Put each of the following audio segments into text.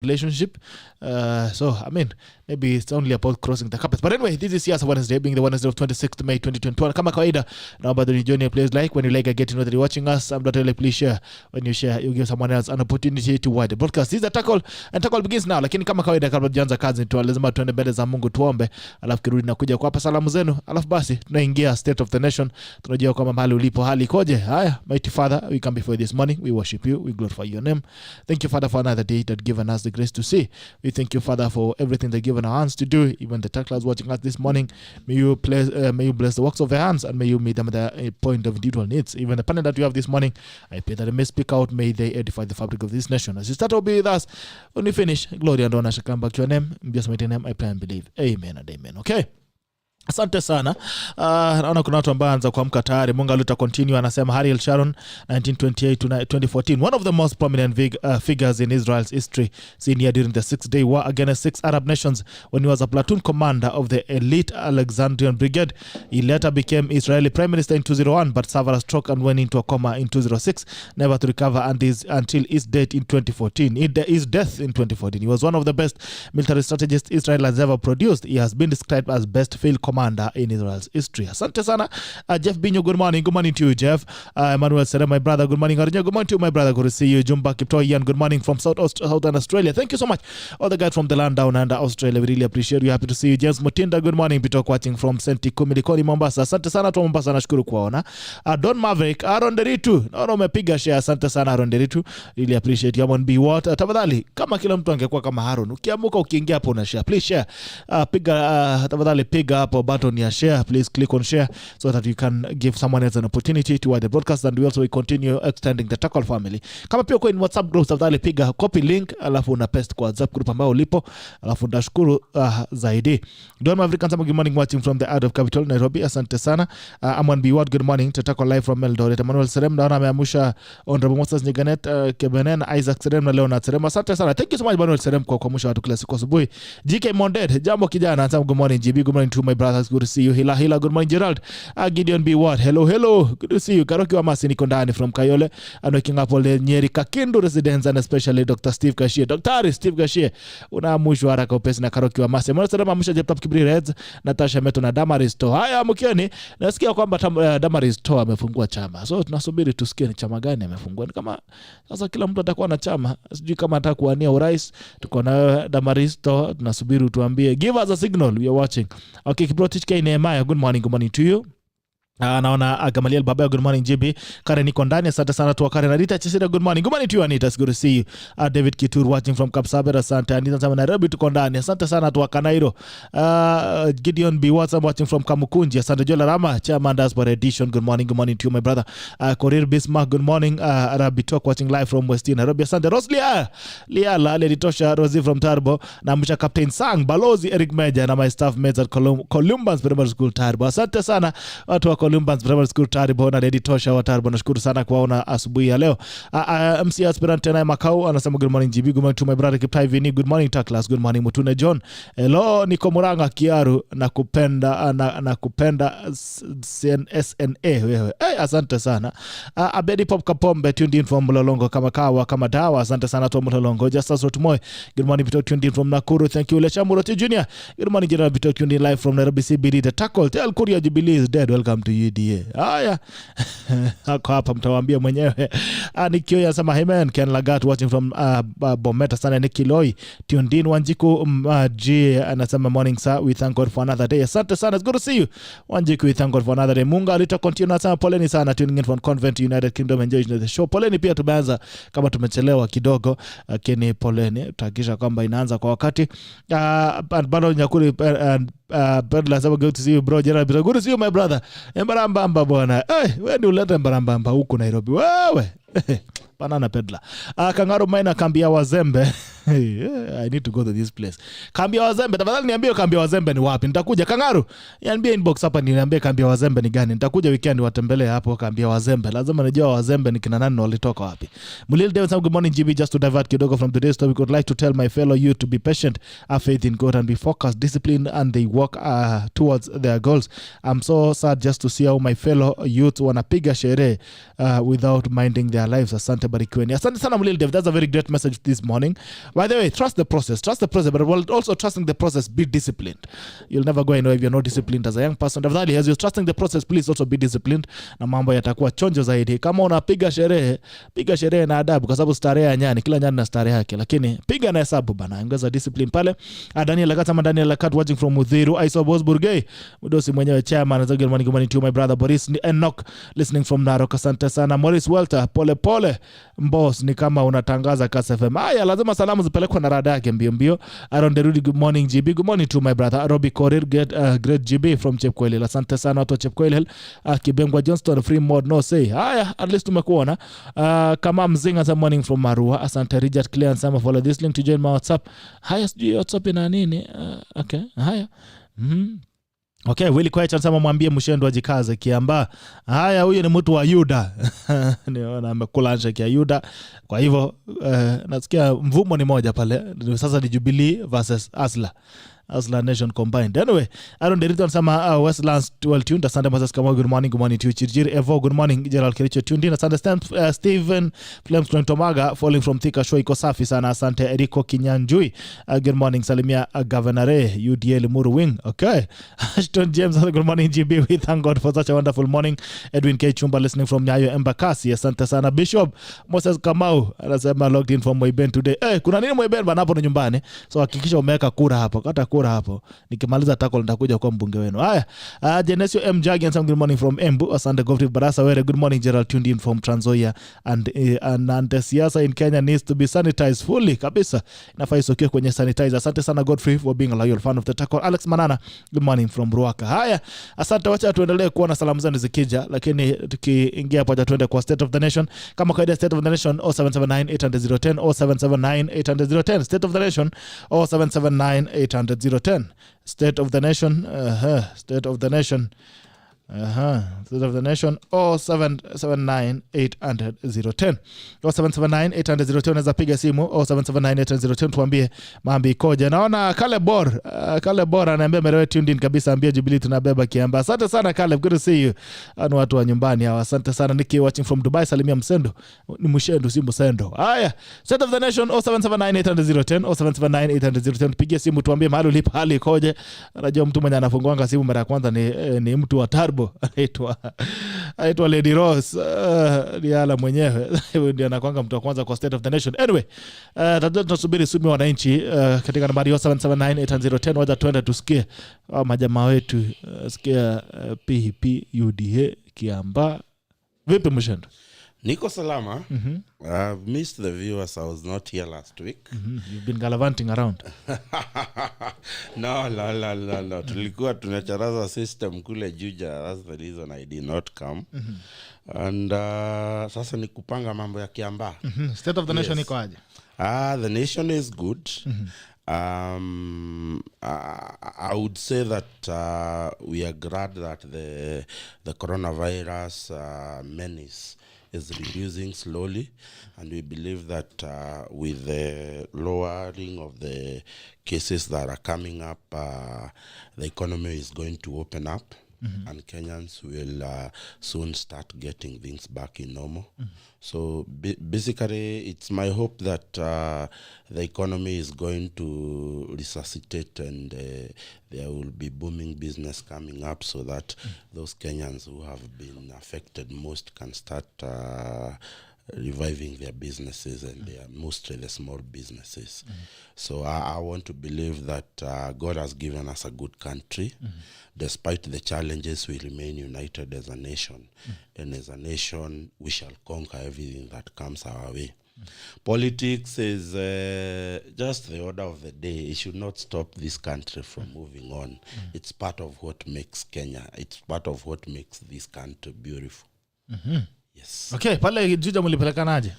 relationship. So, I mean, maybe it's only about crossing the carpet. But anyway, this is Siasa Wednesday, being the Wednesday of 26th May 2021. Kama kawaida, naomba you join your place like. When you like, I get to know that you're watching us. I'm not really please share. When you share, you give someone else an opportunity to watch the broadcast. This is a tackle, and tackle begins now. Lakini kama kawaida, kabla tuanze kazi tu lazima tuende mbele za Mungu tuombe. Alafu kirudi na kuja kuwapa salamu zenu. Alafu basi tunaingia State of the Nation. Tunajua kwamba mahali ulipo hali ikoje. Haya, mighty Father, we come before you this morning. We worship you. We glorify your name. Thank you, Father, for another day that given us the grace to see. We thank you, Father, for everything that given our hands to do. Even the tacklers watching us this morning, may you bless the works of their hands, and may you meet them at the point of individual needs. Even the panel that we have this morning, I pray that they may speak out, may they edify the fabric of this nation. As you start to be with us, when we finish, glory and honor shall come back to your name. In Jesus' mighty name, I pray and believe. Amen and amen. Okay. Asante sana. Naona kuna watu ambao anza kuamka tayari. Mungu aluta continue anasema Ariel Sharon 1928 to 2014, one of the most prominent figures in Israel's history, seen here during the 6-day war against 6 Arab nations when he was a platoon commander of the elite Alexandrian Brigade. He later became Israeli Prime Minister in 2001 but suffered a stroke and went into a coma in 2006, never to recover until his death in 2014. His death in 2014. He was one of the best military strategists Israel has ever produced. He has been described as best field commander in Israel's history. Asante sana. Jeff Binyo, good morning. Good morning to you, Jeff. Emmanuel Sere, my brother, good morning. Arnya, good morning to you, my brother. Good to see you. Jumba Kiptoyan, good morning from Southern Australia. Thank you so much. All the guys from the land down under Australia, we really appreciate you. Happy to see you. James Mutinda, good morning. Pitok watching from Senti Kumilikoni, Mombasa. Asante sana tu Mombasa, nashukuru kuwaona. Don Maverick, Aaron Deritu. Naona umepiga share. Asante sana Aaron Deritu. Really appreciate you. Amon B. What? Tafadhali, kama kila mtu angekuwa kama Aaron, ukiamuka ukiingia hapo na share. Please share. Tafadhali piga hapo button ya share. Please click on share so that you can give someone else an opportunity to watch the broadcast, and we also continue extending the tackle family. Kama pia uko in WhatsApp group, tafadhali piga copy link alafu una paste kwa WhatsApp group ambao ulipo, alafu ndashukuru zaidi. Don Maverick ansema good morning watching from the Art of Capital Nairobi. Asante sana. Amwan B. Ward, good morning to tackle live from Eldoret. Emmanuel Serem naona ameamusha Honorable Moses Nyiganet, Kebenen, Isaac Serem na Leonard Serem. Asante sana. Thank you so much Emmanuel Serem kwa kuamusha watu kila siku asubuhi. GK Monded, jambo kijana, ansema good morning GB, good morning to my brothers, good to see you. Hila, good morning Gerald. Gideon B. Ward, hello, good to see you. Karoki wa Masi niko ndani from Kayole, and waking up all the Nyeri Kakindu residents, and especially Dr. Steve Kashie. Dr. Steve Kashie, unaamshwa haraka upesi na Karoki wa Masi. Mbona sasa amusha Jeptop Kibri Reds, Natasha Meto na Damaris To. Haya mkioni, nasikia kwamba Damaris To amefungua chama. So tunasubiri tusikie ni chama gani amefungua. Ni kama sasa kila mtu atakuwa na chama. Sijui kama atakuwania urais. Tuko na Damaris To, tunasubiri tuambie. Give us a signal, we are watching. Okay, Kiprotich K Nehemiah, good morning to you. Naona Gamaliel Babaya, good morning JB. Karen niko ndani, asante sana tu Karen. Anita Chisira, good morning to you Anita, it's good to see you. David Kitur watching from Kapsabet, asante. Anita sama Nairobi tuko ndani, asante sana tu Kanairo. Gideon B. Watson watching from Kamukunji, asante. Jola Rama, Chairman Diaspora Edition, good morning to you my brother. Korir Bismarck, good morning. Arabi Talk watching live from West Nairobi, asante. Roslia Liala, Lady Tosha, Rosie from Tarbo, na msha Captain Sang, Balozi Eric Meja na my staff mates at Columbus Primary School Tarbo. Asante sana watu wa Columbus Primary School Tarbo na Lady Tosha wa Tarbo, nashukuru sana kuwaona asubuhi ya leo. MC Aspirant tena Makau anasema good morning GB, good morning to my brother Kiptai Vini, good morning Taklas, good morning Mutune John. Hello niko Muranga Kiaru na kupenda SNA wewe. Asante sana. Abedi Pop Kapombe tuned in from Mlolongo kama kawa kama dawa, asante sana tu Mlolongo. Justus Rotmoy, good morning Vito tuned in from Nakuru, thank you. Lecha Muroti Junior, good morning General Vito tuned in live from Nairobi CBD. The tackle tell Kuria Jubilee is dead, welcome to UDA. Haya. Hapa mtawaambia mwenyewe. Nikio yasema amen. Ken Lagat watching from Bometa sana. Nikiloi tuned in. Wanjiku G anasema morning sir, we thank God for another day. Asante sana, it's good to see you Wanjiku, we thank God for another day. Munga alita continue nasema poleni sana tuning in from Convent United Kingdom, enjoy the show. Poleni pia tumeanza kama tumechelewa kidogo, lakini poleni, tutahakikisha kwamba inaanza kwa wakati. Bado Nyakuri Pedla sababu good to see you bro. Gerald, good to see you my brother. Mbarambamba bwana. Wewe ndio uleta mbarambamba huko Nairobi wewe. Banana Pedla. Kangaro Maina Kambia Wazembe. I need to go to this place. Kambia Wazembe, tafadhali niambie Kambia Wazembe ni wapi? Nitakuja. Kangaru, niambie inbox hapa niambie Kambia Wazembe ni gani. Nitakuja weekend watembelee hapo Kambia Wazembe. Lazima nijue Wazembe ni kina nani walitoka wapi. Mulil David, good morning GB. Just to divert kidogo from today's topic, would like to tell my fellow youth to be patient, have faith in God and be focused, disciplined, and they work towards their goals. I'm so sad just to see how my fellow youth wanapiga sherehe without minding their lives. Asante barikiweni. Asante sana Mulil Dev. That's a very great message this morning. By the way, trust the process, but while also trusting the process, be disciplined. You'll never go anywhere if you're not disciplined as a young person. Definitely, as you're trusting the process, please also be disciplined. Na mambo yatakuwa chonjo zaidi. Kama unapiga sherehe na adabu, kwa sababu starehe ya nyani, kila nyani na starehe yake, lakini piga na hesabu bana, ongeza discipline pale. Daniel Lakat watching from Mudhiru. I saw Bosburgay Mudosi mwenyewe chairman. Good morning to my brother Boris Enoch listening from Narok. Asante sana Morris Welter. Pole Mboss, ni kama unatangaza Kass FM. Haya, lazima salamu zipelekwe na rada yake mbio. Aaron Derudi, good morning GB. Good morning to my brother Robbie Korir, great GB from Chepkoilel. Asante sana watu Chepkoilel. Kibengwa Johnston, free mode no say. Haya, at least tumekuona. Kama Mzinga, some morning from Marua. Asante Richard Clear and some follow this link to join my WhatsApp. Haya, sijui WhatsApp ina nini? Okay, haya. Okay, Willy Kwacha anasema mwambie Mshendu ajikaze Kiambaa. Haya, huyu ni mtu wa Yuda. Niona amekula handshake ya Yuda. Kwa hivyo nasikia mvumo ni moja pale. Sasa ni Jubilee versus Asla Nation combined. Anyway, Aaron Derito anasema Westlands well tuned. Asante Moses Kamau, good morning to you. Chirjiri Evo, good morning. Gerald Kericho tuned in. Asante Stephen Flames Tomaga falling from Thika show iko safi sana. Asante Eriko Kinyanjui, good morning. Salimia Governor UDL Muru Wing. Okay. Ashton James, good morning GB. We thank God for such a wonderful morning. Edwin K Chumba listening from Nyayo Embakasi. Asante sana Bishop Moses Kamau anasema logged in from Moiben today. Kuna nini Moiben bana hapo nyumbani? So hakikisha umeweka kura hapo. Kata kura hapo, nikimaliza tackle nitakuja kwa mbunge wenu. Haya, Genesio M Jagi and some good morning from Embu. Asante Godfrey Barasa Were, good morning. Gerald tuned in from Trans Nzoia. And the siasa in Kenya needs to be sanitized fully kabisa, inafaa isokiwe kwenye sanitizer. Asante sana Godfrey for being a loyal fan of the tackle. Alex Manana, good morning from Ruaka. Haya, asante, wacha tuendelee kuona salamu zenu zikija, lakini tukiingia hapo tuende kwa State of the Nation. Kama kawaida, State of the Nation 07798010 07798010 State of the Nation 07798010 State of the Nation, State of the Nation 07798010 07798010. Unaweza piga simu 07798010 tuambie mambo ikoje. Naona Caleb Bor anaambia merewe tuned in kabisa, ambia Jubilee tunabeba Kiambaa. Asante sana Caleb, good to see you. Anu watu wa nyumbani hawa, asante sana. Niki watching from Dubai, salimia Msendo, ni Mshendu si Msendo. Haya, State of the Nation 07798010 07798010 piga simu tuambie mahali ulipo, hali ikoje. Unajua mtu mwenye anafunguanga simu mara ya kwanza ni mtu wa Tarbo, aitwa Lady Rose, Diala mwenyewe ndio anakuanga mtu wa kwanza kwa State of the Nation. Anyway, tunasubiri simu wananchi katika nambari 07798010. Wacha tuende tusikie majamaa wetu, sikia PPUDA Kiambaa. Vipi Mshendu? Niko salama. I've missed the viewers. I was not here last week. You've been gallivanting around. No. Tulikuwa tunacharaza system kule Juja. That's the reason I did not come. And sasa ni kupanga mambo ya Kiambaa. State of the Nation iko aje? The nation is good. I would say that we are glad that the coronavirus menace is reducing slowly, and we believe that with the lowering of the cases that are coming up, the economy is going to open up, and Kenyans will soon start getting things back in normal. So basically, it's my hope that the economy is going to resuscitate, and there will be booming business coming up, so that those Kenyans who have been affected most can start reviving their businesses, and they are mostly the small businesses. So I want to believe that God has given us a good country. Despite the challenges, we remain united as a nation. And as a nation, we shall conquer everything that comes our way. Politics is just the order of the day. It should not stop this country from moving on. It's part of what makes Kenya. It's part of what makes this country beautiful. Yes. Okay, pale Juja mulipelekanaje?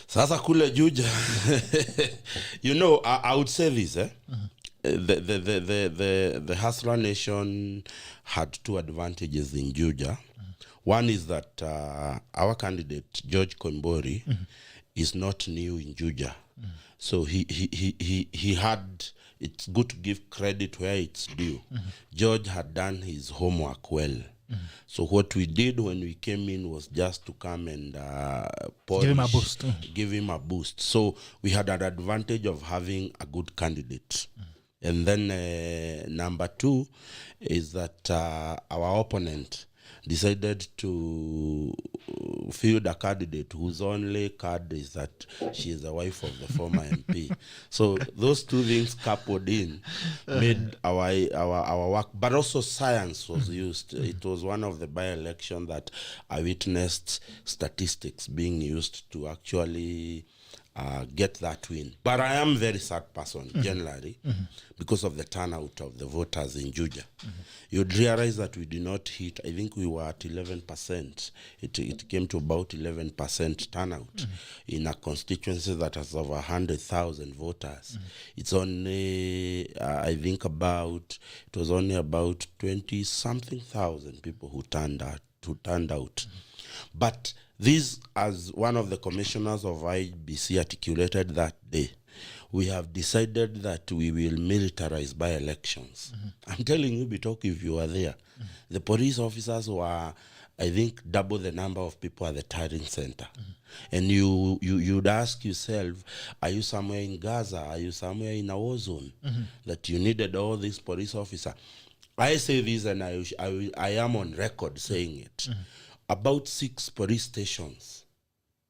Sasa kule Juja, you know, I would say this, the Hasra Nation had two advantages in Juja. One is that our candidate George Koimburi is not new in Juja, so he had. It's good to give credit where it's due. George had done his homework well So what we did when we came in was just to come and Give him a boost. give him a boost. So we had an advantage of having a good candidate. And then number two is that our opponent decided to field a candidate whose only card is that she is the wife of the former MP. So those two things coupled in made our work, but also science was used. It was one of the by-election that I witnessed statistics being used to actually get that win. But I am a very sad person generally because of the turnout of the voters in Juja. You'd realize that we did not hit, I think we were at 11%. It came to about 11% turnout in a constituency that has over 100,000 voters. It's only, I think it was only about 20-something thousand people who turned out. But this, as one of the commissioners of IBC articulated that day, we have decided that we will militarize by elections. I'm telling you, Bitok, if you were there, the police officers were, I think, double the number of people at the turning center. And you'd ask yourself, are you somewhere in Gaza? Are you somewhere in a war zone? That you needed all these police officers. I say this, and I am on record saying it. About 6 police stations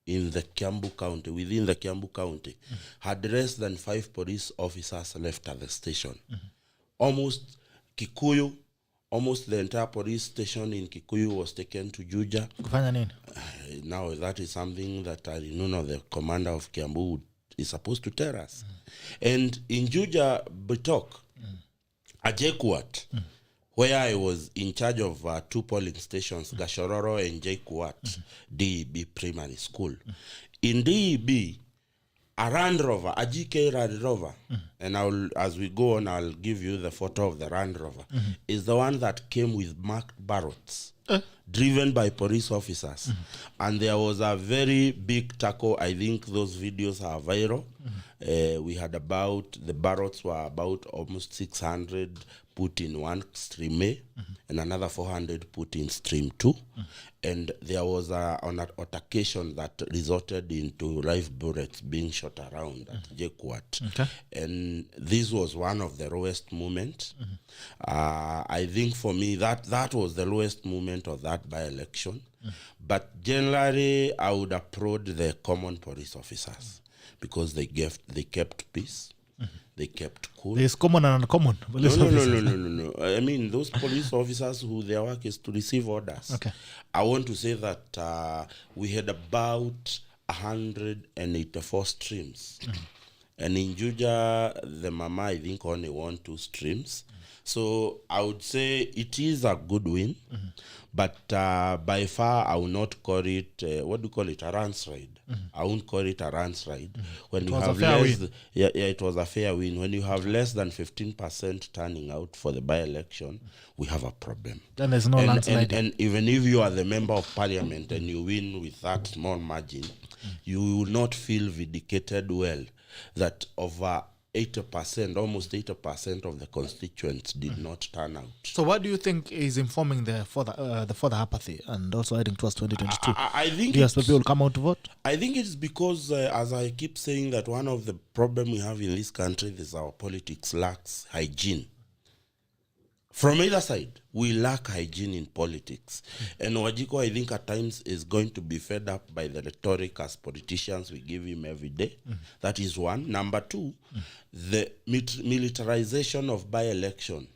in the Kiambu County, within the Kiambu County, had less than 5 police officers left at the station. Almost Kikuyu, almost the entire police station in Kikuyu was taken to Juja. Now that is something that I know the commander of Kiambu is supposed to tell us. And in Juja, Bitok, Ajekuat, where I was in charge of 2 polling stations, Gashororo and Jekuat, DEB Primary School. In DEB, a Land Rover, a GK Land Rover, and as we go on, I'll give you the photo of the Land Rover, is the one that came with marked ballots, driven by police officers. And there was a very big tackle. I think those videos are viral. We had the ballots were about almost 600 put in one stream A, and another 400 put in stream 2. And there was an altercation that resulted into live bullets being shot around at Jekuat. And this was one of the lowest moments. I think for me, that was the lowest moment of that by-election. But generally, I would applaud the common police officers because they kept peace. They kept cool. There's common and uncommon police officers. No. I mean, those police officers who their work is to receive orders. I want to say that we had about 184 streams. And in Juja, the Mama, I think, only won 2 streams. So I would say it is a good win. But by far, I will not call it, what do you call it, a landslide. I won't call it a landslide. When you have it was a fair win. When you have less than 15% turning out for the by-election, we have a problem. Then there's no landslide. And even if you are the member of parliament and you win with that small margin, you will not feel vindicated well that over 80%, almost 80% of the constituents did not turn out. So what do you think is informing the further apathy and also heading towards 2022? I think do you expect people will come out to vote? I think it's because, as I keep saying, that one of the problems we have in this country is our politics lacks hygiene. From either side, we lack hygiene in politics. And Wajiko, I think, at times is going to be fed up by the rhetoric as politicians we give him every day. That is one. Number 2, the militarization of by-election.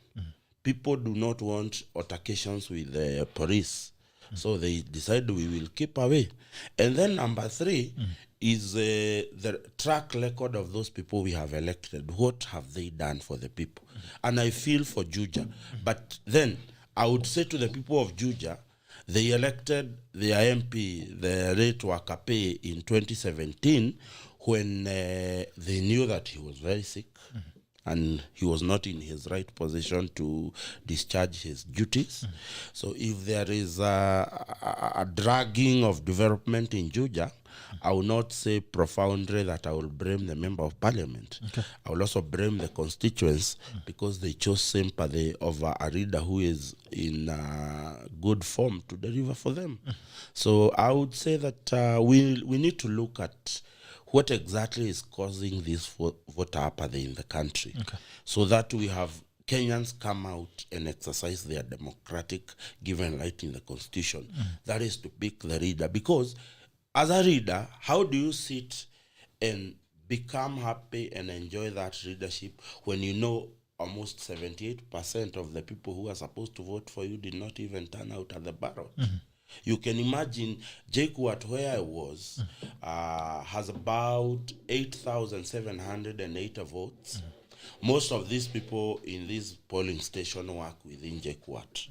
People do not want altercations with the police. So they decide we will keep away. And then number 3 is the track record of those people we have elected. What have they done for the people? And I feel for Juja. But then I would say to the people of Juja, they elected their MP, the late Wakape, in 2017 when they knew that he was very sick. and he was not in his right position to discharge his duties. So if there is a dragging of development in Juja, I will not say profoundly that I will blame the member of parliament. I will also blame the constituents because they chose sympathy over a leader who is in good form to deliver for them. So I would say that we need to look at what exactly is causing this voter apathy in the country, so that we have Kenyans come out and exercise their democratic given right in the constitution. That is to pick the leader, because as a leader, how do you sit and become happy and enjoy that leadership when you know almost 78% of the people who are supposed to vote for you did not even turn out at the ballot? You can imagine JKUAT, where I was, has about 8,708 votes. Most of these people in this polling station work within JKUAT.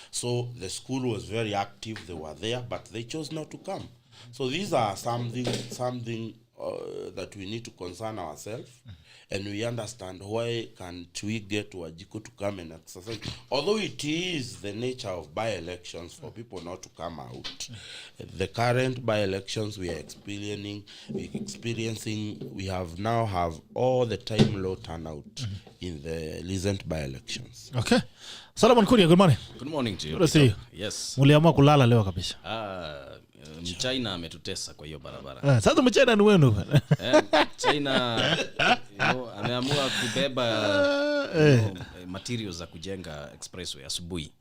So the school was very active, they were there, but they chose not to come. So these are something that we need to concern ourselves, and we understand why can't we get Wajiko to come and exercise. Although it is the nature of by-elections for people not to come out. The current by-elections we are experiencing, we now have all the time low turnout in the recent by-elections. Okay. Solomon Kuria, good morning. Good morning to you. Good to see you. Yes. Muliamua kulala leo kabisa. China ametutesa kwa hiyo barabara. Sasa mchina ni wenu. China ameamua kubeba materials za kujenga expressway asubuhi.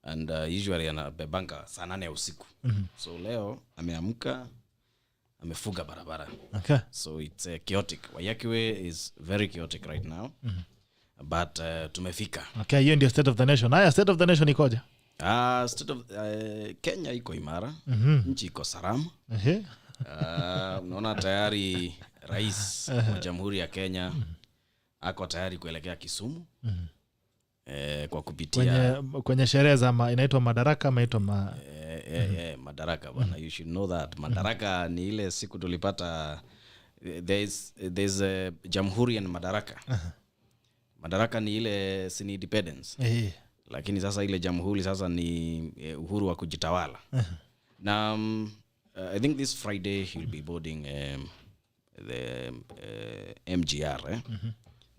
And usually anabebanga saa 8 ya usiku. So leo ameamka amefuga barabara. Okay. So it's chaotic. Wayakiwe is very chaotic right now. But tumefika. Okay, hiyo ndio state of the nation. Haya, state of the nation ikoje? State of Kenya iko imara. Nchi iko salama. Unaona tayari rais wa Jamhuri ya Kenya ako tayari kuelekea Kisumu. Kwa kupitia kwenye sherehe za inaitwa Madaraka, Madaraka bwana. You should know that. Madaraka ni ile siku tulipata there's a Jamhuri and Madaraka. Madaraka ni ile sin independence. Lakini sasa ile jamhuri sasa ni uhuru wa kujitawala. Na I think this Friday he'll be boarding the MGR.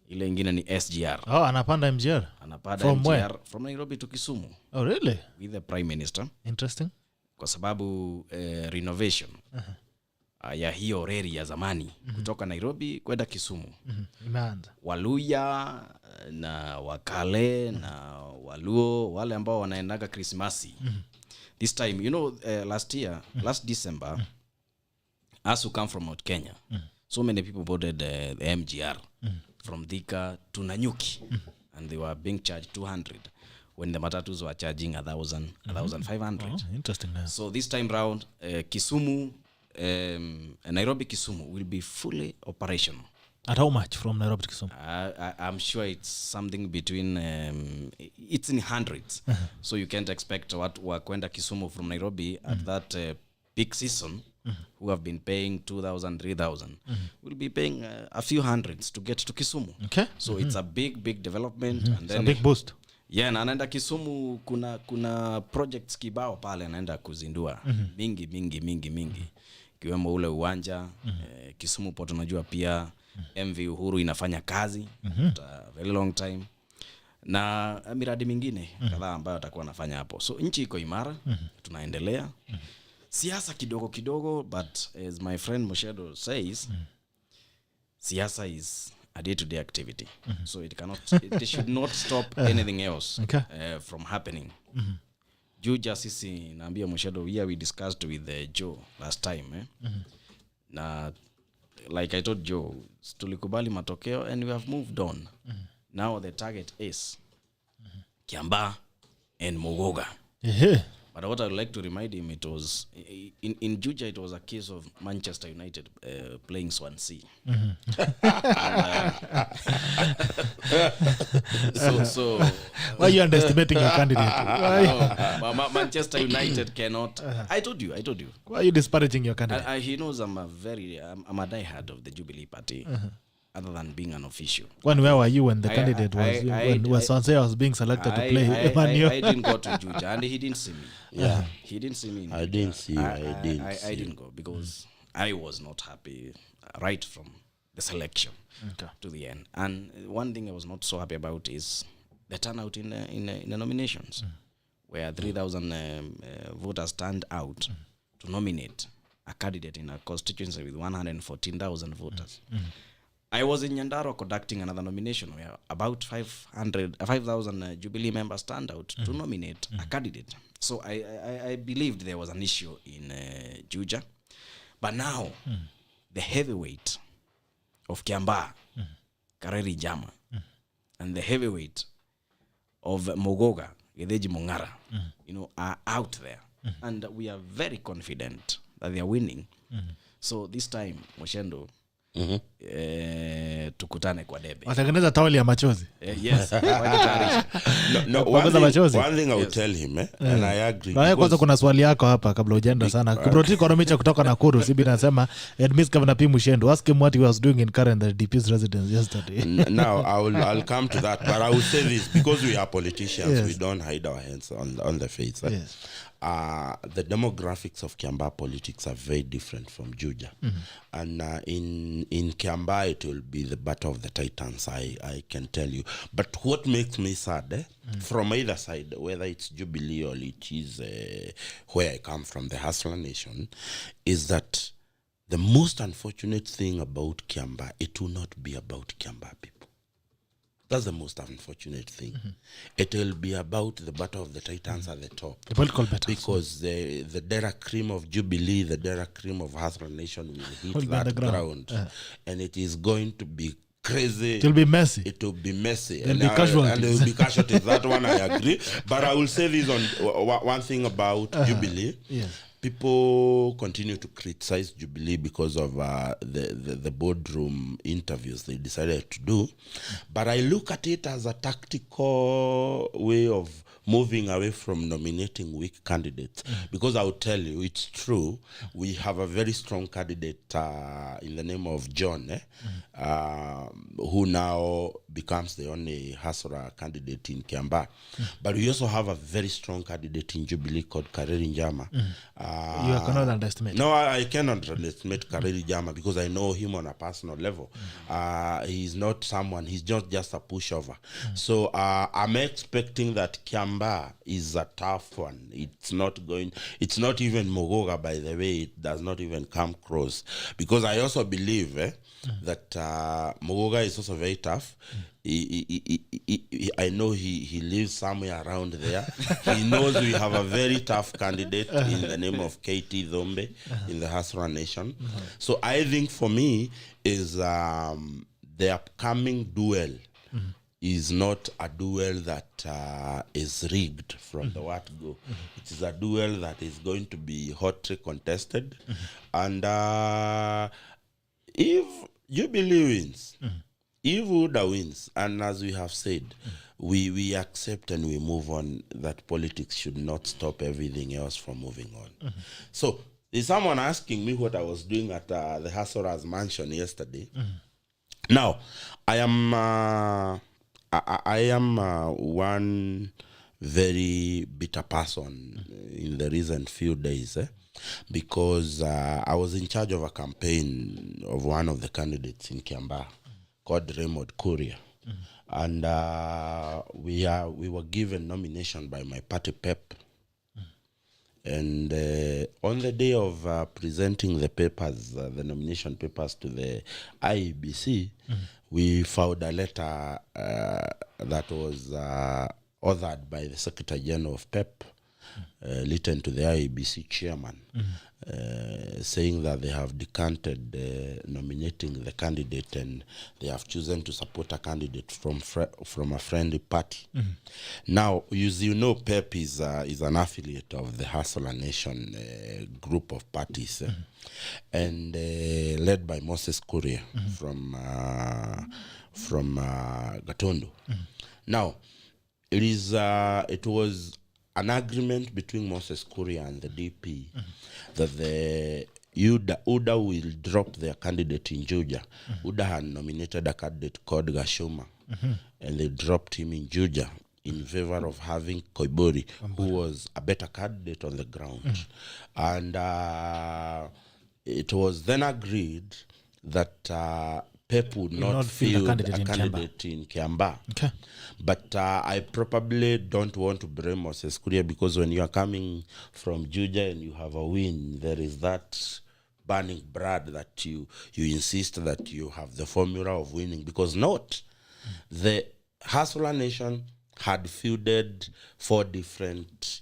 Ile ingine ni SGR. Oh, anapanda MGR. Anapanda from MGR where? From Nairobi to Kisumu. Oh, really? With the Prime Minister. Interesting. Kwa sababu renovation ya hiyo reli ya zamani kutoka Nairobi kwenda Kisumu. Imeanza. Waluya na Wakale na Waluo, wale ambao wanaendaga Krismasi. This time, you know, last December, us who come from Mount Kenya, so many people boarded the MGR from Thika to Nanyuki, and they were being charged 200 when the matatus were charging 1,000, 1,500. Oh, interesting. So this time round, Kisumu, Nairobi Kisumu will be fully operational. At how much from Nairobi to Kisumu? I'm sure it's something between it's in hundreds. So you can't expect what kwenda Kisumu from Nairobi at that peak season who have been paying 2,000, 3,000 will be paying a few hundreds to get to Kisumu. Okay. So it's a big development, and then it's a big boost. Yeah, na anaenda Kisumu kuna projects kibao pale anaenda kuzindua. Mingi. Kiwemo ule uwanja Kisumu Port, unajua pia MV Uhuru inafanya kazi a very long time, na miradi mingine kadhaa ambayo atakuwa anafanya hapo. So nchi iko imara, tunaendelea. Siasa kidogo, but as my friend Muchendo says, siasa is a day-to-day activity. So it should not stop anything else from happening. Juja sisi naambia Muchendo, we discussed with Joe last time. Na like I told Joe, tulikubali matokeo and we have moved on. Now the target is Kiambaa and Mogoga. But what I would like to remind him, it was in Juja, it was a case of Manchester United playing Swansea. So why are you underestimating your candidate? Manchester United cannot. I told you. Why are you disparaging your candidate? He knows I'm a diehard of the Jubilee party. other than being an official. Where were you when the candidate was when Swansea was being selected to play Manu? I didn't go to Juja, and he didn't see me. Yeah, he didn't see me. I didn't see you. I didn't go because I was not happy right from the selection to the end. And one thing I was not so happy about is the turnout in the nominations, where 3,000 voters turned out to nominate a candidate in a constituency with 114,000 voters. I was in Nyandarua conducting another nomination where about 5,000 Jubilee members turned out to nominate a candidate. So I believed there was an issue in Juja. But now, the heavyweight of Kiambaa, Kareri Jama, and the heavyweight of Mogoga, Gedeji Mongara, are out there. And we are very confident that they are winning. So this time, Mochendu, tukutane kwa debe. Watengeneza tawali ya machozi. Yes. One thing I will tell him, and I agree. Na kwanza kuna swali yako hapa kabla hujaenda sana. Kiproti Koromicha kutoka Nakuru, Sibi nasema, Miss Governor P. Mushendu, ask him what he was doing in Karen, the DP's residence yesterday. Now, I'll come to that, but I will say this, because we are politicians, we don't hide our hands on the face. Yes. The demographics of Kiambaa politics are very different from Juja. And in Kiambaa, it will be the battle of the titans, I can tell you. But what makes me sad, from either side, whether it's Jubilee or it is where I come from, the Hustler Nation, is that the most unfortunate thing about Kiambaa, it will not be about Kiambaa people. That's the most unfortunate thing. It will be about the battle of the titans at the top. The political battle. Because the Derek cream of Jubilee, the Derek cream of Hustler Nation will hit that ground. And it is going to be crazy. It will be messy. It will be messy. And there will be casualties. That one I agree. But I will say this on one thing about Jubilee. Yes. People continue to criticize Jubilee because of the boardroom interviews they decided to do. But I look at it as a tactical way of moving away from nominating weak candidates. Because I will tell you, it's true, we have a very strong candidate in the name of John, who now becomes the only Hasra candidate in Kiambaa. But we also have a very strong candidate in Jubilee called Kareri Njama. You cannot underestimate. No, I cannot underestimate Kareri Njama because I know him on a personal level. He's not someone, he's not just a pushover. So I'm expecting that Kiambaa is a tough one. It's not even Mogoga, by the way. It does not even come close. Because I also believe that Mogoga is also very tough. I know he lives somewhere around there. He knows we have a very tough candidate in the name of KT Zombe in the Hasra Nation. So I think for me is the upcoming duel is not a duel that is rigged from the word go. It is a duel that is going to be hotly contested. And if Jubilee wins, if Uda wins, and as we have said, we accept and we move on, that politics should not stop everything else from moving on. So, is someone asking me what I was doing at the Hasora's mansion yesterday? Now, I am one very bitter person in the recent few days, because I was in charge of a campaign of one of the candidates in Kiambaa called KURIA. And we were given nomination by my party PEP. And on the day of presenting the papers, the nomination papers to the IEBC, we found a letter that was authored by the Secretary General of PEP, written to the IEBC chairman, saying that they have decanted nominating the candidate and they have chosen to support a candidate from a friendly party. Now, as you know, PEP is an affiliate of the Hustler Nation group of parties, and led by Moses KURIA from Gatundu. Now, it was an agreement between Moses KURIA and the DP that the UDA will drop their candidate in Juja. UDA had nominated a candidate called Gashuma, and they dropped him in Juja in favor of having Koibori, who was a better candidate on the ground. And it was then agreed that Pep would not field a candidate in Kiambaa. Okay. But I probably don't want to blame Moses Kuria, because when you are coming from Juja and you have a win, there is that burning blood that you insist that you have the formula of winning, because the Hustler Nation had fielded 4 different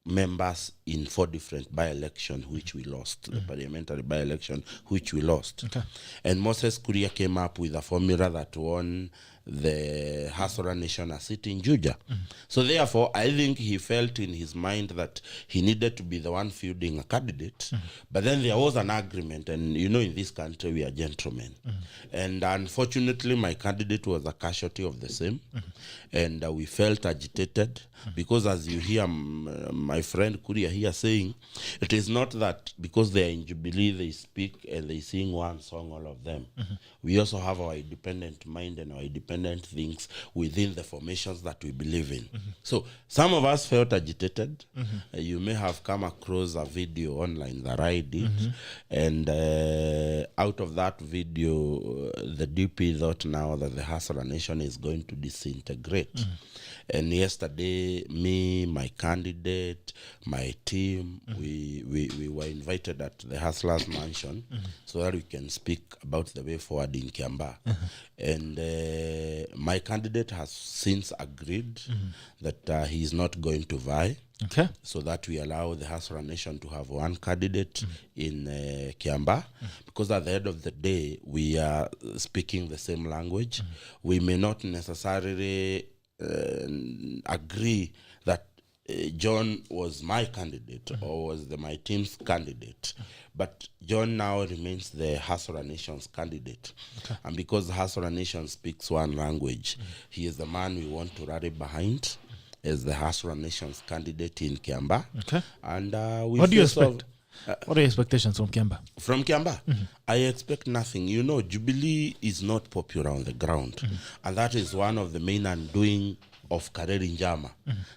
members in 4 different by-elections, which we lost, the parliamentary by-election, which we lost. Okay. And Moses Kuria came up with a formula that won the Hustler Nation a seat in Juja. So therefore, I think he felt in his mind that he needed to be the one fielding a candidate. But then there was an agreement, and you know, in this country we are gentlemen. And unfortunately, my candidate was a casualty of the same. And we felt agitated because, as you hear my friend Kuria here saying, it is not that because they are in Jubilee they speak and they sing one song, all of them. We also have our independent mind and our independent things within the formations that we believe in. So some of us felt agitated. You may have come across a video online that I did, and out of that video, the DP thought now that the Hustler Nation is going to disintegrate. And yesterday, me, my candidate, my team, we were invited at the Hustlers Mansion so that we can speak about the way forward in Kiambaa. And my candidate has since agreed that he is not going to vie. Okay. So that we allow the Hustler Nation to have one candidate in Kiambaa, because at the end of the day, we are speaking the same language. We may not necessarily agree that John was my candidate or was my team's candidate, but John now remains the Hustler Nation's candidate. And because the Hustler Nation speaks one language, he is the man we want to rally behind as the Hustler Nation's candidate in Kiambaa. Okay. And what do you expect? What are your expectations from Kiambaa? From Kiambaa, I expect nothing. You know, Jubilee is not popular on the ground. And that is one of the main undoing of Kareri Njama.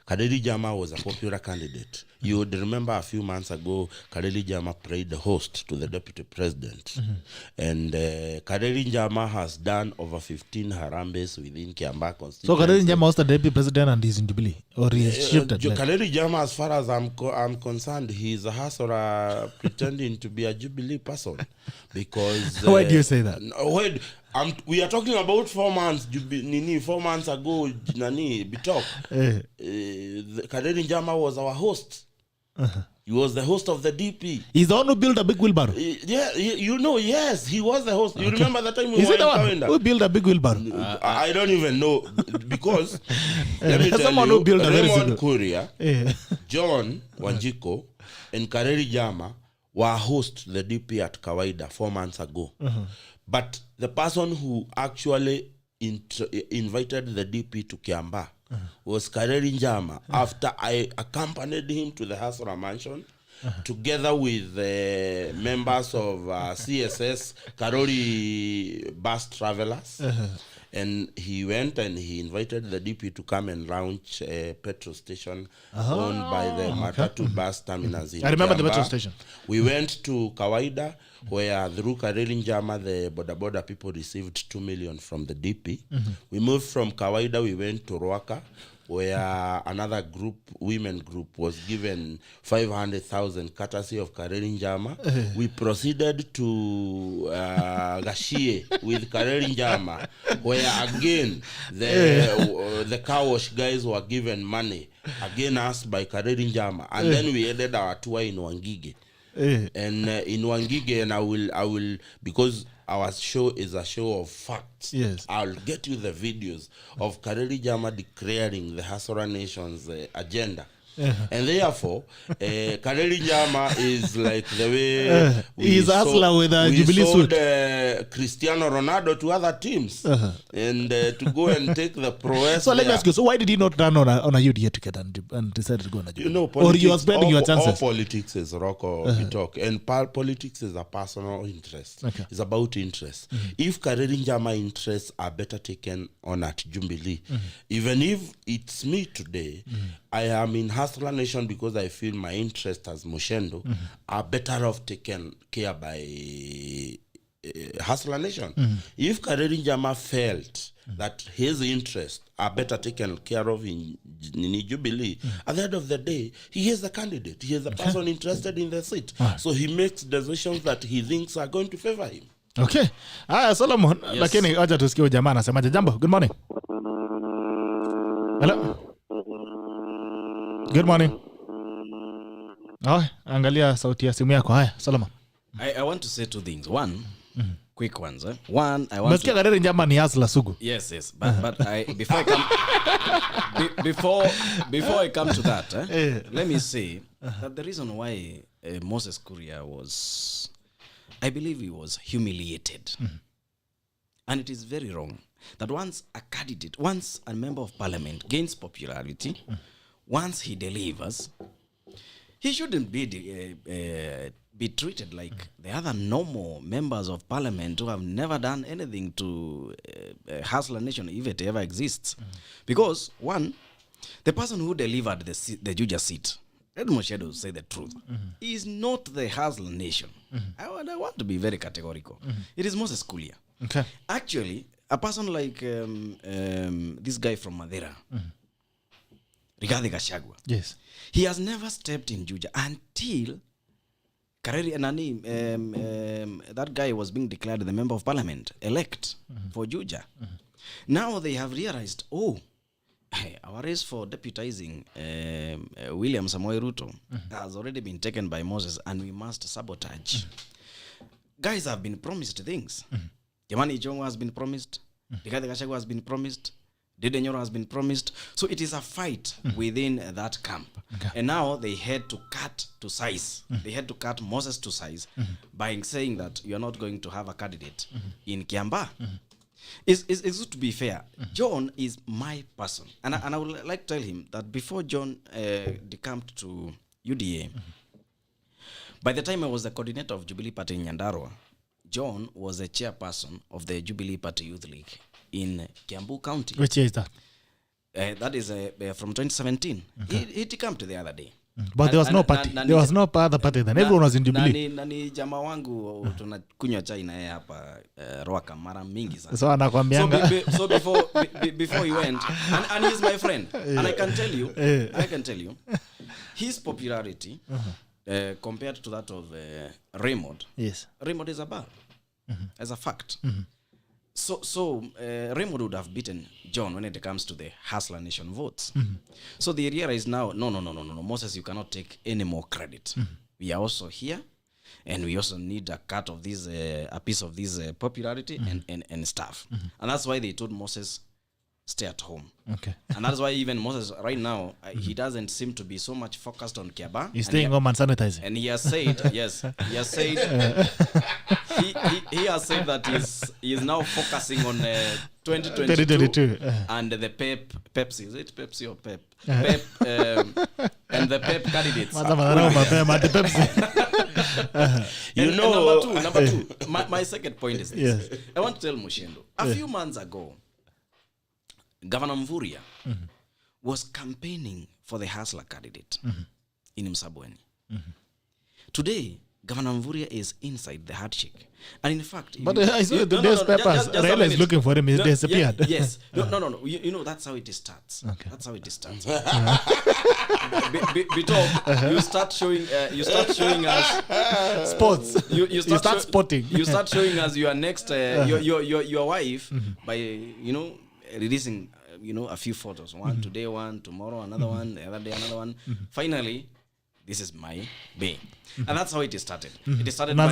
Kareri Njama was a popular candidate. You would remember a few months ago, Kareri Njama played the host to the deputy president. And Kareri Njama has done over 15 harambes within Kiambaa constituency. So Kareri Njama was the deputy president and he's in Jubilee? Or he shifted? Kareri Njama, as far as I'm concerned, he's a hustler pretending to be a Jubilee person. Because... Why do you say that? Wait, we are talking about 4 months, 4 months ago, Bitok. Kareri Njama was our host. He was the host of the DP. He's the one who built a big wheelbarrow. Yeah, you know, yes, he was the host. You remember that time we Is were it the one who built a big wheelbarrow? I don't even know, because let me tell someone you, who built a very Raymond Kuria, John Wanjiko, and Kareri Njama were host the DP at Kawaida 4 months ago. But the person who actually invited the DP to Kiambaa was Kareri Njama, after I accompanied him to the Hustler Mansion together with members of CSS, Karori Bus Travelers. And he went and he invited the DP to come and launch a petrol station owned by the Matatu bus terminals in I remember Kiambaa. the petrol station. We went to Kawaida, where through Kareri Njama, the Boda people received 2 million from the DP. We moved from Kawaida, we went to Ruaka, where another group, women group, was given 500,000 courtesy of Kareri Njama. We proceeded to Gashie with Kareri Njama, where again the car wash guys were given money, again asked by Kareri Njama. And then we ended our tour in Wangige. And in Wangige, and I will, because our show is a show of facts. Yes. I'll get you the videos of Kareri Njama declaring the Hustler Nation's agenda. And therefore, Kareli Njama is like the way he's a hustler with a Jubilee sold suit. Cristiano Ronaldo to other teams and to go and take the prowess. So let me ask you, so why did he not run on a UDA ticket and decided to go on a Jubilee? You know, or you are spending your chances? All politics is Rocco talk, and politics is a personal interest. Okay. It's about interest. If Kareli Njama interests are better taken on at Jubilee, even if it's me today, I am in Hustler Nation because I feel my interest as Muchendu are better off taken care by Hustler Nation. If Kareli Njama felt that his interests are better taken care of in Jubilee, at the end of the day, he is the candidate. He is the person interested in the seat. So he makes decisions that he thinks are going to favor him. Okay. Solomon, lakini acha tusikie jamaa anasemaje. Jambo, good morning. Hello. Good morning. Angalia sauti ya simu yako. Haya, Solomon. I want to say two things. One, quick ones. One, I want to... Kareli Njama ni hustler sugu. Yes. But before I come to that, let me say that the reason why Moses Kuria was, I believe he was humiliated. And it is very wrong that once a candidate, once a member of parliament gains popularity, once he delivers, he shouldn't be treated like the other normal members of parliament who have never done anything to hustler nation, if it ever exists. Because one, the person who delivered the Juja seat, let Muchendu say the truth, is not the hustler nation. I want to be very categorical. It is Moses Kuria. Okay. Actually, a person like this guy from Madeira, Rigathi Gachagua. Yes. He has never stepped in Juja until Kareli that guy was being declared the member of parliament elect for Juja. Now they have realized, our race for deputizing William Samoei Ruto has already been taken by Moses, and we must sabotage. Guys have been promised things. Kimani Ichung'wah has been promised. Rigathi Gachagua has been promised. Dede Nyoro has been promised. So it is a fight within that camp. Okay. And now they had to cut to size. They had to cut Moses to size by saying that you are not going to have a candidate in Kiambaa. It's good to be fair. John is my person. And I would like to tell him that before John decamped to UDA, by the time I was the coordinator of Jubilee Party in Nyandarua, John was the chairperson of the Jubilee Party Youth League in Kiambu County. Which year is that? That is from 2017. Okay. He decamped the other day. But there was no party. There was no other party then. Everyone was in Jubilee. Nani jamaa wangu tunakunywa chai na yeye hapa Roaka mara mingi sana. So anakuambianga. So before he went, and he's my friend, and I can tell you, his popularity compared to that of Raymond. Yes. Raymond is above, as a fact. So Raymond would have beaten John when it comes to the Hustler Nation votes. So the area is now, no, Moses, you cannot take any more credit. We are also here, and we also need a cut of this, a piece of this popularity and stuff. And that's why they told Moses, stay at home. Okay. And that's why even Moses right now, he doesn't seem to be so much focused on Kiambaa. He's staying home and sanitizing. And he has said, he has said, he has said that he is now focusing on 2022 and the Pepsi. Is it Pepsi or Pep? Pep and the Pep candidates. Number two. My second point is this. Yes. I want to tell Muchendu. A few months ago, Governor Mvurya was campaigning for the hustler candidate in Msabweni. Today, Governor Mvurya is inside the handshake. And in fact... But I saw today's papers, Raila is looking for him, he disappeared. Yes. No. You know, that's how it starts. Okay. That's how it starts. You start showing us... Sports. You start spotting. You start showing us your next... your wife by, releasing, a few photos. One today, one tomorrow, another one, the other day, another one. Finally, this is my bay. And that's how it started. It started by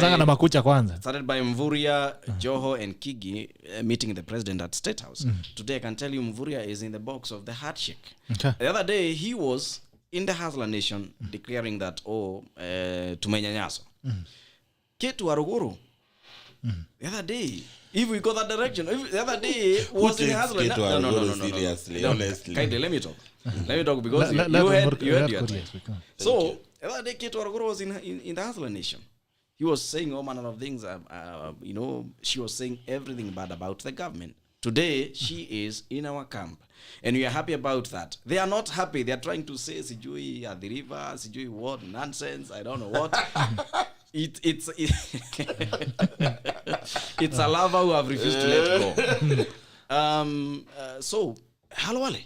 Mvurya, Joho, and Kigi meeting the president at State House. Today, I can tell you Mvurya is in the box of the handshake. Okay. The other day, he was in the Hustler Nation declaring that, tumenyanyaswa. Ketu Waruguru, the other day, if we go that direction, the other day was in Hustler. No. Seriously, honestly. Kindly, let me talk. Let me talk because you had your time. So, the other day, Ketu Waruguru was in the Hustler Nation. He was saying all manner of things. She was saying everything bad about the government. Today, she is in our camp. And we are happy about that. They are not happy. They are trying to say, Sijui at the river, Sijui what, nonsense, I don't know what. It's a lover who have refused to let go. So, Halwale,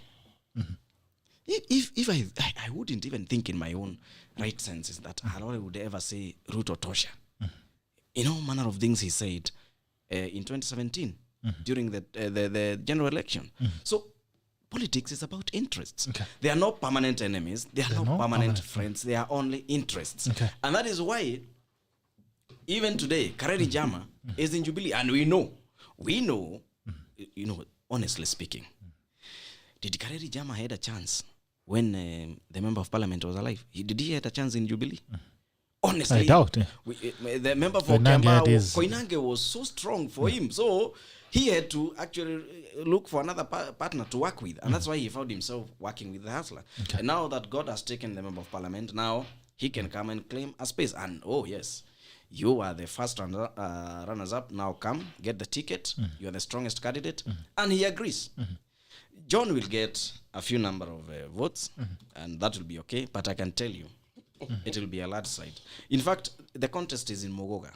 if I wouldn't even think in my own right senses that Halwale would ever say Ruto Tosha. In all manner of things he said in 2017 during the general election. So, politics is about interests. Okay. They are not permanent enemies. They are not permanent friends. They are only interests. Okay. And that is why, even today, Kareri Jama is in Jubilee. And we know, honestly speaking, did Kareri Jama had a chance when the member of parliament was alive? Did he had a chance in Jubilee? Honestly, I doubt. The member for Kemba, Koinange was so strong for him. So he had to actually look for another partner to work with. And that's why he found himself working with the Hustler. Okay. And now that God has taken the member of parliament, now he can come and claim a space. And yes, you are the first runners-up. Now come, get the ticket. You are the strongest candidate. And he agrees. John will get a few number of votes, and that will be okay. But I can tell you, it will be a large side. In fact, the contest is in Mogoga.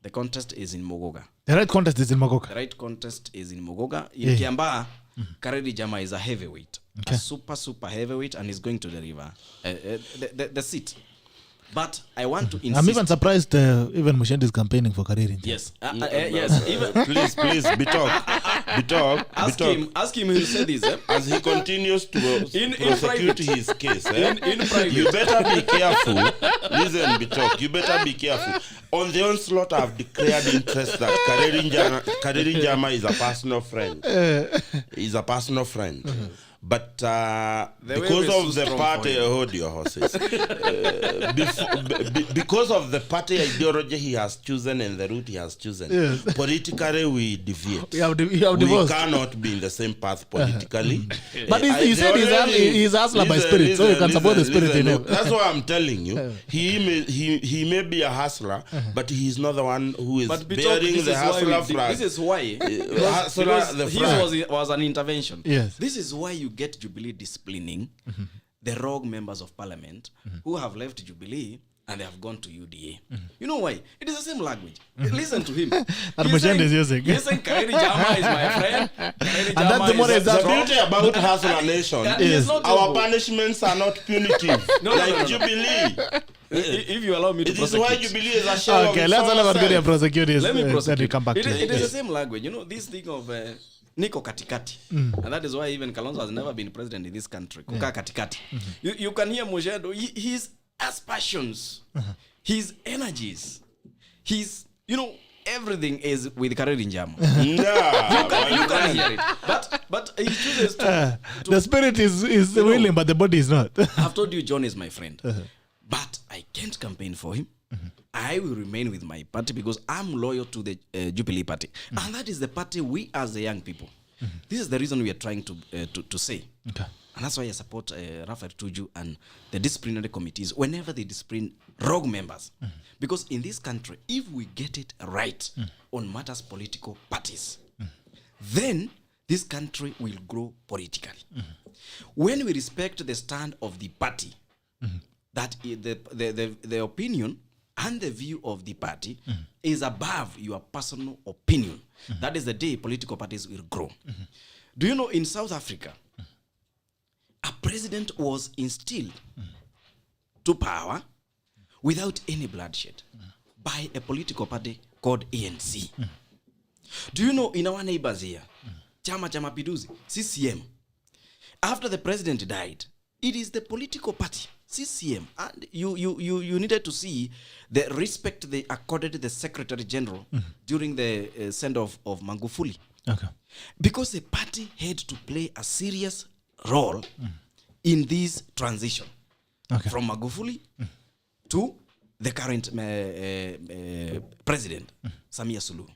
The contest is in Mogoga. The right contest is in Mogoga. The right contest is in Mogoga. In Kiambaa, Kareri Jama is a heavyweight. Okay. A super heavyweight, and is going to deliver the seat. But I want to insist. I'm even surprised even Mushendu is campaigning for Kareri. Yes. Yes. Even please, Bitok. Ask him who said this. As he continues to prosecute his case. In private. You better be careful. Listen, Bitok, you better be careful. On the onslaught, I've declared interest that Kareri Jama is a personal friend. He's a personal friend. But because of the party, hold your horses. Because of the party ideology he has chosen and the route he has chosen, politically we deviate. We cannot be in the same path politically. But he said he's hustler by spirit, so you can support the spirit in him. That's what I'm telling you. He may be a hustler, but he's not the one who is bearing the hustler flag. This is why. Because his was an intervention. Yes. This is why you get Jubilee disciplining the rogue members of parliament who have left Jubilee and they have gone to UDA. You know why? It is the same language. Listen to him. And Mushendu is using. He's saying Kareri Jama is my friend. And that's the more the beauty about Hustler Nation is our punishments are not punitive. Like Jubilee. If you allow me to prosecute. It is why Jubilee is a shell okay, let's all about good prosecutors. Let me prosecute. Then we come back it to is the same language. You know, this thing of Niko katikati. And that is why even Kalonzo has never been president in this country. Kuka katikati. You can hear Mushendu, his aspirations, his energies, his, everything is with Kareri Jama. You can hear it. But he chooses to the spirit is willing, but the body is not. I've told you John is my friend. But I can't campaign for him. I will remain with my party because I'm loyal to the Jubilee party. And that is the party we as the young people. This is the reason we are trying to say. Okay. And that's why I support Raphael Tuju and the disciplinary committees whenever they discipline rogue members. Because in this country, if we get it right on matters political parties, then this country will grow politically. When we respect the stand of the party, that the opinion and the view of the party is above your personal opinion. That is the day political parties will grow. Do you know in South Africa, a president was instilled to power without any bloodshed by a political party called ANC. Do you know in our neighbors here, Chama cha Mapinduzi, CCM, after the president died, it is the political party, CCM, and you needed to see the respect they accorded the Secretary General during the send-off of Magufuli. Okay. Because the party had to play a serious role in this transition. from Magufuli to the current president, Samia Suluhu.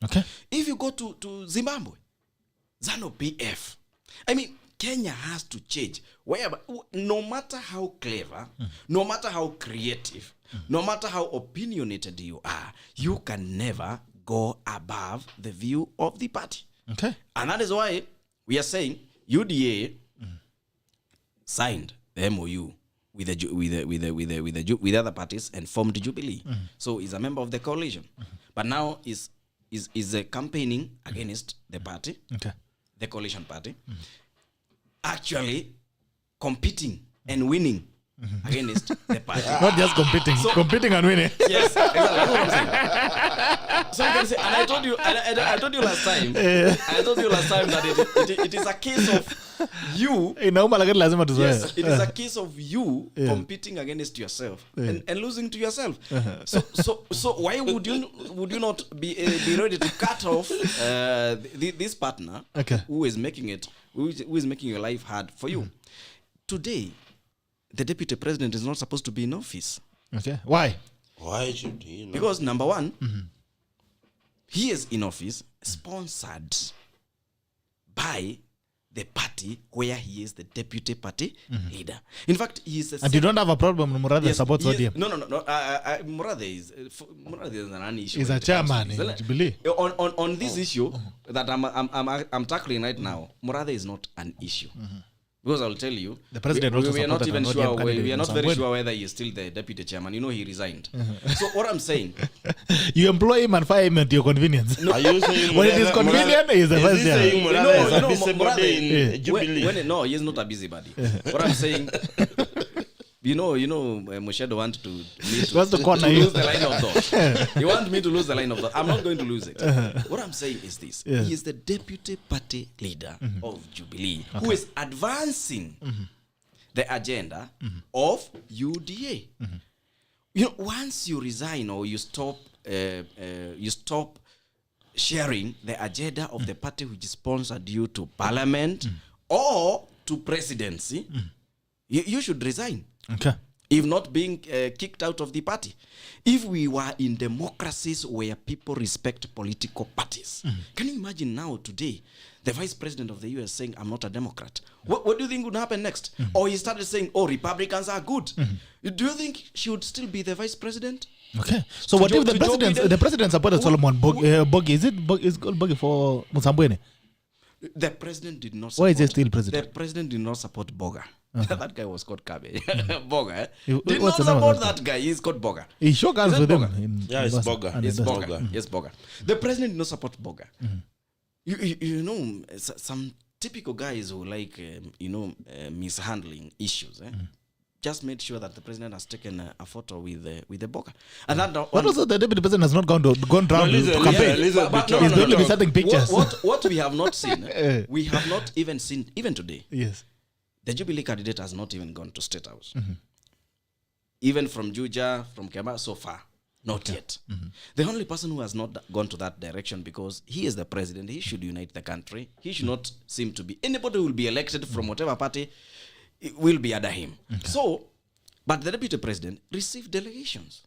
Okay. If you go to Zimbabwe, ZANU-PF, I mean, Kenya has to change. No matter how clever, no matter how creative, no matter how opinionated you are, you can never go above the view of the party. Okay. And that is why we are saying UDA signed the MOU with the other parties and formed Jubilee. So he's a member of the coalition. But now is campaigning against the party, the coalition party, actually competing and winning against the party. Not just competing, competing and winning. Yes, exactly. That's what I'm saying. So you can say, and I told you last time, that it is a case of you. Yes, it is a case of you competing against yourself and losing to yourself. So why would you not be ready to cut off this partner who is making your life hard for you? Today, the deputy president is not supposed to be in office. Okay. Why? Why should he? No? Because number one, he is in office sponsored by the party where he is the deputy party leader. In fact, he is. And you don't have a problem with Murathe supports ODM? No. Murathe is an issue. He's a chairman in Jubilee. On this issue that I'm tackling right now, Murathe is not an issue. Because I'll tell you, the president we are not even sure. We are not very sure whether he is still the deputy chairman. You know, he resigned. So what I'm saying, you employ him and fire him at your convenience. No. Are you saying when it is convenient, he is the first saying Murathe is a busybody in Jubilee? No, he is not a busybody. What I'm saying, Mushedo wants to lose the line of thought. He wants me to lose the line of thought. I'm not going to lose it. What I'm saying is this. He is the deputy party leader of Jubilee who is advancing the agenda of UDA. Once you resign or you stop sharing the agenda of the party which sponsored you to parliament or to presidency, you should resign. Okay. If not being kicked out of the party. If we were in democracies where people respect political parties, can you imagine now today the vice president of the US saying, I'm not a Democrat? What do you think would happen next? Or he started saying, Republicans are good. Do you think she would still be the vice president? Okay. So what if the president supported Solomon Bogi? Is it called Bogi for Musambweni? The president did not support. Why is he still president? The president did not support Boga. That guy was called Kabe. Boga. Did not support that guy. He's called Boga. He shook hands with him. It's Boga. It's Boga. Yes, Boga. The president did not support Boga. You know, some typical guys who like, mishandling issues. Just made sure that the president has taken a photo with the Boga. And that but also the deputy president has not gone down to campaign. He's going to be sending pictures. What we have not seen, we have not even seen, even today. Yes. The Jubilee candidate has not even gone to State House. Even from Juja, from Kema, so far, not yet. The only person who has not gone to that direction, because he is the president, he should unite the country. He should not seem to be, anybody who will be elected from whatever party, it will be under him. So, but the deputy president received delegations.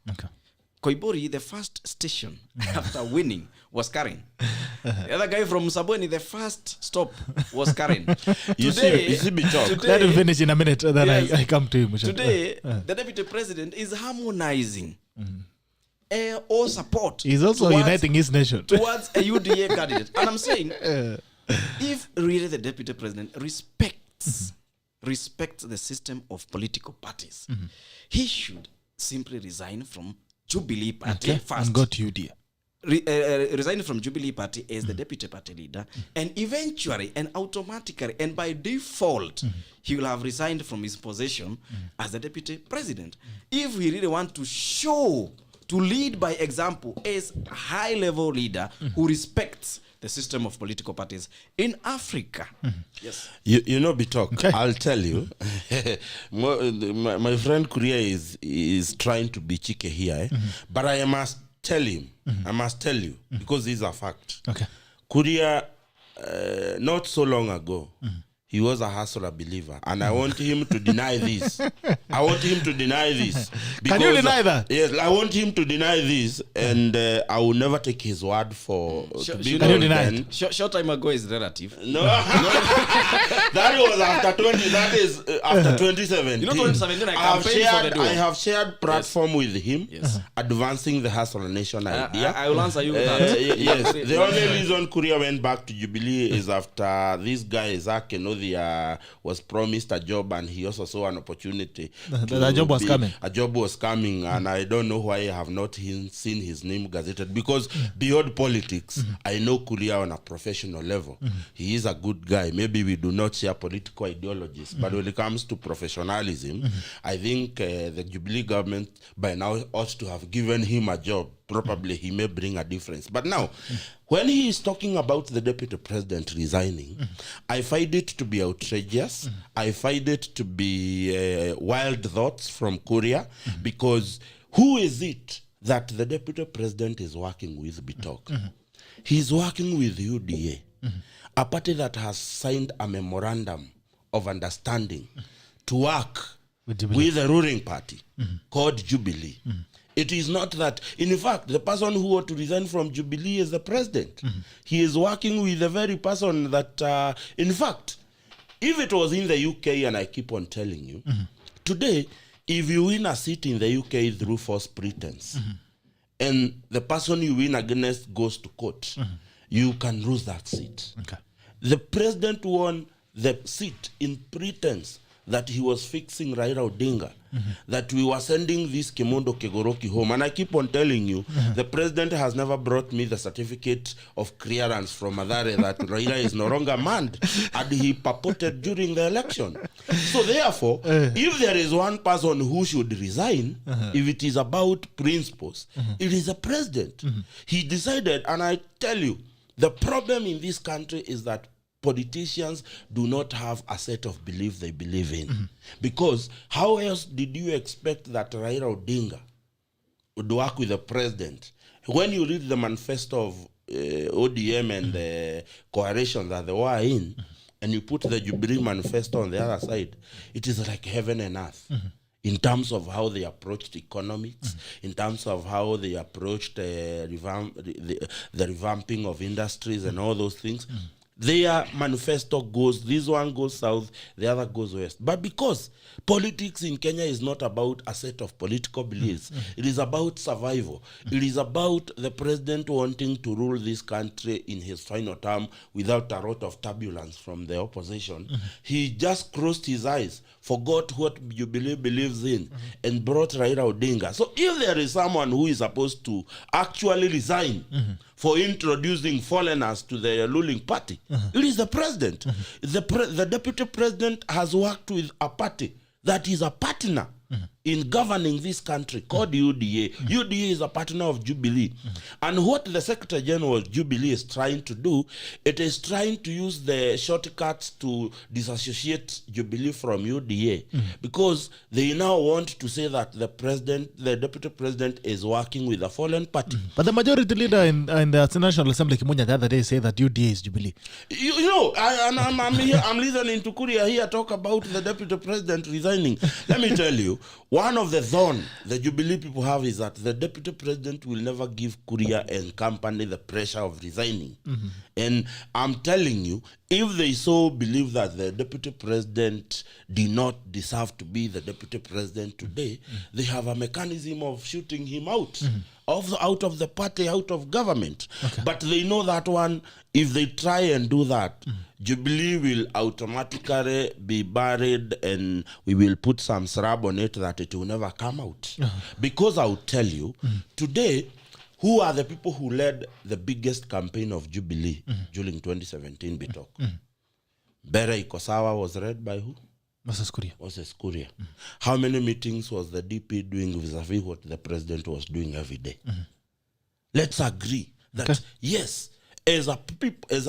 Koibori, the first station after winning, was Karen. The other guy from Sabweni, the first stop was Karen. Let him finish in a minute, then I come to him. Today, the deputy president is harmonizing all support. He's also uniting his nation towards a UDA candidate. And I'm saying, if really the deputy president respects the system of political parties, he should simply resign from Jubilee Party first. And go to UDA. Resign from Jubilee Party as the deputy party leader, and eventually and automatically and by default, he will have resigned from his position as the deputy president. If we really want to lead by example as a high-level leader who respects the system of political parties in Africa. Yes. You know, Bitok, I'll tell you, my friend KURIA is trying to be cheeky here, but I must tell him, I must tell you, because this is a fact. KURIA, not so long ago, he was a hustler believer, and I want him to deny this. I want him to deny this. Can you deny that? Yes, I want him to deny this, and I will never take his word for. Can you deny it? Short time ago is relative. No, that was after 20. That is after 2017. You know, 2017 I have shared platform with him, Yes. Advancing the Hustler Nation idea. I will answer you with that. Yes, the only reason KURIA went back to Jubilee is after this guy Isaac Kenodia was promised a job, and he also saw an opportunity. The job was coming. A job was coming, and I don't know why I have not seen his name gazetted, because beyond politics, I know KURIA on a professional level. He is a good guy. Maybe we do not share political ideologies, but when it comes to professionalism, I think the Jubilee government by now ought to have given him a job. Probably he may bring a difference. But now, when he is talking about the deputy president resigning, I find it to be outrageous. I find it to be wild thoughts from KURIA, because who is it that the deputy president is working with, Bitok? He's working with UDA, a party that has signed a memorandum of understanding to work with the ruling party called Jubilee. It is not that, in fact, the person who ought to resign from Jubilee is the president. He is working with the very person that, in fact, if it was in the UK, and I keep on telling you, today, if you win a seat in the UK through false pretense, and the person you win against goes to court, you can lose that seat. Okay. The president won the seat in pretense that he was fixing Raila Odinga, that we were sending this Kimondo Kegoroki home. And I keep on telling you, the president has never brought me the certificate of clearance from Mathare that Raila is no longer manned, and he purported during the election. So therefore, if there is one person who should resign, if it is about principles, it is the president. He decided, and I tell you, the problem in this country is that politicians do not have a set of beliefs they believe in. Because how else did you expect that Raila Odinga would work with the president? When you read the manifesto of ODM and the coalition that they were in, and you put the Jubilee manifesto on the other side, it is like heaven and earth. In terms of how they approached economics, in terms of how they approached the revamping of industries and all those things. Their manifesto goes, this one goes south, the other goes west. But because politics in Kenya is not about a set of political beliefs, it is about survival. It is about the president wanting to rule this country in his final term without a lot of turbulence from the opposition. He just closed his eyes, forgot what Jubilee believes in, and brought Raila Odinga. So if there is someone who is supposed to actually resign for introducing foreigners to the ruling party, it is the president. The deputy president has worked with a party that is a partner in governing this country called UDA. UDA is a partner of Jubilee. And what the Secretary General of Jubilee is trying to do, it is trying to use the shortcuts to disassociate Jubilee from UDA, because they now want to say that the deputy president is working with a foreign party. But the majority leader in the National Assembly, Kimunya, the other day said that UDA is Jubilee. You know, I'm listening to KURIA here talk about the deputy president resigning. Let me tell you, one of the thorn the Jubilee people have is that the deputy president will never give KURIA and company the pressure of resigning. And I'm telling you, if they so believe that the deputy president did not deserve to be the deputy president today, they have a mechanism of shooting him out. Out of the party, out of government. But they know that one, if they try and do that, Jubilee will automatically be buried, and we will put some shrub on it that it will never come out. Because I will tell you, today, who are the people who led the biggest campaign of Jubilee during 2017, Bitok? Bere Ikosawa was led by who? Moses KURIA. How many meetings was the DP doing vis-a-vis what the president was doing every day? Let's agree that, yes, as a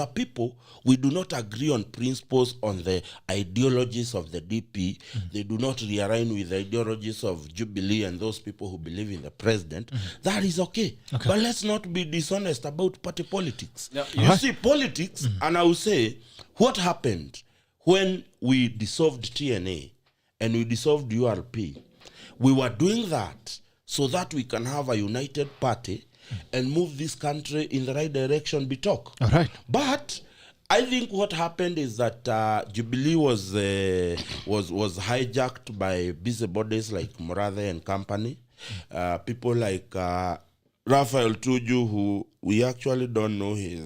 people, we do not agree on principles, on the ideologies of the DP. They do not realign with the ideologies of Jubilee and those people who believe in the president. That is okay. But let's not be dishonest about party politics. You see, politics, and I will say, what happened when we dissolved TNA and we dissolved URP, we were doing that so that we can have a united party and move this country in the right direction, Bitok. All right. But I think what happened is that Jubilee was hijacked by busybodies like Murathe and company. People like Raphael Tuju, who we actually don't know his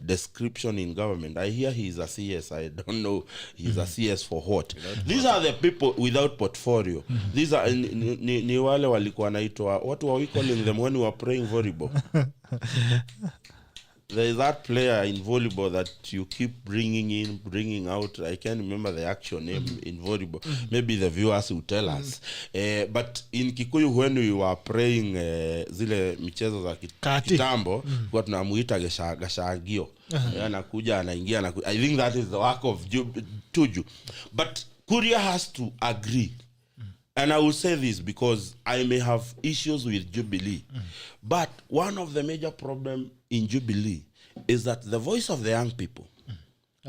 description in government. I hear he's a CS. I don't know he's a CS for what. These are the people without portfolio. These are ni wale walikuwa naitwa, what were we calling them when we were playing volleyball? There is that player in volleyball that you keep bringing in, bringing out. I can't remember the actual name in volleyball. Maybe the viewers will tell us. But in Kikuyu, when we were praying zile michezo za kitambo, kwa tunamuita gashagio. Anakuja, anaingia. I think that is the work of Tuju. But KURIA has to agree. And I will say this because I may have issues with Jubilee. But one of the major problems in Jubilee is that the voice of the young people,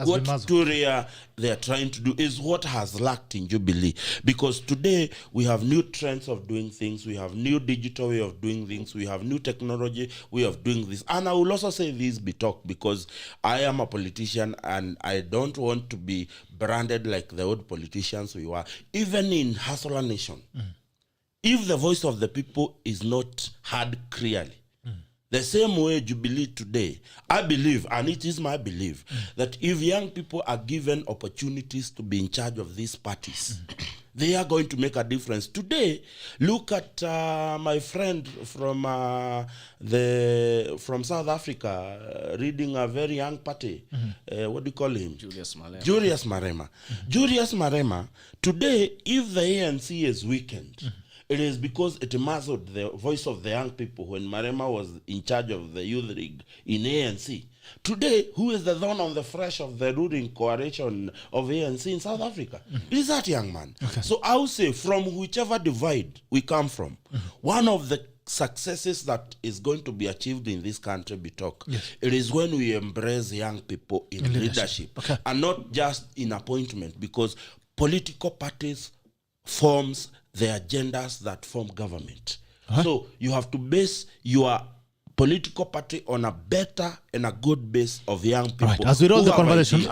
what KURIA they are trying to do is what has lacked in Jubilee. Because today we have new trends of doing things, we have new digital way of doing things, we have new technology way of doing this. And I will also say this, Bitok, because I am a politician and I don't want to be branded like the old politicians we were. Even in Hustler Nation, if the voice of the people is not heard clearly, the same way Jubilee today, I believe, and it is my belief, that if young people are given opportunities to be in charge of these parties, they are going to make a difference. Today, look at my friend from South Africa, reading a very young party. What do you call him? Julius Marema. Julius Marema, today, if the ANC is weakened, it is because it muzzled the voice of the young people when Marema was in charge of the youth league in ANC. Today, who is the thorn on the flesh of the ruling coalition of ANC in South Africa? It is that young man. Okay. So I would say from whichever divide we come from, one of the successes that is going to be achieved in this country, Bitok, it is when we embrace young people in leadership. Okay. And not just in appointment, because political parties forms the agendas that form government. So you have to base your political party on a better and a good base of young people. Right. As we roll the conversation,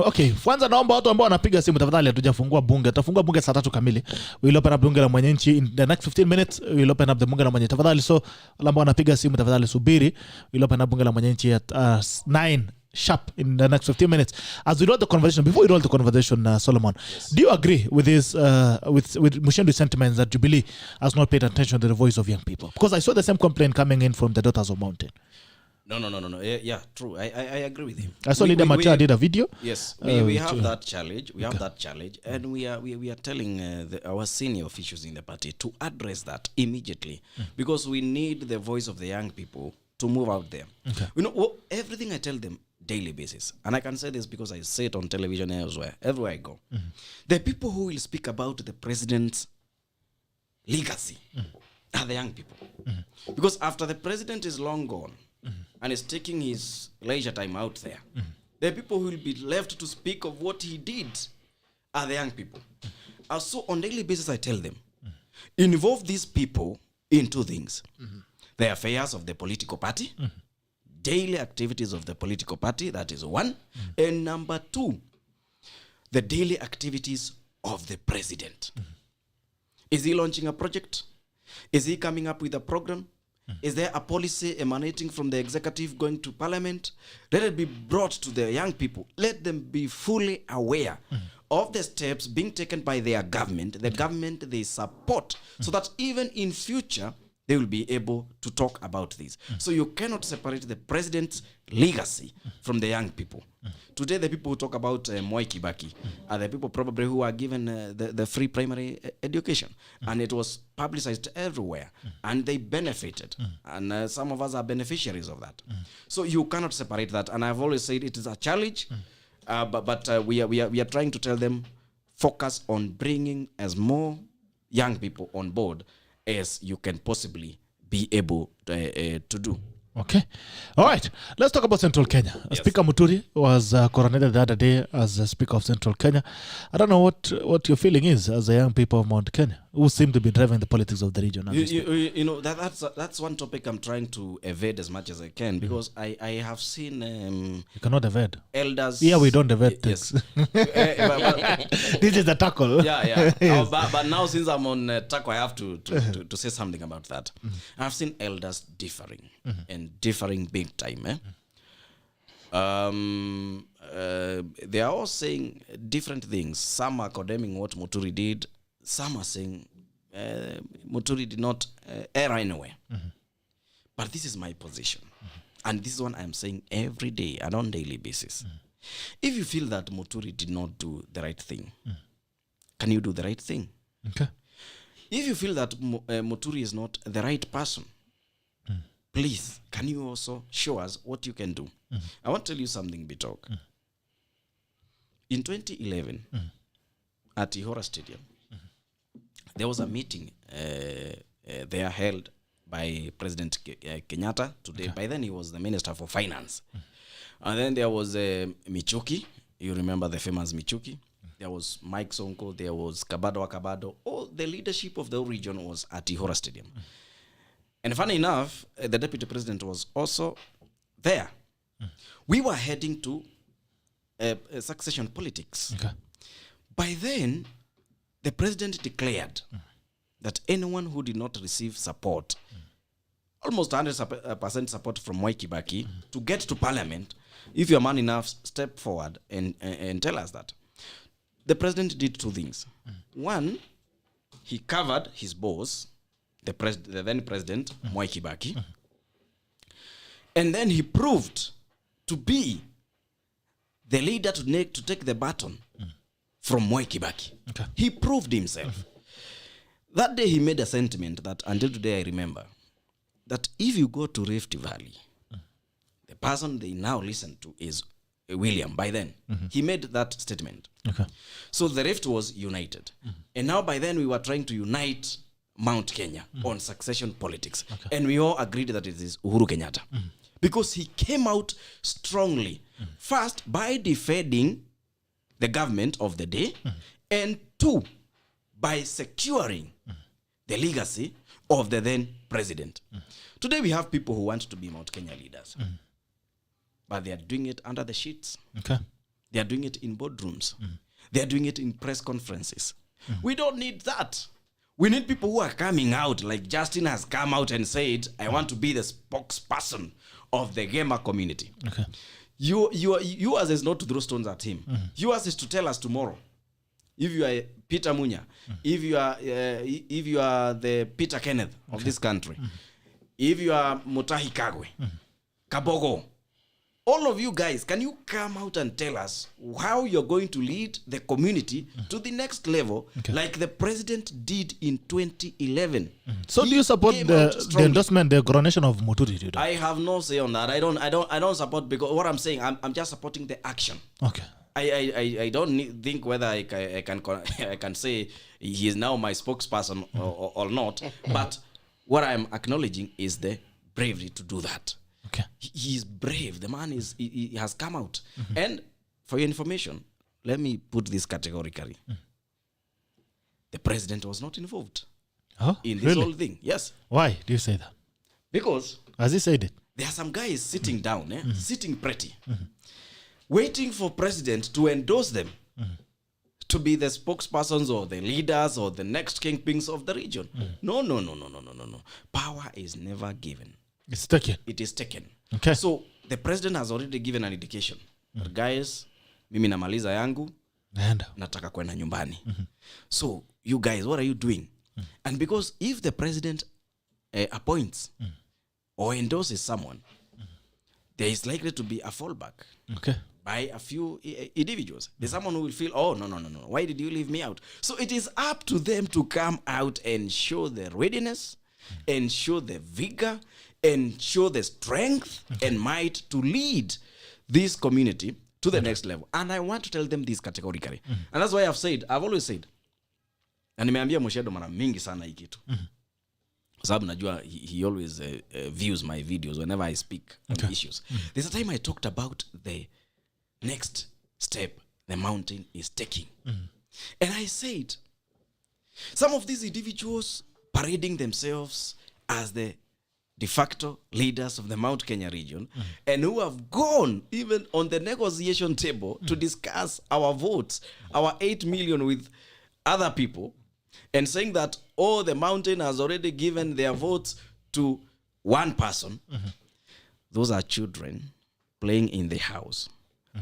okay, kwanza naomba watu ambao wanapiga simu tafadhali hatujafungua bunge. Tutafungua bunge saa 3 kamili. We'll open up bunge la mwananchi in the next 15 minutes. We'll open up the bunge la mwananchi tafadhali. So wale ambao wanapiga simu tafadhali subiri. We'll open up bunge la mwananchi at 9 sharp in the next 15 minutes. As we roll the conversation, before we roll the conversation, Solomon, do you agree with this, with Muchendu's sentiments that Jubilee has not paid attention to the voice of young people? Because I saw the same complaint coming in from the Daughters of Mountain. No. Yeah, true. I agree with him. I saw Leader Macha did a video. Yes, we have that challenge. We have that challenge, and we are telling our senior officials in the party to address that immediately, because we need the voice of the young people to move out there. Okay. You know, everything I tell them daily basis, and I can say this because I say it on television elsewhere, everywhere I go. The people who will speak about the president's legacy are the young people. Because after the president is long gone and is taking his leisure time out there, the people who will be left to speak of what he did are the young people. So on daily basis I tell them, involve these people in two things. The affairs of the political party, daily activities of the political party, that is one. And number two, the daily activities of the president. Is he launching a project? Is he coming up with a program? Is there a policy emanating from the executive going to parliament? Let it be brought to the young people. Let them be fully aware of the steps being taken by their government, the government they support, so that even in future, they will be able to talk about this. So you cannot separate the president's legacy from the young people. Today, the people who talk about Mwai Kibaki are the people probably who are given the free primary education. And it was publicized everywhere. And they benefited. And some of us are beneficiaries of that. So you cannot separate that. And I've always said it is a challenge. But we are trying to tell them, focus on bringing as more young people on board as you can possibly be able to do. Okay. All right. Let's talk about Central Kenya. Yes. Speaker Muturi was coronated the other day as a Speaker of Central Kenya. I don't know what your feeling is as a young people of Mount Kenya who seem to be driving the politics of the region. You know, that's one topic I'm trying to evade as much as I can, because I have seen you cannot evade. Elders. Yeah, we don't evade things. Yes. This is the tackle. Yeah. Yes. But now, since I'm on tackle, I have to say something about that. I've seen elders differing and differing big time. They are all saying different things. Some are condemning what Muturi did. Some are saying Muturi did not err anywhere. But this is my position. And this is one I'm saying every day and on daily basis. If you feel that Muturi did not do the right thing, can you do the right thing? Okay. If you feel that Muturi is not the right person, please, can you also show us what you can do? I want to tell you something, Bitok. In 2011, at Ihora Stadium, there was a meeting there held by President Kenyatta today. By then, he was the Minister for Finance. And then there was Michuki. You remember the famous Michuki? There was Mike Sonko. There was Kabado Akabado. All the leadership of the region was at Ihora Stadium. And funny enough, the Deputy President was also there. We were heading to succession politics. Okay. By then, the President declared that anyone who did not receive support, almost 100% support from Mwai Kibaki, to get to Parliament, if you're man enough, step forward and tell us that. The President did two things. One, he covered his boss, the then President, Mwai Kibaki. And then he proved to be the leader to take the baton from Mwai Kibaki. Okay. He proved himself. That day he made a sentiment that until today I remember, that if you go to Rift Valley, the person they now listen to is William. By then, he made that statement. Okay. So the Rift was united. And now by then we were trying to unite Mount Kenya on succession politics. Okay. And we all agreed that it is Uhuru Kenyatta. Because he came out strongly. First, by defending the government of the day. And two, by securing the legacy of the then president. Today we have people who want to be Mount Kenya leaders. But they are doing it under the sheets. Okay. They are doing it in boardrooms. They are doing it in press conferences. We don't need that. We need people who are coming out, like Justin has come out and said, I want to be the spokesperson of the gamer community. Okay. Yours is not to throw stones at him. Yours is to tell us tomorrow. If you are Peter Munya, if you are the Peter Kenneth of this country, if you are Mutahi Kagwe, Kabogo, all of you guys, can you come out and tell us how you're going to lead the community to the next level, like the president did in 2011? So do you support the endorsement, the coronation of Muturi? I have no say on that. I don't support, because what I'm saying, I'm just supporting the action. Okay. I don't think whether I can say he is now my spokesperson or not. But what I'm acknowledging is the bravery to do that. Okay. He is brave. The man he has come out. And for your information, let me put this categorically. The president was not involved in this whole thing. Yes. Why do you say that? Because, as he said it, there are some guys sitting down, sitting pretty, waiting for president to endorse them to be the spokespersons or the leaders or the next kingpins of the region. No. Power is never given. It's taken. It is taken. Okay. So the president has already given an indication. But guys, mimi namaliza yangu, nataka kwenda nyumbani. So you guys, what are you doing? And because if the president appoints or endorses someone, there is likely to be a fallback. Okay. By a few individuals. There's someone who will feel, oh, no. Why did you leave me out? So it is up to them to come out and show the readiness and show the vigor and show the strength and might to lead this community to the next level. And I want to tell them this categorically. And that's why I've always said, na nimeambia Moshedo mara mingi sana hii kitu. sababu najua he always views my videos whenever I speak on issues. There's a time I talked about the next step the mountain is taking. And I said, some of these individuals parading themselves as the de facto leaders of the Mount Kenya region, and who have gone even on the negotiation table to discuss our votes, our 8 million with other people, and saying that, oh, the mountain has already given their votes to one person. Those are children playing in the house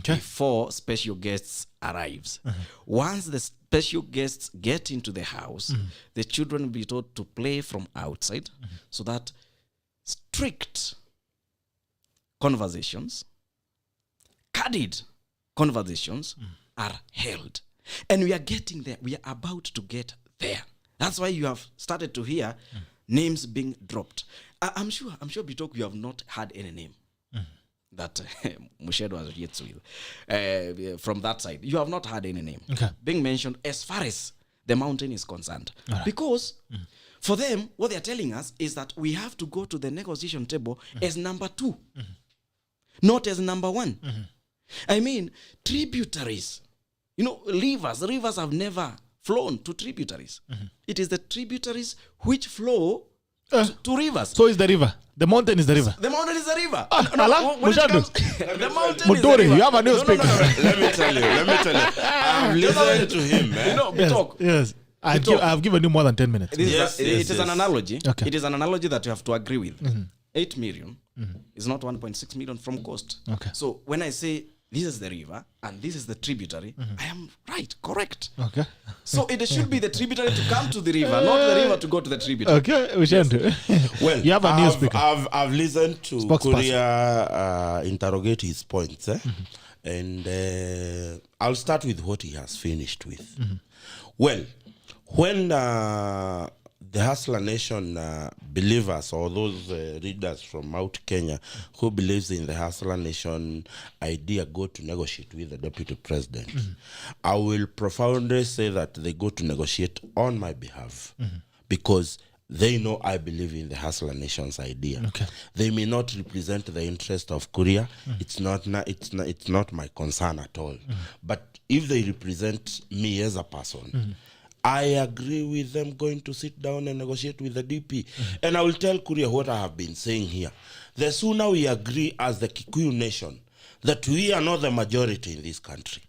before special guests arrives. Once the special guests get into the house, the children will be taught to play from outside, so that strict conversations, candid conversations are held. And we are getting there. We are about to get there. That's why you have started to hear names being dropped. I'm sure Bitok, you have not had any name that MUCHENDU has yet with. From that side, you have not had any name being mentioned as far as the mountain is concerned. Because for them, what they are telling us is that we have to go to the negotiation table as number 2, not as number 1. I mean, tributaries, rivers have never flown to tributaries. It is the tributaries which flow to rivers. So is the river. The mountain is the river. The mountain is the river. The mountain is the river. You have a newspaper. Let me tell you. I've listened to him. Yes. I've given you more than 10 minutes. It is an analogy. Okay. It is an analogy that you have to agree with. 8 million is not 1.6 million from coast. Okay. So when I say this is the river and this is the tributary, I am right, correct. Okay. So it should be the tributary to come to the river, not the river to go to the tributary. Okay, we shall do. Well, you have a new speaker. I've listened to KURIA interrogate his points, and I'll start with what he has finished with. Well, when the Hustler Nation believers, or those readers from Mount Kenya who believes in the Hustler Nation idea, go to negotiate with the deputy president, I will profoundly say that they go to negotiate on my behalf, because they know I believe in the Hustler Nation's idea. Okay. They may not represent the interest of KURIA. It's not my concern at all. But if they represent me as a person, I agree with them going to sit down and negotiate with the DP. And I will tell KURIA what I have been saying here. The sooner we agree as the Kikuyu nation that we are not the majority in this country,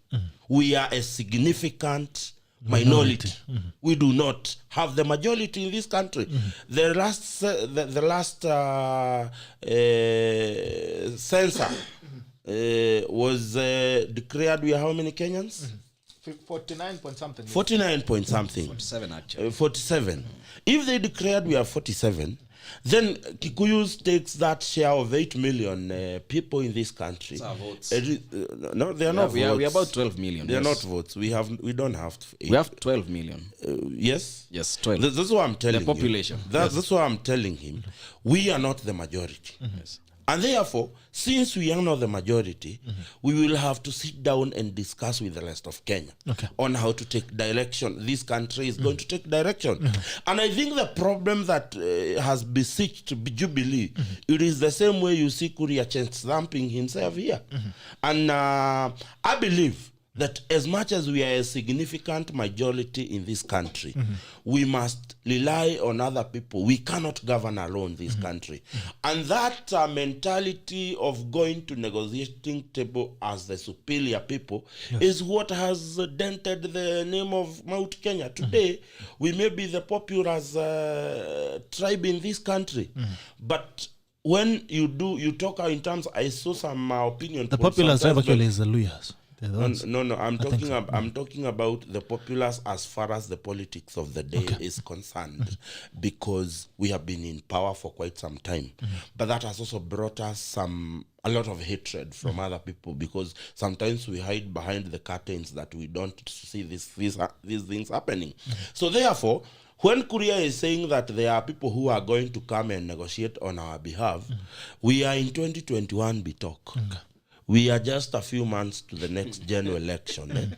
we are a significant minority. We do not have the majority in this country. The last census was declared we are how many Kenyans? 49 point something. 49 point something. 47 actually. 47. If they declared we are 47, then Kikuyus takes that share of 8 million people in this country. Votes. No, they are not votes. We are about 12 million. They are not votes. We don't have 8. We have 12 million. Yes? Yes, 12. That's what I'm telling the population. him. That's what I'm telling him. We are not the majority. Yes. And therefore, since we are not the majority, we will have to sit down and discuss with the rest of Kenya on how to take direction. This country is going to take direction. And I think the problem that has besieged Jubilee, it is the same way you see KURIA stamping himself here. And I believe that as much as we are a significant majority in this country, we must rely on other people. We cannot govern alone this country. And that mentality of going to negotiating table as the superior people is what has dented the name of Mount Kenya. Today, we may be the populous tribe in this country. But when you talk in terms, I saw some opinion. The populous tribe actually is the Luyas. No. I'm talking about the populace as far as the politics of the day is concerned, because we have been in power for quite some time. But that has also brought us a lot of hatred from other people, because sometimes we hide behind the curtains that we don't see these things happening. So therefore, when KURIA is saying that there are people who are going to come and negotiate on our behalf, we are in 2021 Bitok. We are just a few months to the next general election.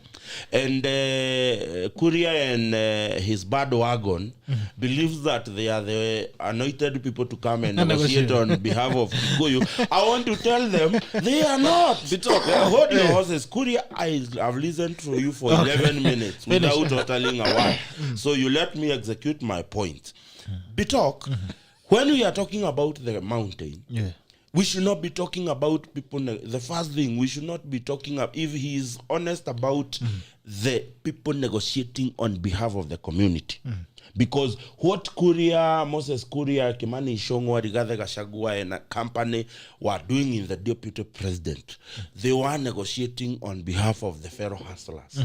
And KURIA and his bad wagon believes that they are the anointed people to come and negotiate on behalf of Kikuyu, I want to tell them they are not. Hold your horses. Kuria, I have listened to you for 11 minutes without uttering a word. So you let me execute my point. Bitok, when we are talking about the mountain, we should not be talking about people. The first thing, we should not be talking about, if he is honest about the people negotiating on behalf of the community. Because what KURIA, Moses KURIA, Kimani Ichung'wah, Rigathi Gachagua and a company were doing in the deputy president, they were negotiating on behalf of the fellow hustlers.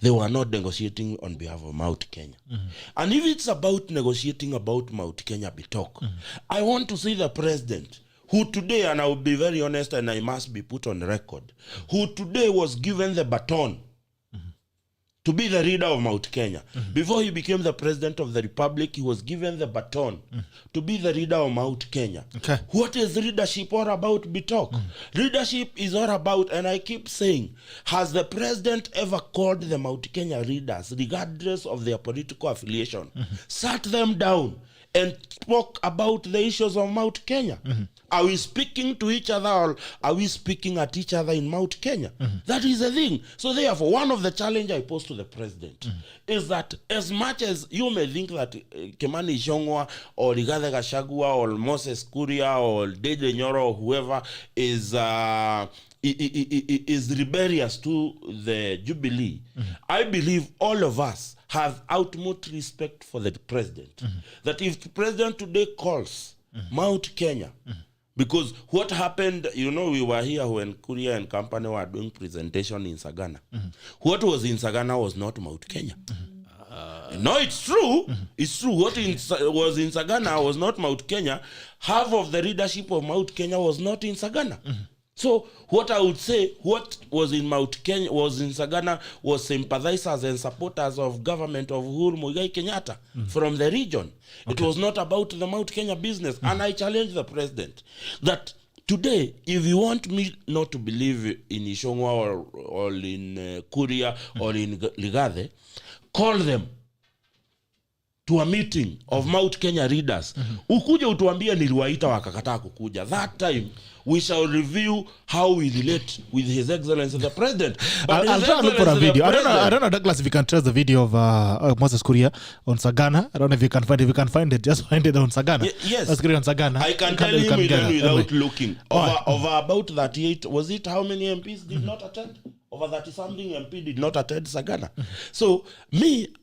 They were not negotiating on behalf of Mount Kenya. And if it's about negotiating about Mount Kenya, Bitok, I want to see the president, who today, and I will be very honest and I must be put on record, who today was given the baton to be the leader of Mount Kenya. Before he became the president of the republic, he was given the baton to be the leader of Mount Kenya. What is leadership all about, Bitok? Leadership is all about, and I keep saying, has the president ever called the Mount Kenya leaders, regardless of their political affiliation, sat them down and spoke about the issues of Mount Kenya? Are we speaking to each other, or are we speaking at each other in Mount Kenya? That is the thing. So therefore, one of the challenge I pose to the president is that as much as you may think that Kimani Ichung'wah or Rigathi Gachagua or Moses KURIA or Dede Nyoro or whoever is rebellious to the Jubilee, I believe all of us have utmost respect for the president. That if the president today calls Mount Kenya, because what happened, you know, we were here when KURIA and company were doing presentation in Sagana. What was in Sagana was not Mount Kenya. No, it's true. It's true. What was in Sagana was not Mount Kenya. Half of the leadership of Mount Kenya was not in Sagana. So what I would say, what was in Mount Kenya, was in Sagana, was sympathizers and supporters of government of Uhuru Muigai Kenyatta from the region. It was not about the Mount Kenya business. And I challenge the president that today, if you want me not to believe in Ichung'wah or in KURIA or in Rigathi, call them to a meeting of Mount Kenya leaders. Ukuje utuambie niliwaita wakakataa kukuja. That time, we shall review how we relate with His Excellency the President. I'll try to look for a video. I don't know, Douglas, if you can trace the video of Moses KURIA on Sagana. I don't know if you can find it. If you can find it, just find it on Sagana. Yes. Moses KURIA on Sagana. I can tell him even without looking. Over about 38, was it how many MPs did not attend? Over 30-something MP did not attend Sagana. So,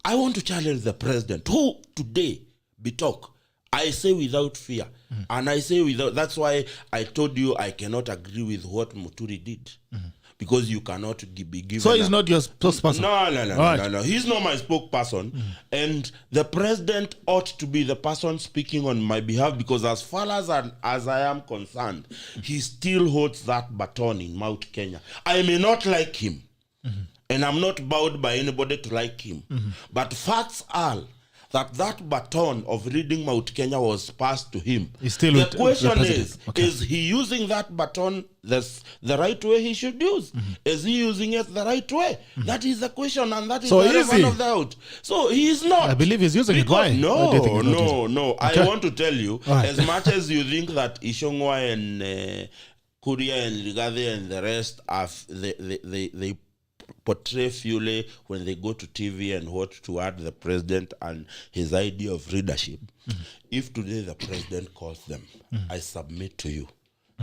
I want to challenge the president, who today, Bitok, I say without fear. And I say without, that's why I told you I cannot agree with what Muturi did. Because you cannot be given. So he's not your spokesperson? No. He's not my spokesperson. And the president ought to be the person speaking on my behalf, because as far as I am concerned, he still holds that baton in Mount Kenya. I may not like him. And I'm not bound by anybody to like him. But facts are that baton of leading Mount Kenya was passed to him. The question is he using that baton the right way he should use? Is he using it the right way? That is the question, and that is the relevant of the out. So he is not. I believe he's using it. Why? No. Okay. I want to tell you, as much as you think that Ichung'wah and KURIA and Rigathi and the rest are they portray fully when they go to TV and what toward the president and his idea of leadership. If today the president calls them, I submit to you,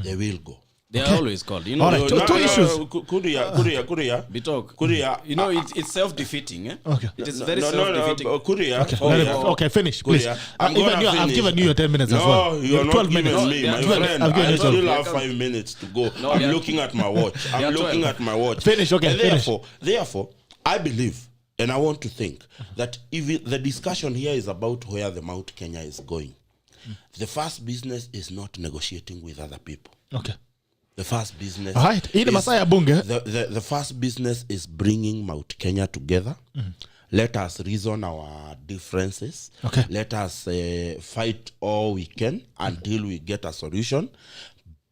they will go. They are always called. You know, two issues. KURIA. Bitok. KURIA. You know, it's self-defeating. Okay. It is very self-defeating. KURIA. Okay, finish, please. I've given you your 10 minutes as well. No, you're not 12 giving minutes. me, my friend. I still have 5 minutes to go. I'm looking at my watch. Finish, okay, finish. Therefore, I believe, and I want to think, that if the discussion here is about where the Mount Kenya is going, the first business is not negotiating with other people. Okay. The first business. The first business is bringing Mount Kenya together. Let us reason our differences. Okay. Let us fight all we can until we get a solution.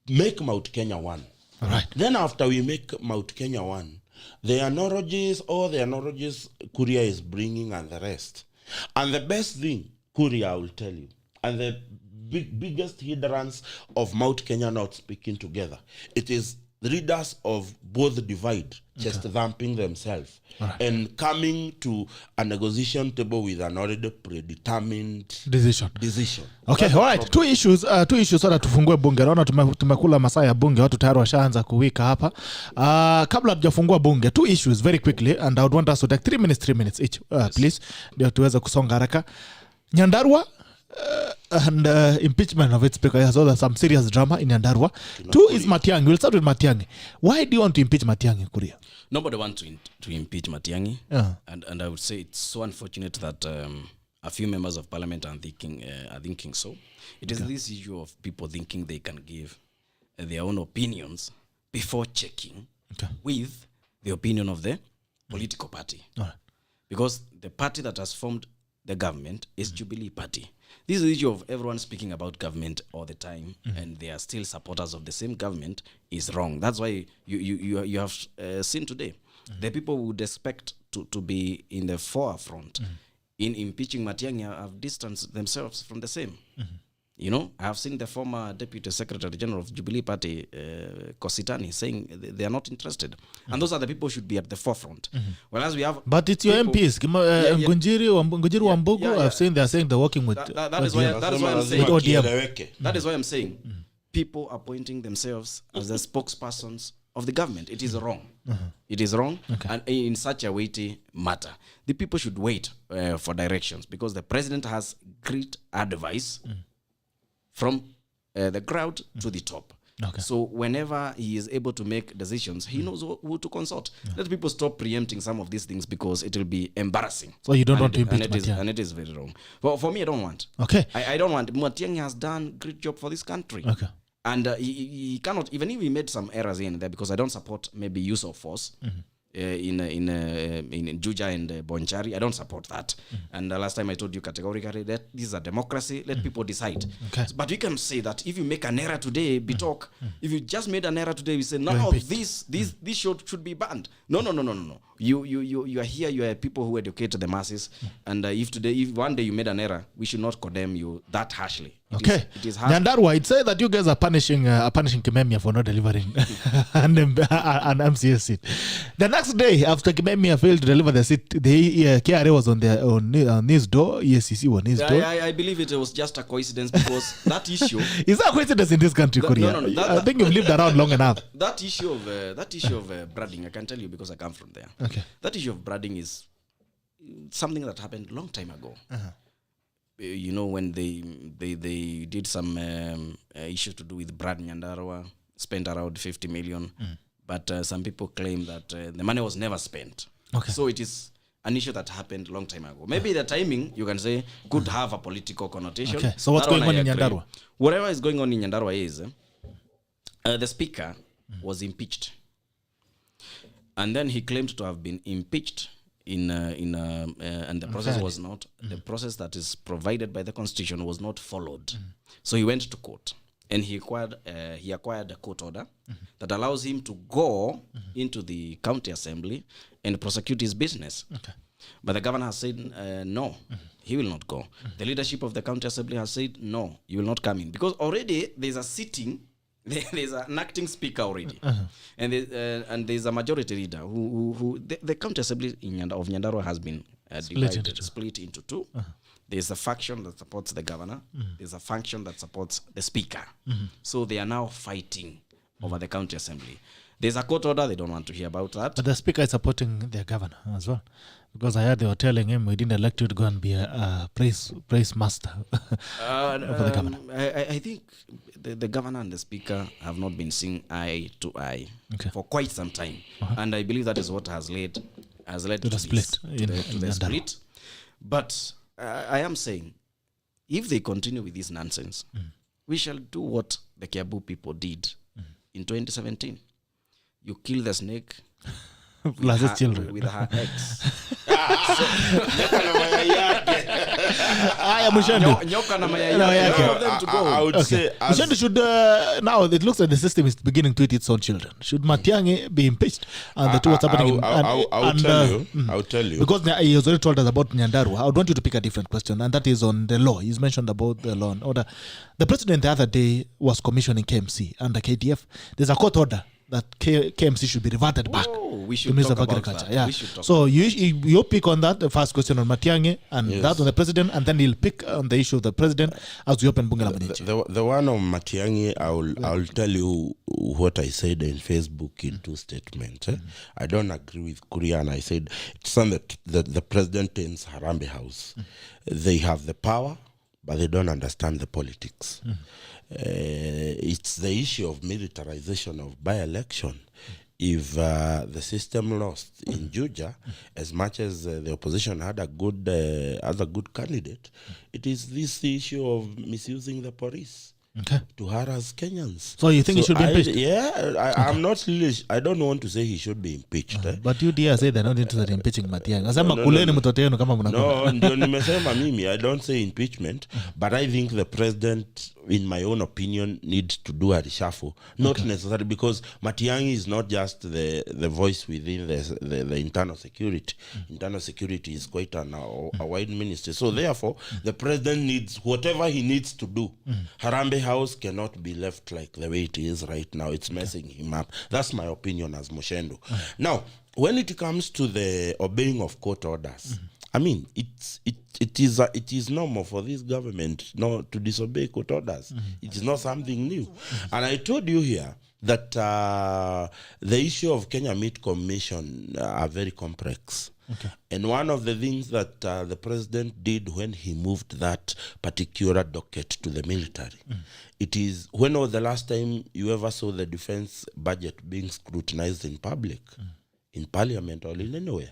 Make Mount Kenya one. All right. Then after we make Mount Kenya one, the analogies KURIA is bringing and the rest. And the best thing KURIA will tell you. And the biggest hindrance of Mount Kenya not speaking together, it is the leaders of both divide, just thumping themselves, and coming to a negotiation table with an already predetermined decision. Okay, all right. Two issues sasa tufungue bunge. Naona tumekula masaa ya bunge, watu tayari washaanza kuwika hapa. Kabla hatujafungua bunge, two issues very quickly, and I would want us to take 3 minutes each, please, ndio tuweze kusonga haraka. Nyandarua and impeachment of its speaker. So there's some serious drama in Nyandarua. Two is Matiang'i. We'll start with Matiang'i. Why do you want to impeach Matiang'i, KURIA? Nobody wants to impeach Matiang'i. And I would say it's so unfortunate that a few members of parliament are thinking so. It is this issue of people thinking they can give their own opinions before checking with the opinion of the political party. Because the party that has formed the government is Jubilee Party. This is the issue of everyone speaking about government all the time, and they are still supporters of the same government is wrong. That's why you have seen today the people who would expect to be in the forefront in impeaching Matiang'i have distanced themselves from the same. You know, I have seen the former Deputy Secretary General of Jubilee Party, Kositani, saying they are not interested. And those are the people who should be at the forefront. Whereas we have... But it's your MPs. Ngunjiri Wambugu, I've seen they are saying they're working with... That is why I'm saying people appointing themselves as the spokespersons of the government. It is wrong. It is wrong. And in such a weighty matter, the people should wait for directions, because the president has great advice from the crowd to the top. So whenever he is able to make decisions, he knows who to consult. Let people stop preempting some of these things, because it will be embarrassing. So you don't want to impeach Matiang'i? And it is very wrong. For me, I don't want. I don't want. Matiang'i has done a great job for this country. And he cannot, even if he made some errors in there, because I don't support maybe use of force in Juja and Bonchari. I don't support that. And last time I told you categorically that this is a democracy. Let people decide. But we can say that if you make an error today, Bitok, if you just made an error today, we say, no, this should be banned. No. You are here, you are people who educate the masses. And if one day you made an error, we should not condemn you that harshly. It is hard. Nyandarua, it says that you guys are punishing Kimemia for not delivering an MCS seat. The next day, after Kimemia failed to deliver the seat, the KRA was on his door. ESCC on his door. I believe it was just a coincidence, because that issue... Is that a coincidence in this country, KURIA? I think you've lived around long enough. That issue of branding, I can tell you because I come from there. That issue of branding is something that happened a long time ago. You know, when they did some issues to do with Brad Nyandarua, spent around 50 million. But some people claim that the money was never spent. So it is an issue that happened a long time ago. Maybe the timing, you can say, could have a political connotation. So what's going on in Nyandarua? Whatever is going on in Nyandarua is the speaker was impeached. And then he claimed to have been impeached and the process was not, the process that is provided by the Constitution was not followed. So he went to court, and he acquired a court order that allows him to go into the county assembly and prosecute his business. But the governor has said no, he will not go. The leadership of the county assembly has said no, you will not come in, because already there's a sitting. There's an acting speaker already, and there's a majority leader who the county assembly of Nyandarua has been split into two. There's a faction that supports the governor. There's a faction that supports the speaker. So they are now fighting over the county assembly. There's a court order. They don't want to hear about that. But the speaker is supporting their governor as well, because I heard they were telling him we didn't elect you to go and be a praise master for the governor. I think the governor and the speaker have not been seeing eye to eye for quite some time, and I believe that is what has led to the split. But I am saying, if they continue with this nonsense, we shall do what the Kiambu people did in 2017. You kill the snake plus his children with her eggs. Aya Muchendu. Nyoka na mayai No, yake. yeah, All of them to go. I would say Muchendu should now it looks like the system is beginning to eat its own children. Should Matiang'i be impeached and the two what's happening I will tell you because he has already told us about Nyandarua. I would want you to pick a different question, and that is on the law. He's mentioned about the law and order. The president the other day was commissioning KMC under KDF. There's a court order that KMC should be reverted back We to should Minister talk of about Agriculture. that. Yeah. We should talk So you pick on that, the first question on Matiang'i, and that on the president, and then he'll pick on the issue of the president as we open Bunge la Mwananchi. the one on Matiang'i, I'll tell you what I said in Facebook in two statements. I don't agree with KURIA, and I said it's on the president in Harambee House. They have the power, but they don't understand the politics. It's the issue of militarization of by-election. If the system lost in Juja, as much as the opposition had a good candidate, it is this issue of misusing the police to harass Kenyans. So you think he should be impeached? I'm not really. I don't want to say he should be impeached. But you dear say they're not interested in impeaching Matiang'i. Nasema kuleni mtoto wenu kama mnakuwa. No, ndio nimesema mimi. I don't say impeachment, but I think the president, in my own opinion, needs to do a reshuffle. Not necessarily because Matiang'i is not just the voice within the internal security. Internal security is quite a wide ministry. So therefore, the president needs whatever he needs to do. Harambee House cannot be left like the way it is right now. It's messing him up. That's my opinion as Muchendu. Now, when it comes to the obeying of court orders, I mean, it is normal for this government not to disobey court orders. It is not something new. And I told you here that the issue of Kenya Meat Commission are very complex. And one of the things that the president did when he moved that particular docket to the military, it is, when was the last time you ever saw the defense budget being scrutinized in public? In parliament or in anywhere.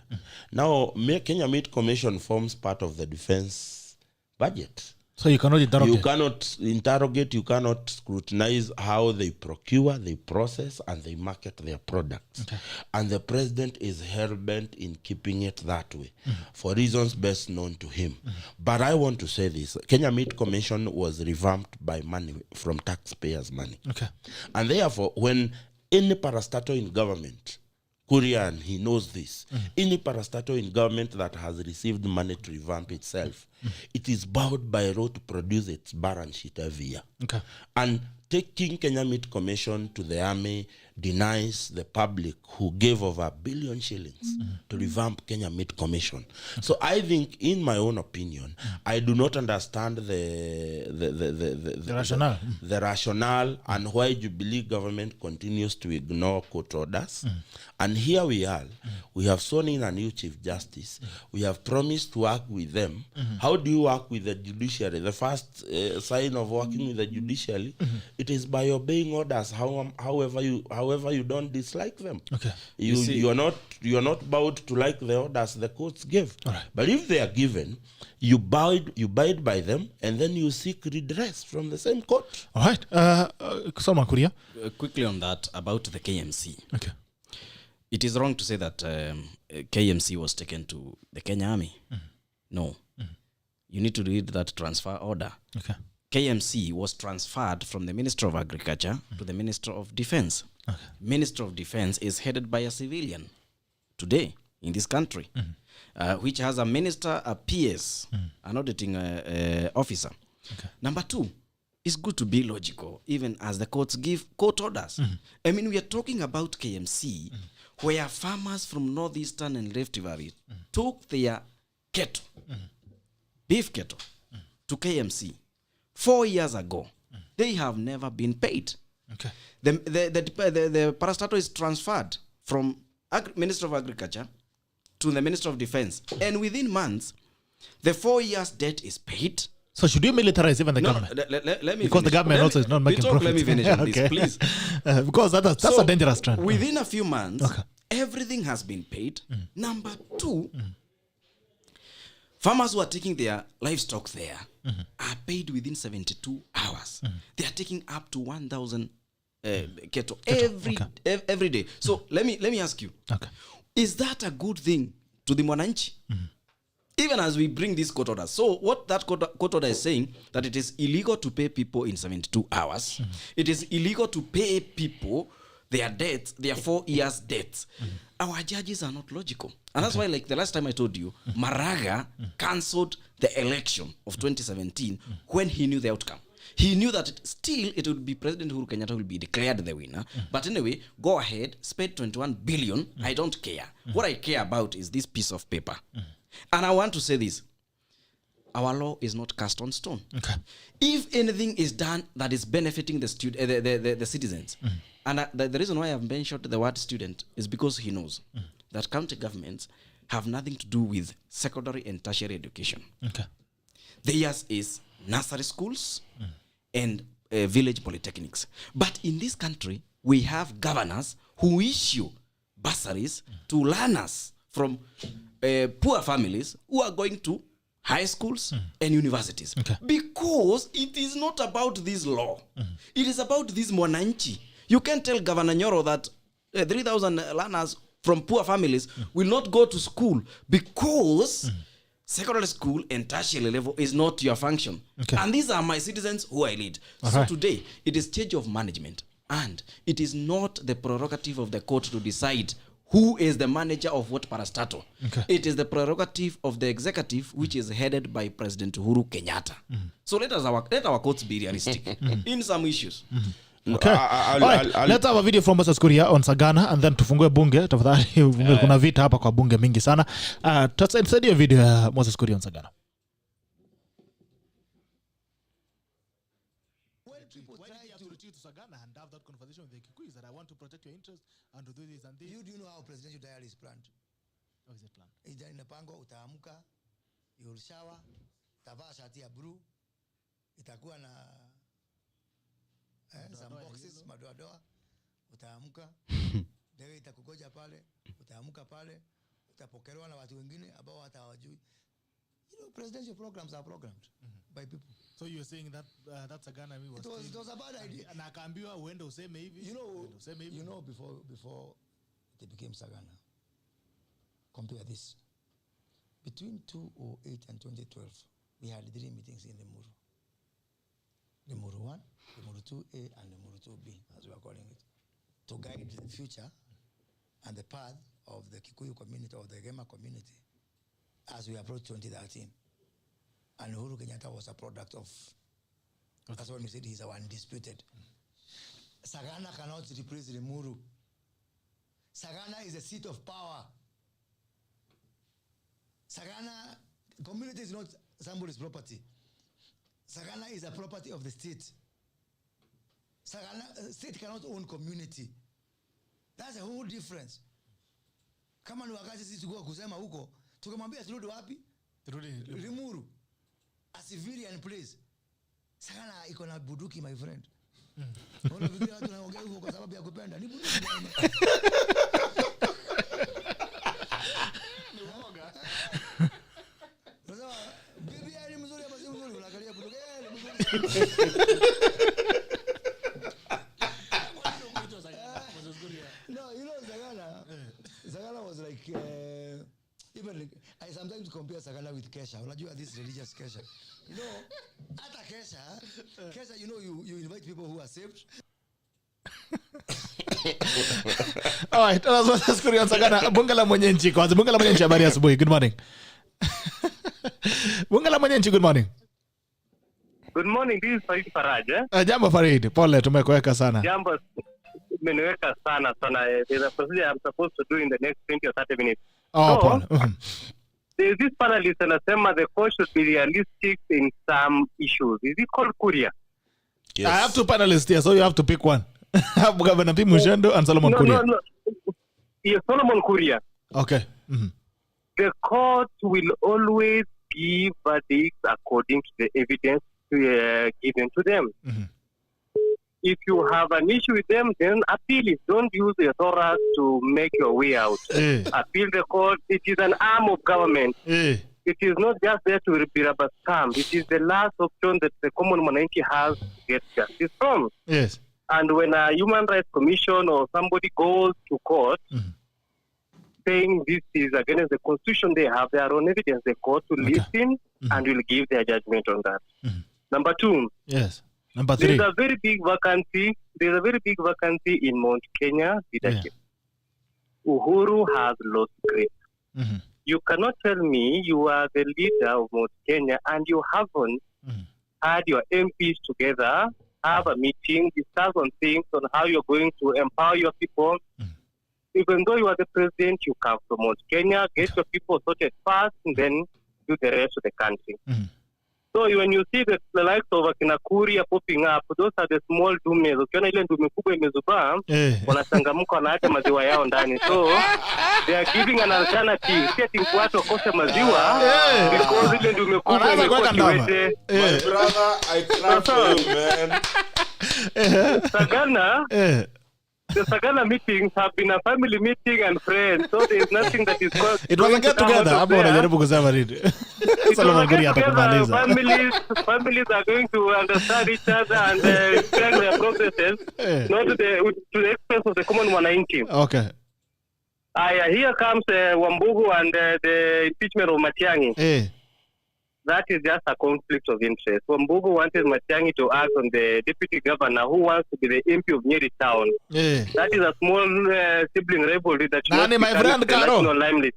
Now, Kenya Meat Commission forms part of the defense budget. So you cannot interrogate. You cannot interrogate, you cannot scrutinize how they procure, they process, and they market their products. And the president is hell-bent in keeping it that way for reasons best known to him. But I want to say this. Kenya Meat Commission was revamped by money, from taxpayers' money. And therefore, when any parastatal in government, KURIA, and he knows this, any parastatal in government that has received money to revamp itself, it is bound by law to produce its balance sheet every year. And taking Kenya Meat Commission to the army denies the public who gave over 1 billion shillings to revamp Kenya Meat Commission. So I think, in my own opinion, I do not understand the rationale. The rationale and why Jubilee government continues to ignore court orders. And here we are. We have sworn in a new Chief Justice. We have promised to work with them. How do you work with the judiciary? The first sign of working with the judiciary, it is by obeying orders, however you don't dislike them. You are not bound to like the orders the courts give. But if they are given, you abide by them, and then you seek redress from the same court. All right. Someone, KURIA. Quickly on that, about the KMC. It is wrong to say that KMC was taken to the Kenya Army. No. You need to read that transfer order. KMC was transferred from the Minister of Agriculture to the Minister of Defense. Minister of Defense is headed by a civilian today in this country, which has a minister, a PS, an auditing officer. Number two, it's good to be logical, even as the courts give court orders. I mean, we are talking about KMC, where farmers from northeastern and Rift Valley took their cattle, beef cattle, to KMC 4 years ago. They have never been paid. The parastatal is transferred from Minister of Agriculture to the Minister of Defense, and within months, the 4 years debt is paid. So should you militarize even the government? Let me because finish. the government also is not making profits. Let me finish on this, please. Because that's a dangerous trend. Within a few months, everything has been paid. Number two, farmers who are taking their livestock there are paid within 72 hours. They are taking up to 1,000 cattle every day. So let me ask you, is that a good thing to the Mwananchi? Even as we bring these court orders. So what that court order is saying, that it is illegal to pay people in 72 hours. It is illegal to pay people their debts, their 4 years debts. Our judges are not logical. And that's why, like the last time I told you, Maraga cancelled the election of 2017 when he knew the outcome. He knew that it would be President Uhuru Kenyatta will be declared the winner. But anyway, go ahead, spend 21 billion. I don't care. What I care about is this piece of paper. And I want to say this. Our law is not cast on stone. Okay. If anything is done that is benefiting the citizens, and the reason why I've mentioned the word student is because he knows that county governments have nothing to do with secondary and tertiary education. Okay. Theirs is nursery schools and village polytechnics. But in this country, we have governors who issue bursaries to learners from poor families who are going to high schools and universities. Okay. Because it is not about this law. It is about this mwananchi. You can't tell Governor Nyoro that 3,000 learners from poor families will not go to school because secondary school and tertiary level is not your function. Okay. And these are my citizens who I lead. So today, it is change of management. And it is not the prerogative of the court to decide who is the manager of what parastatal. Okay. It is the prerogative of the executive, which is headed by President Uhuru Kenyatta. So let our courts be realistic in some issues. Okay. Let's have a video from Moses Kuria on Sagana and then tufungue bunge. Tafadhali kuna vita hapa kwa bunge mingi sana. Tutasaidia video ya Moses Kuria on Sagana. Sagana and have that conversation with the Kikuyu that I want to protect your interests and to do this and this. You do know how presidential diary is planned? How is it planned? It's inapangwa, utaamka, you'll shower, utavaa shati ya blue, itakuwa na some boxes, madoadoa, utaamka, dewe itakugoja pale, utaamka pale, utapokelewa na watu wengine ambao hata hawajui. You know, presidential programs are programmed by people. So you're saying that that's a Ghana it was a bad idea. Na akaambiwa uende useme hivi. You know before it became Sagana. Compare this. Between 2008 and 2012, we had 3 meetings in the Muru. The Muru 1, the Muru 2A, and the Muru 2B, as we are calling it, to guide the future and the path of the Kikuyu community, or the Gema community, as we approach 2013. And Uhuru Kenyatta was a product of, that's when we said he's our undisputed. Sagana cannot replace the Muru. Sagana is a seat of power. Sagana, community is not somebody's property. Sagana is a property of the state. Sagana, state cannot own community. That's a whole difference. Kama ni wakati sisi tukua kusema huko, tukamwambia turudi wapi? Turudi Limuru. A civilian place. Sagana iko na buduki, my friend. Wala vile watu wanaongea huko kwa sababu ya kupenda. Ni buduki. Ni uoga. Sasa bibi ni mzuri ama si mzuri, unaangalia buduki. No, you know Sagana was like even like, I sometimes compare Sagana with Kesha. Unajua this religious Kesha. You know, hata Kesha, you know, you invite people who are saved. All right, tell us what is Kuria on Sagana. Bunge la mwenye nchi kwanza. Bunge la mwenye nchi, habari asubuhi. Good morning. Bunge la mwenye nchi, good morning. Good morning, this is Farid Faraj. Jambo Farid, pole tumekuweka sana. Jambo umeniweka sana. There's a procedure I'm supposed to do in the next 20 or 30 minutes. Oh, so, pole. There's this panelist anasema the court should be realistic in some issues. Is it called KURIA? Yes. I have 2 panelists here, so you have to pick one. Governor P. MUCHENDU and Solomon KURIA. No. Yes, Solomon KURIA. Okay. The court will always give verdicts according to the evidence given to them. If you have an issue with them, then appeal it. Don't use the authorities to make your way out. Appeal the court. It is an arm of government. It is not just there to be rubber stamp. It is the last option that the common mwananchi has to get justice from. Yes. And when a human rights commission or somebody goes to court, saying this is against the constitution, they have their own evidence. The court will listen and will give their judgment on that. Number 2. Yes. Number 3. There's a very big vacancy. There's a very big vacancy in Mount Kenya leadership. Uhuru has lost grip. You cannot tell me you are the leader of Mount Kenya and you haven't had your MPs together, have a meeting, discuss on things on how you're going to empower your people. Even though you are the president, you can promote Kenya, get your people sorted first, and then do the rest of the country. So when you see the likes of KURIA popping up, those are the small dumes. Ukiona ile ndume kubwa imezubaa, wanachangamka wanaacha maziwa yao ndani. So they are giving an alternative. Setting watu wakose maziwa because ile ndume kubwa imekuwa kiwete. My brother, I clap for you, man. Sagana, the Sagana meetings have been a family meeting and friends, so there is nothing that is called. It wasn't get together. Hapo unajaribu kusema nini? Solomon Kuria atakumaliza. Families are going to understand each other and plan their processes, not to the expense of the common mwananchi. Okay. Here comes Wambugu and the impeachment of Matiang'i. That is just a conflict of interest. Wambugu wanted Matiang'i to act on the deputy governor who wants to be the MP of Nyeri town. That is a small sibling rivalry that should Nani, my friend Karo? limelight.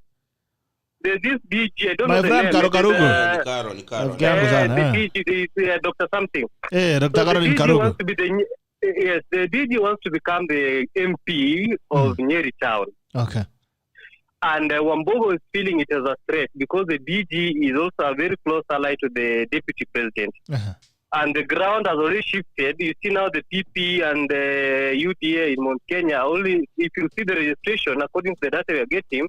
There's this DG, I don't my know the friend name. Karo The DG is Dr. something. Dr. Caroline Karugu. The DG wants to become the MP of Nyeri town. Okay. And Wambugu is feeling it as a threat because the DG is also a very close ally to the deputy president. And the ground has already shifted. You see now the PP and the UDA in Mount Kenya, only if you see the registration, according to the data we are getting,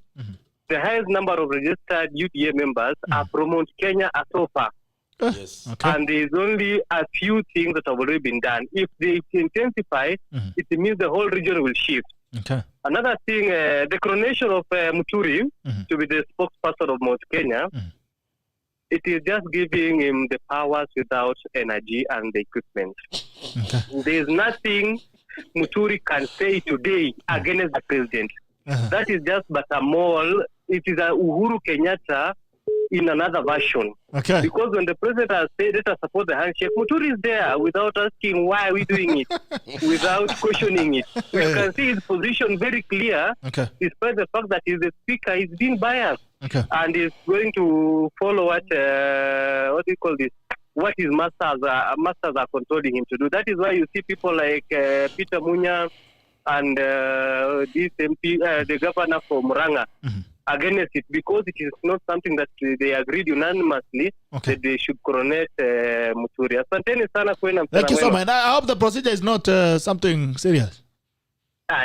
the highest number of registered UDA members are from Mount Kenya as so far. Yes. Okay. And there's only a few things that have already been done. If they intensify, it means the whole region will shift. Okay. Another thing, the coronation of Muturi to be the spokesperson of Mount Kenya, it is just giving him the powers without energy and the equipment. Okay. There is nothing Muturi can say today against the president. That is just but a mole. It is a Uhuru Kenyatta in another version. Okay. Because when the president has said, let us support the handshake, Muturi is there without asking why are we doing it, without questioning it. We can see his position very clear, despite the fact that he's the speaker, he's being biased. And he's going to follow what do you call this? What his masters are controlling him to do. That is why you see people like Peter Munya and this MP, the governor from Murang'a, against it, because it is not something that they agreed unanimously that they should coronate Muturi. Asanteni sana kwenu. Thank you so much. I hope the procedure is not something serious.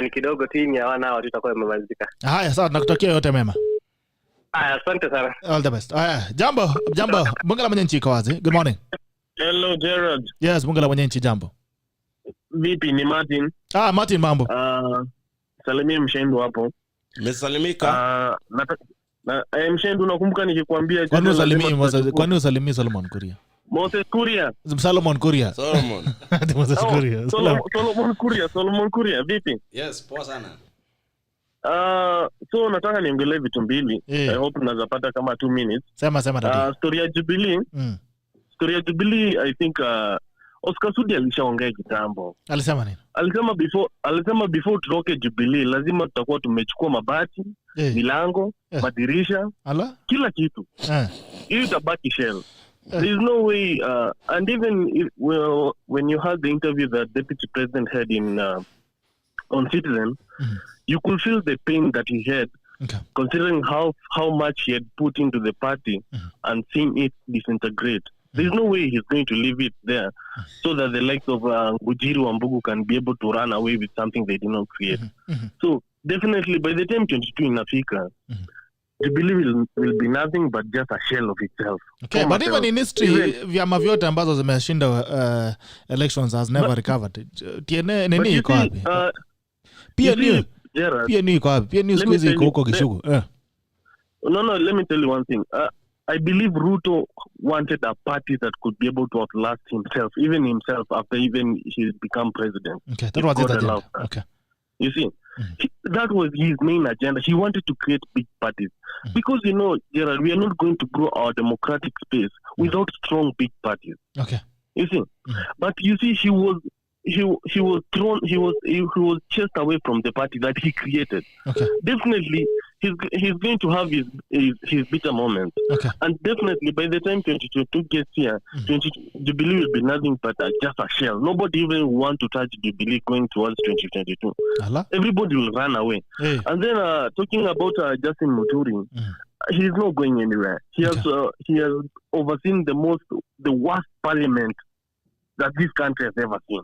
Ni kidogo tini ya wana watu tutakuwa imemalizika. Haya, sawa, nakutakia yote mema. Asante sana. All the best. Jambo, bunga la mwenyenchi iko wazi. Good morning. Hello Gerald. Yes, bunga la mwenyenchi, jambo. Vipi, ni Martin? Martin, mambo. Salimia Mshendu hapo. Umesalimika? Mshendu, nakumbuka nikikwambia kwani usalimii Solomon Kuria? Moses Kuria. Solomon Kuria. Solomon. Moses Kuria. Solomon Kuria, vipi? Yes, poa sana. So nataka niongelee vitu mbili. I hope tunaweza pata kama 2 minutes. Sema dadi. Story ya Jubilee. Story ya Jubilee, I think Oscar Sudi alishaongea kitambo. Alisema nini? Alisema before tutoke Jubilee lazima tutakuwa tumechukua mabati, milango, madirisha, kila kitu. Hiyo itabaki shell. There is no way and even if, when you had the interview that Deputy President had in on Citizen, you could feel the pain that he had, considering how much he had put into the party and seeing it disintegrate. There's no way he's going to leave it there so that the likes of Ngujiru and Mbugu can be able to run away with something they did not create. So definitely by the time 22 in Africa, Jubilee will be nothing but just a shell of itself. Okay, but even in history, vyama vyote ambazo zimeshinda elections has never recovered. Tiene nini iko wapi? PNU iko wapi? PNU siku hizi iko huko Kishugu. No, let me tell you one thing. I believe Ruto wanted a party that could be able to outlast himself after even he's become president. Okay, that was it. Okay. You see, That was his main agenda. He wanted to create big parties. Because, Gerald, we are not going to grow our democratic space without strong big parties. Okay. You see? But you see, he was chased away from the party that he created. Okay. Definitely, he's going to have his bitter moments. Okay. And definitely, by the time 2022 gets here, Jubilee will be nothing but just a shell. Nobody even want to touch Jubilee going towards 2022. Allah? Everybody will run away. Hey. And then talking about Justin Muturi, he's not going anywhere. He has overseen the worst parliament that this country has ever seen.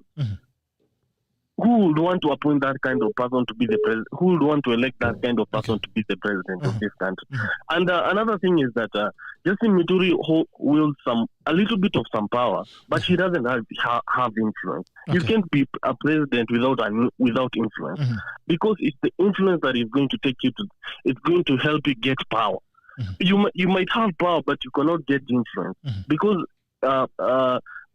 Who would want to appoint that kind of person to be the president? Who would want to elect that kind of person to be the president of this country? And another thing is that Justin Muturi wields a little bit of some power, but he doesn't have influence. You can't be a president without influence, because it's the influence that is going to take you to. It's going to help you get power. You might have power, but you cannot get influence, because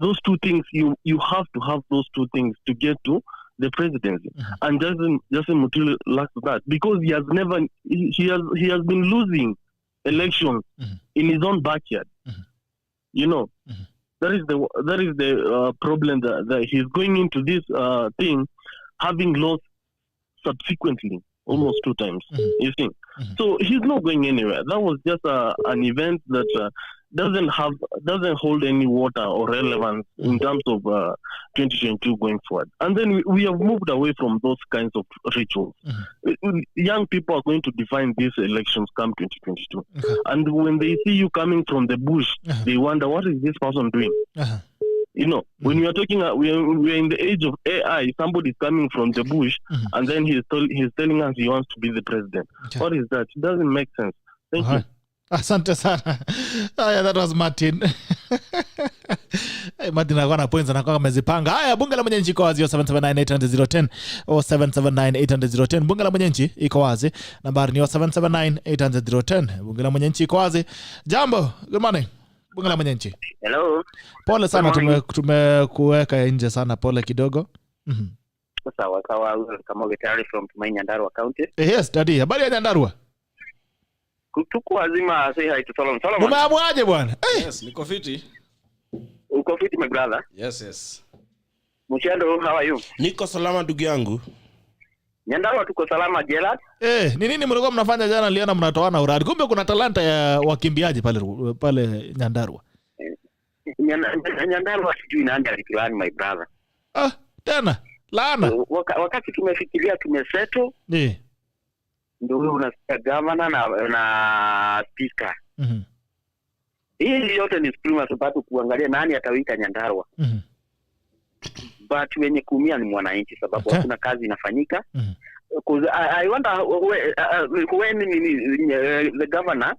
those two things, you have to have those two things to get to the presidency. And Justin Muturi lacks that, because he has been losing elections in his own backyard. That is the problem, that he's going into this thing having lost subsequently almost 2 times. You see, so he's not going anywhere. That was just an event that doesn't hold any water or relevance in terms of 2022 going forward. And then we have moved away from those kinds of rituals. Young people are going to define these elections come 2022. And when they see you coming from the bush, they wonder, what is this person doing? When we are talking, we are in the age of AI. Somebody is coming from the bush, and then he's telling us he wants to be the president. What is that? It doesn't make sense. Thank you. Asante sana. That was Martin. Martin anakuwa points, anakuwa amezipanga. Haya, bunge la mwenye iko wazi 07798010 au 07980010. Bunge la mwenye iko wazi. Nambari ni 07798010. Bunge la mwenye iko wazi. Jambo, good morning. Bunge la mwenye. Hello. Pole sana, tumekuweka nje sana, pole kidogo. Sawa, kama getari from Tumaini Nyandarua County. Yes, daddy. Habari ya Nyandarua? Tuko wazima, say hi to Solomon. Umeamwaje bwana? Yes, niko fiti. Uko fiti my brother? Yes. Muchendo, how are you? Niko salama ndugu yangu. Nyandarua tuko salama, Gerald. Ni nini mlikuwa mnafanya jana? Niliona mnatoana uradi. Kumbe kuna talanta ya wakimbiaji pale Nyandarua. Nyandarua sijui nani alipilani my brother. Tena laana. Wakati tumefikiria tumesettle. Ndio unasikia governor na speaker. Hii yote ni supreme sababu kuangalia nani atawika Nyandarua. But wenye kuumia ni mwananchi, sababu hakuna kazi inafanyika. Because I wonder when the governor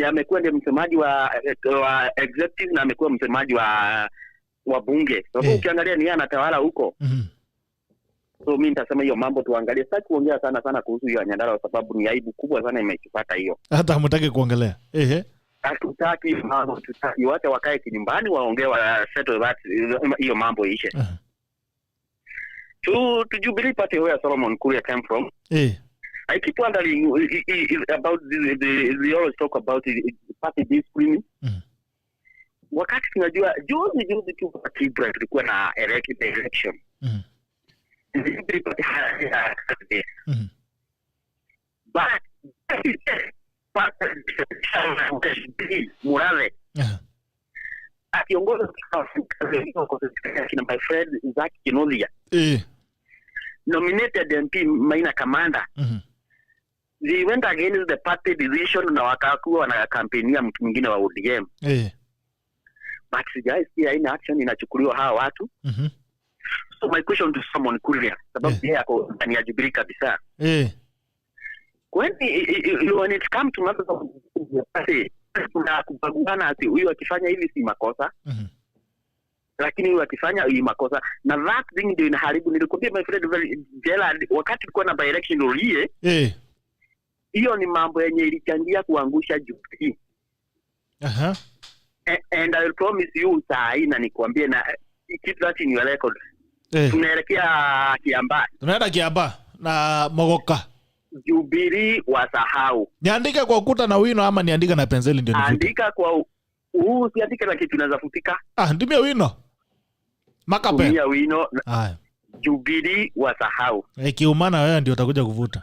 amekuwa ndiye msemaji wa executive na amekuwa msemaji wa bunge. Sababu ukiangalia ni yeye anatawala huko. So mimi nitasema hiyo mambo tuangalie. Sasa kuongea sana kuhusu hiyo Nyandarua sababu ni aibu kubwa sana imekipata hiyo. Hata hamtaki kuongelea. Hatutaki mambo, tutaki wote wakae kinyumbani waongee wa settle that hiyo mambo ishe. To Jubilee party where Solomon KURIA came from. I keep wondering about they always talk about party discipline. Wakati tunajua juzi tu party break ilikuwa na election. But Murale akiongoza kina my friend Zach Kinolia nominated MP Maina Kamanda. They went against the party decision na wakakuwa wanakampenia mtu mwingine wa ODM. But sijaisikia ina action inachukuliwa hawa watu. So my question to someone KURIA, sababu yeye ako ndani ya Jubilee kabisa. When it comes to matters of party, kuna kubaguana ati huyu akifanya hivi si makosa. Lakini huyu akifanya hii makosa. Na that thing ndio inaharibu. Nilikwambia my friend Gerald, wakati tulikuwa na by-election ulie. Hiyo ni mambo yenye ilichangia kuangusha Jubilee. And I will promise you sahi na nikwambie na keep that in your record. Tunaelekea Kiambaa. Tunaenda Kiambaa. na Mogoka. Jubilee wasahau. Niandike kwa ukuta na wino ama niandike na penseli ndio nifute? Andika kwa siandike na kitu naweza futika. Ndimia wino. Makape. Tumia wino. Haya. Jubilee wasahau. Kiumana wewe ndio utakuja kuvuta.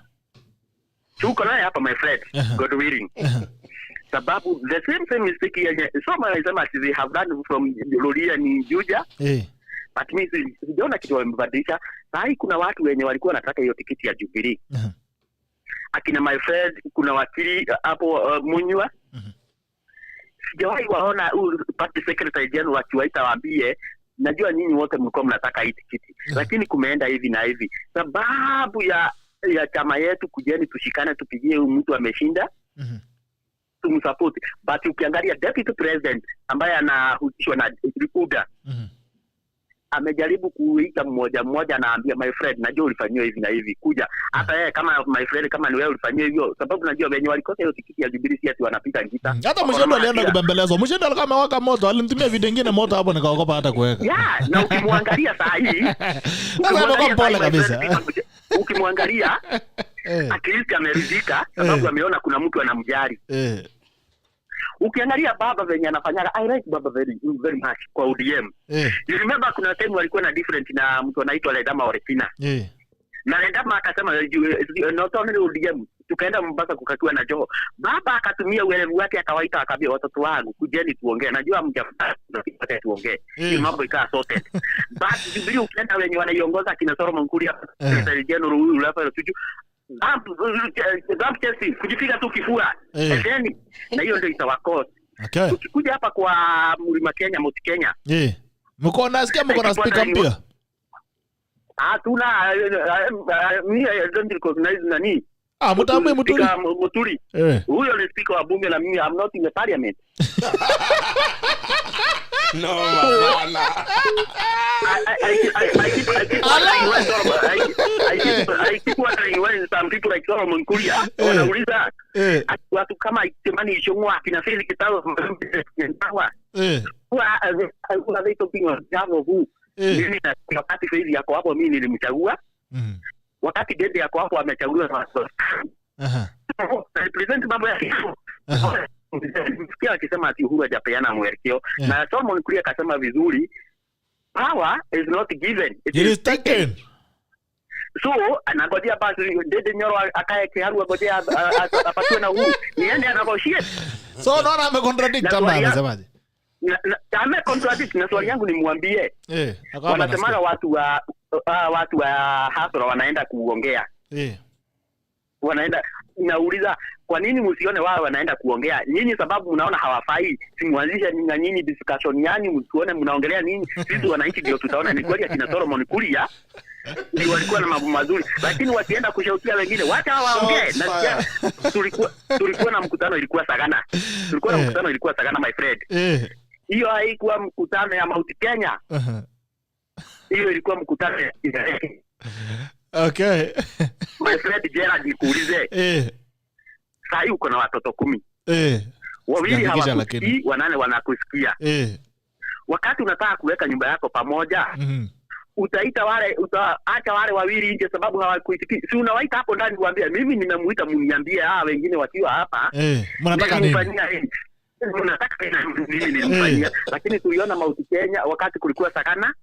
Tuko naye hapa my friend. God willing. Sababu the same mistake yenye some wanasema they have done from Loria ni Juja. But mimi sijaona kitu wamebadilisha. Sasa kuna watu wenye walikuwa wanataka hiyo tikiti ya Jubilee. Akina my friend kuna wakili hapo Munywa. Sijawahi waona party secretary general wakiwaita waambie najua nyinyi wote mlikuwa mnataka hii tikiti. Lakini kumeenda hivi na hivi. Sababu ya chama yetu kujeni tushikane tupigie mtu ameshinda. Tumsupport. But ukiangalia deputy president ambaye anahusishwa na UDA amejaribu kuita mmoja anaambia my friend najua ulifanywa hivi na hivi kuja hata yeye kama my friend kama ni wewe ulifanywa hivyo sababu najua wenye walikosa hiyo tikiti ya Jubilee si ati wanapita ngita. Hata Muchendu alienda kubembelezwa. Muchendu alikuwa amewaka moto, alimtumia video nyingine moto hapo nikaogopa hata kuweka. Na ukimwangalia saa hii ukimwangalia pole kabisa. Ukimwangalia at least ameridhika sababu ameona kuna mtu anamjali. Ukiangalia baba venye anafanyaga I like baba very much kwa ODM. You remember kuna time walikuwa na different na mtu anaitwa Ledama Orekina. Na Ledama akasema not only ODM tukaenda Mombasa kukatua na Joho. Baba akatumia uelevu wake akawaita akaambia watoto wangu kujeni tuongee. Najua mjafuta tuongee. Ni mambo ikaa sorted. But Jubilee ukienda wenye wanaiongoza kina Solomon Kuria Secretary General huyu hapa tuju kujipiga tu kifua. Na hiyo ndio itawakosa. Tukikuja hapa kwa Mlima Kenya, Mount Kenya. Mko nasikia mko na speaker mpya? Tuna mimi don't recognize nani. Mtambe Muturi. Huyo ni speaker wa bunge na mimi I'm not in the parliament. No, man. I keep wondering when some people like Solomon Kuria wanauliza watu kama Temani Ishongwa kina Felix Kitao mtawa. Are they talking of Javo who? Mimi na wakati Felix yako hapo mimi nilimchagua. Wakati Dede yako hapo amechaguliwa na watu. Represent mambo yake. Msikia akisema ati Uhuru hajapeana mwelekeo na Solomon Kuria akasema vizuri power is not given, it is taken. So anangojea basi Dede Nyoro akae kiharu angojea apatiwe na Uhuru niende anagoshie. So naona amecontradict kama anasemaje? Amecontradict na swali yangu nimwambie wanasema watu wa hasara wanaenda kuongea. Wanaenda nauliza kwa nini msione wao wanaenda kuongea nyinyi sababu mnaona hawafai simwanzisha nyinyi discussion yani msione mnaongelea nini sisi wananchi ndio tutaona ni kweli akina Solomon Kuria ndio walikuwa na mambo mazuri lakini wasienda kushautia wengine wacha waongee na tulikuwa na mkutano ilikuwa Sagana my friend hiyo haikuwa mkutano ya Mount Kenya hiyo ilikuwa mkutano ya okay my friend Gerard nikuulize sasa uko na watoto 10 wawili hawakusikii 8 wanakusikia wakati unataka kuweka nyumba yako pamoja utaacha wale wawili nje sababu hawakusikii si unawaita hapo ndani kuambia mimi nimemuita mniambie wengine wakiwa hapa mnataka nini mnataka nini nilimfanyia lakini tuliona Mount Kenya wakati kulikuwa Sakana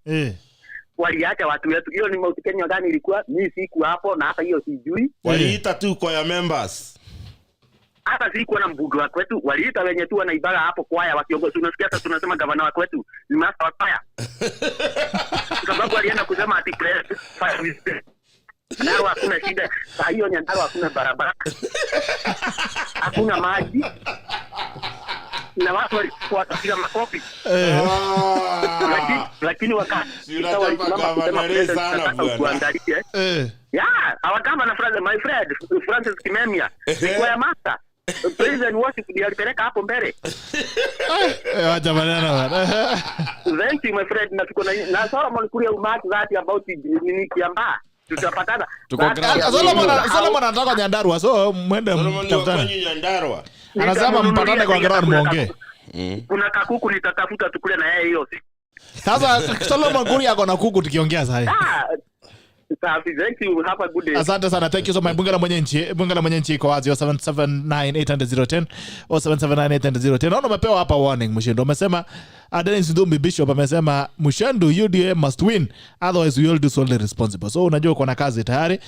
waliacha watu wetu hiyo ni Mount Kenya gani ilikuwa mimi siku hapo na hata hiyo sijui waliita tu kwa ya members hata sikuwa na mbunge wa kwetu waliita wenye tu wanaibara hapo kwaya wakiongoza unasikia hata tunasema gavana wa kwetu ni master wa kwaya sababu alienda kusema ati Nyandarua hakuna shida saa hiyo Nyandarua hakuna barabara hakuna maji na watu walikuwa wakipiga makofi lakini wakati kuangalia hawakama na my friend Francis Kimemia kwa master president worship ndio alipeleka hapo mbele acha maneno thank you my friend na tuko na Solomon Kuria umaki that about nini kiamba tutapatana Solomon anataka Nyandarua so mwende mtafutane Nyandarua anasema mpatane kwa ground muongee kuna kakuku nitatafuta tukule na yeye hiyo siku sasa Solomon Kuria ako na kuku tukiongea sasa Thank you. Have a good day. Asante sana. Thank you so much. Bunge la mwenye nchi iko wazi 07798010 07798010. Naona umepewa hapa warning Muchendu. Umesema Dennis Ndumbi Bishop amesema Muchendu UDA must win otherwise we all do solely responsible. So unajua uko na kazi tayari.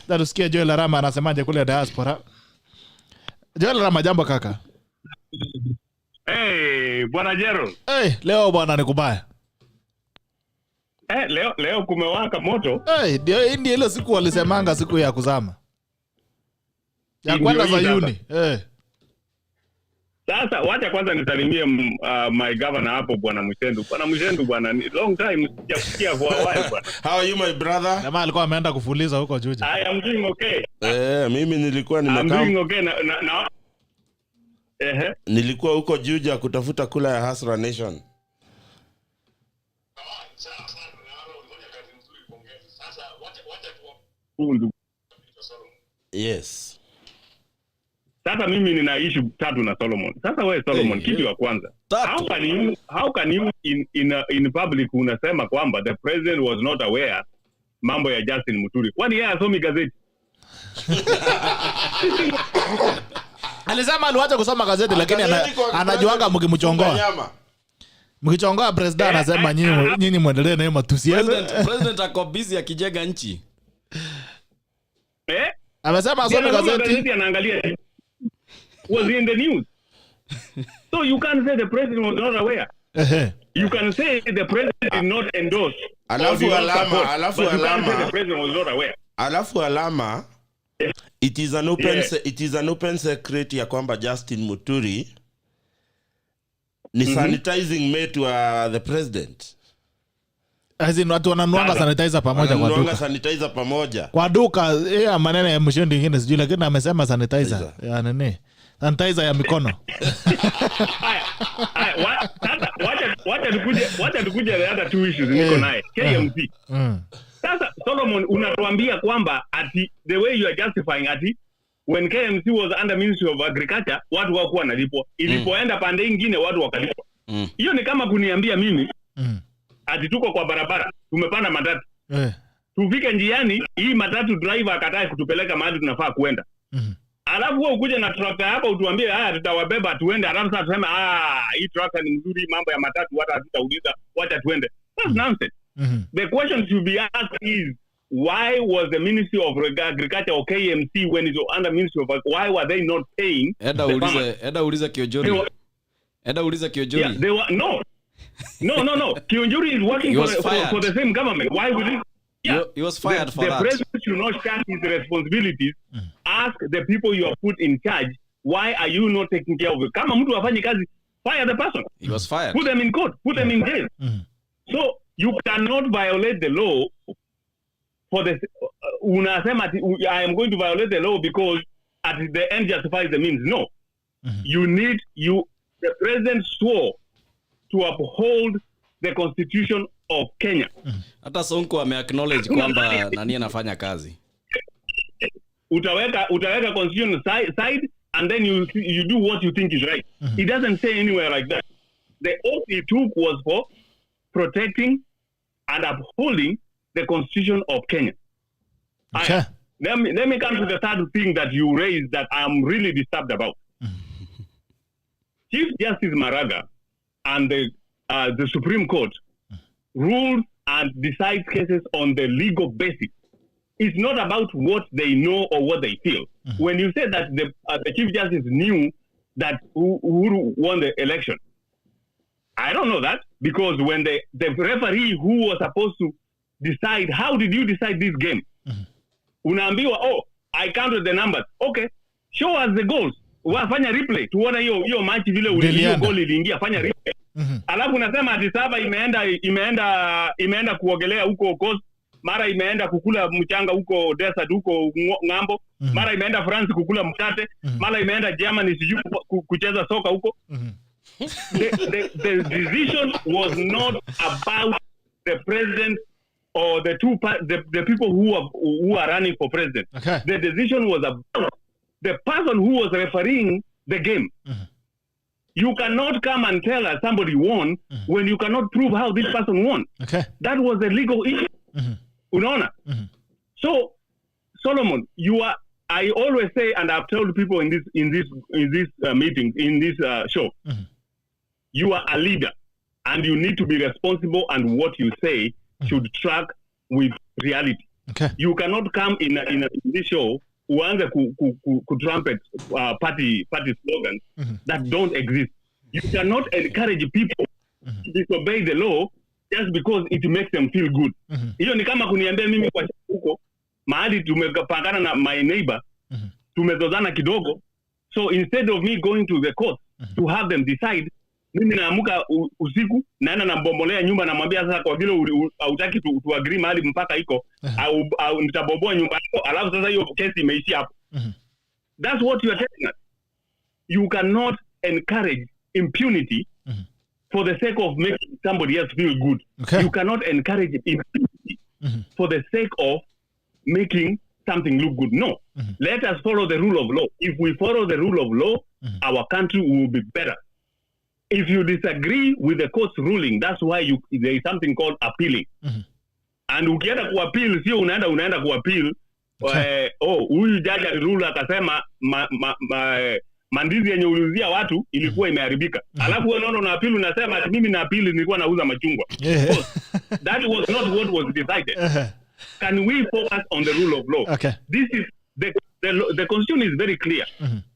Tusikie Joel Rama anasemaje kule diaspora. Joel Rama, jambo kaka. Bwana Jero. Leo bwana ni kubaya. Leo kumewaka moto. Ndio ile siku walisemanga siku ya kuzama. Ya kwenda Sayuni. Sasa wacha kwanza nisalimie my governor hapo Bwana Muchendu. Bwana Muchendu bwana, long time sijakusikia for a while bwana. How are you my brother? Jamaa alikuwa ameenda kufuliza huko Juja. I am doing okay. Mimi nilikuwa I'm doing okay nilikuwa huko Juja kutafuta kula ya Hasra Nation. Yes. Sasa mimi nina issue 3 na Solomon. Sasa wewe Solomon, kitu ya kwanza. How can you in public unasema kwamba the president was not aware mambo ya Justin Muturi? Kwani yeye asomi gazeti? Alisema aliwacha kusoma gazeti lakini anajuanga mkimchongoa. Mkichongoa president anasema nyinyi muendelee na hiyo matusi. President ako busy akijega nchi. Amesema asome gazeti anaangalia was in the news. So you can't say the president was not aware. You can say the president did not endorse. Alafu alama it is an open secret ya kwamba Justin Muturi ni sanitizing mate wa the president. Azin watu wananuanga sanitizer pamoja kwa duka. Wananuanga sanitizer pamoja. Kwa duka, maneno ya Muchendu ingine sijui lakini amesema sanitizer. Ya nini? Sanitizer ya mikono. Wacha tukuje the other 2 issues niko naye. KMC. Sasa Solomon unatuambia kwamba ati the way you are justifying ati when KMC was under Ministry of Agriculture watu hawakuwa wanalipwa. Ilipoenda pande nyingine watu wakalipwa. Hiyo ni kama kuniambia mimi ati tuko kwa barabara tumepanda matatu. Tufike njiani hii matatu driver akatae kutupeleka mahali tunafaa kuenda. Alafu wewe ukuje na tractor yako utuambie tutawabeba tuende, alafu sasa tuseme hii tractor ni nzuri, mambo ya matatu hata hatutauliza, wacha tuende. That's nonsense. The question should be asked is why was the Ministry of Agriculture or KMC when it was under Ministry of why were they not paying? Eda uliza Kiojori. Yeah, they were no. Kiojori is working for the same government. Why would he? Yeah, he was fired for that. The president should not shirk his responsibilities. Ask the people you are put in charge, why are you not taking care of it? Kama mtu afanye kazi, fire the person. He was fired. Put them in court, put them in jail. So you cannot violate the law for the unasema I am going to violate the law because at the end justifies the means. No. The president swore to uphold the constitution of Kenya. Hata Sonko acknowledge kwamba nani anafanya kazi. Utaweka constitution side and then you do what you think is right. It doesn't say anywhere like that. The oath he took was for protecting and upholding the constitution of Kenya. Okay. Let me come to the third thing that you raised that I'm really disturbed about. Chief Justice Maraga and the Supreme Court rules and decides cases on the legal basis. It's not about what they know or what they feel. When you say that the Chief Justice knew that who won the election, I don't know that, because when the referee who was supposed to decide, how did you decide this game? Unaambiwa, I counted the numbers. Okay, show us the goals. Fanya replay tuone hiyo match vile hiyo goal iliingia, fanya replay. Alafu unasema ati saba imeenda kuogelea huko coast, mara imeenda kukula mchanga huko desert huko ngambo, mara imeenda France kukula mkate, mara imeenda Germany sijui kucheza soka huko. The decision was not about the president or the people who are running for president. Okay. The decision was about the person who was refereeing the game. You cannot come and tell us somebody won when you cannot prove how this person won. Okay. That was a legal issue. Unaona? So Solomon, I always say, and I've told people in this meeting, in this show, you are a leader, and you need to be responsible, and what you say should track with reality. Okay. You cannot come in this show uanze ku trumpet party slogans that don't exist. You cannot encourage people to disobey the law just because it makes them feel good. Hiyo ni kama kuniambia mimi kwa huko mahali tumepangana na my neighbor, tumezozana kidogo, so instead of me going to the court to have them decide, mimi naamuka usiku naenda nambombolea nyumba, namwambia sasa kwa vile hautaki tu agree mahali mpaka iko au nitaboboa nyumba yako, alafu sasa hiyo kesi imeishia hapo. That's what you are telling us. You cannot encourage impunity for the sake of making somebody else feel good. Okay. You cannot encourage impunity for the sake of making something look good. No. Let us follow the rule of law. If we follow the rule of law, our country will be better. If you disagree with the court's ruling, that's why there is something called appealing. And ukienda kuappeal, sio unaenda kuappeal, huyu jaji alirule akasema mandizi yenye uliuzia watu ilikuwa imeharibika. Alafu wewe unaona appeal unasema mimi na appeal nilikuwa nauza machungwa. That was not what was decided. Can we focus on the rule of law? Okay. This is the constitution is very clear.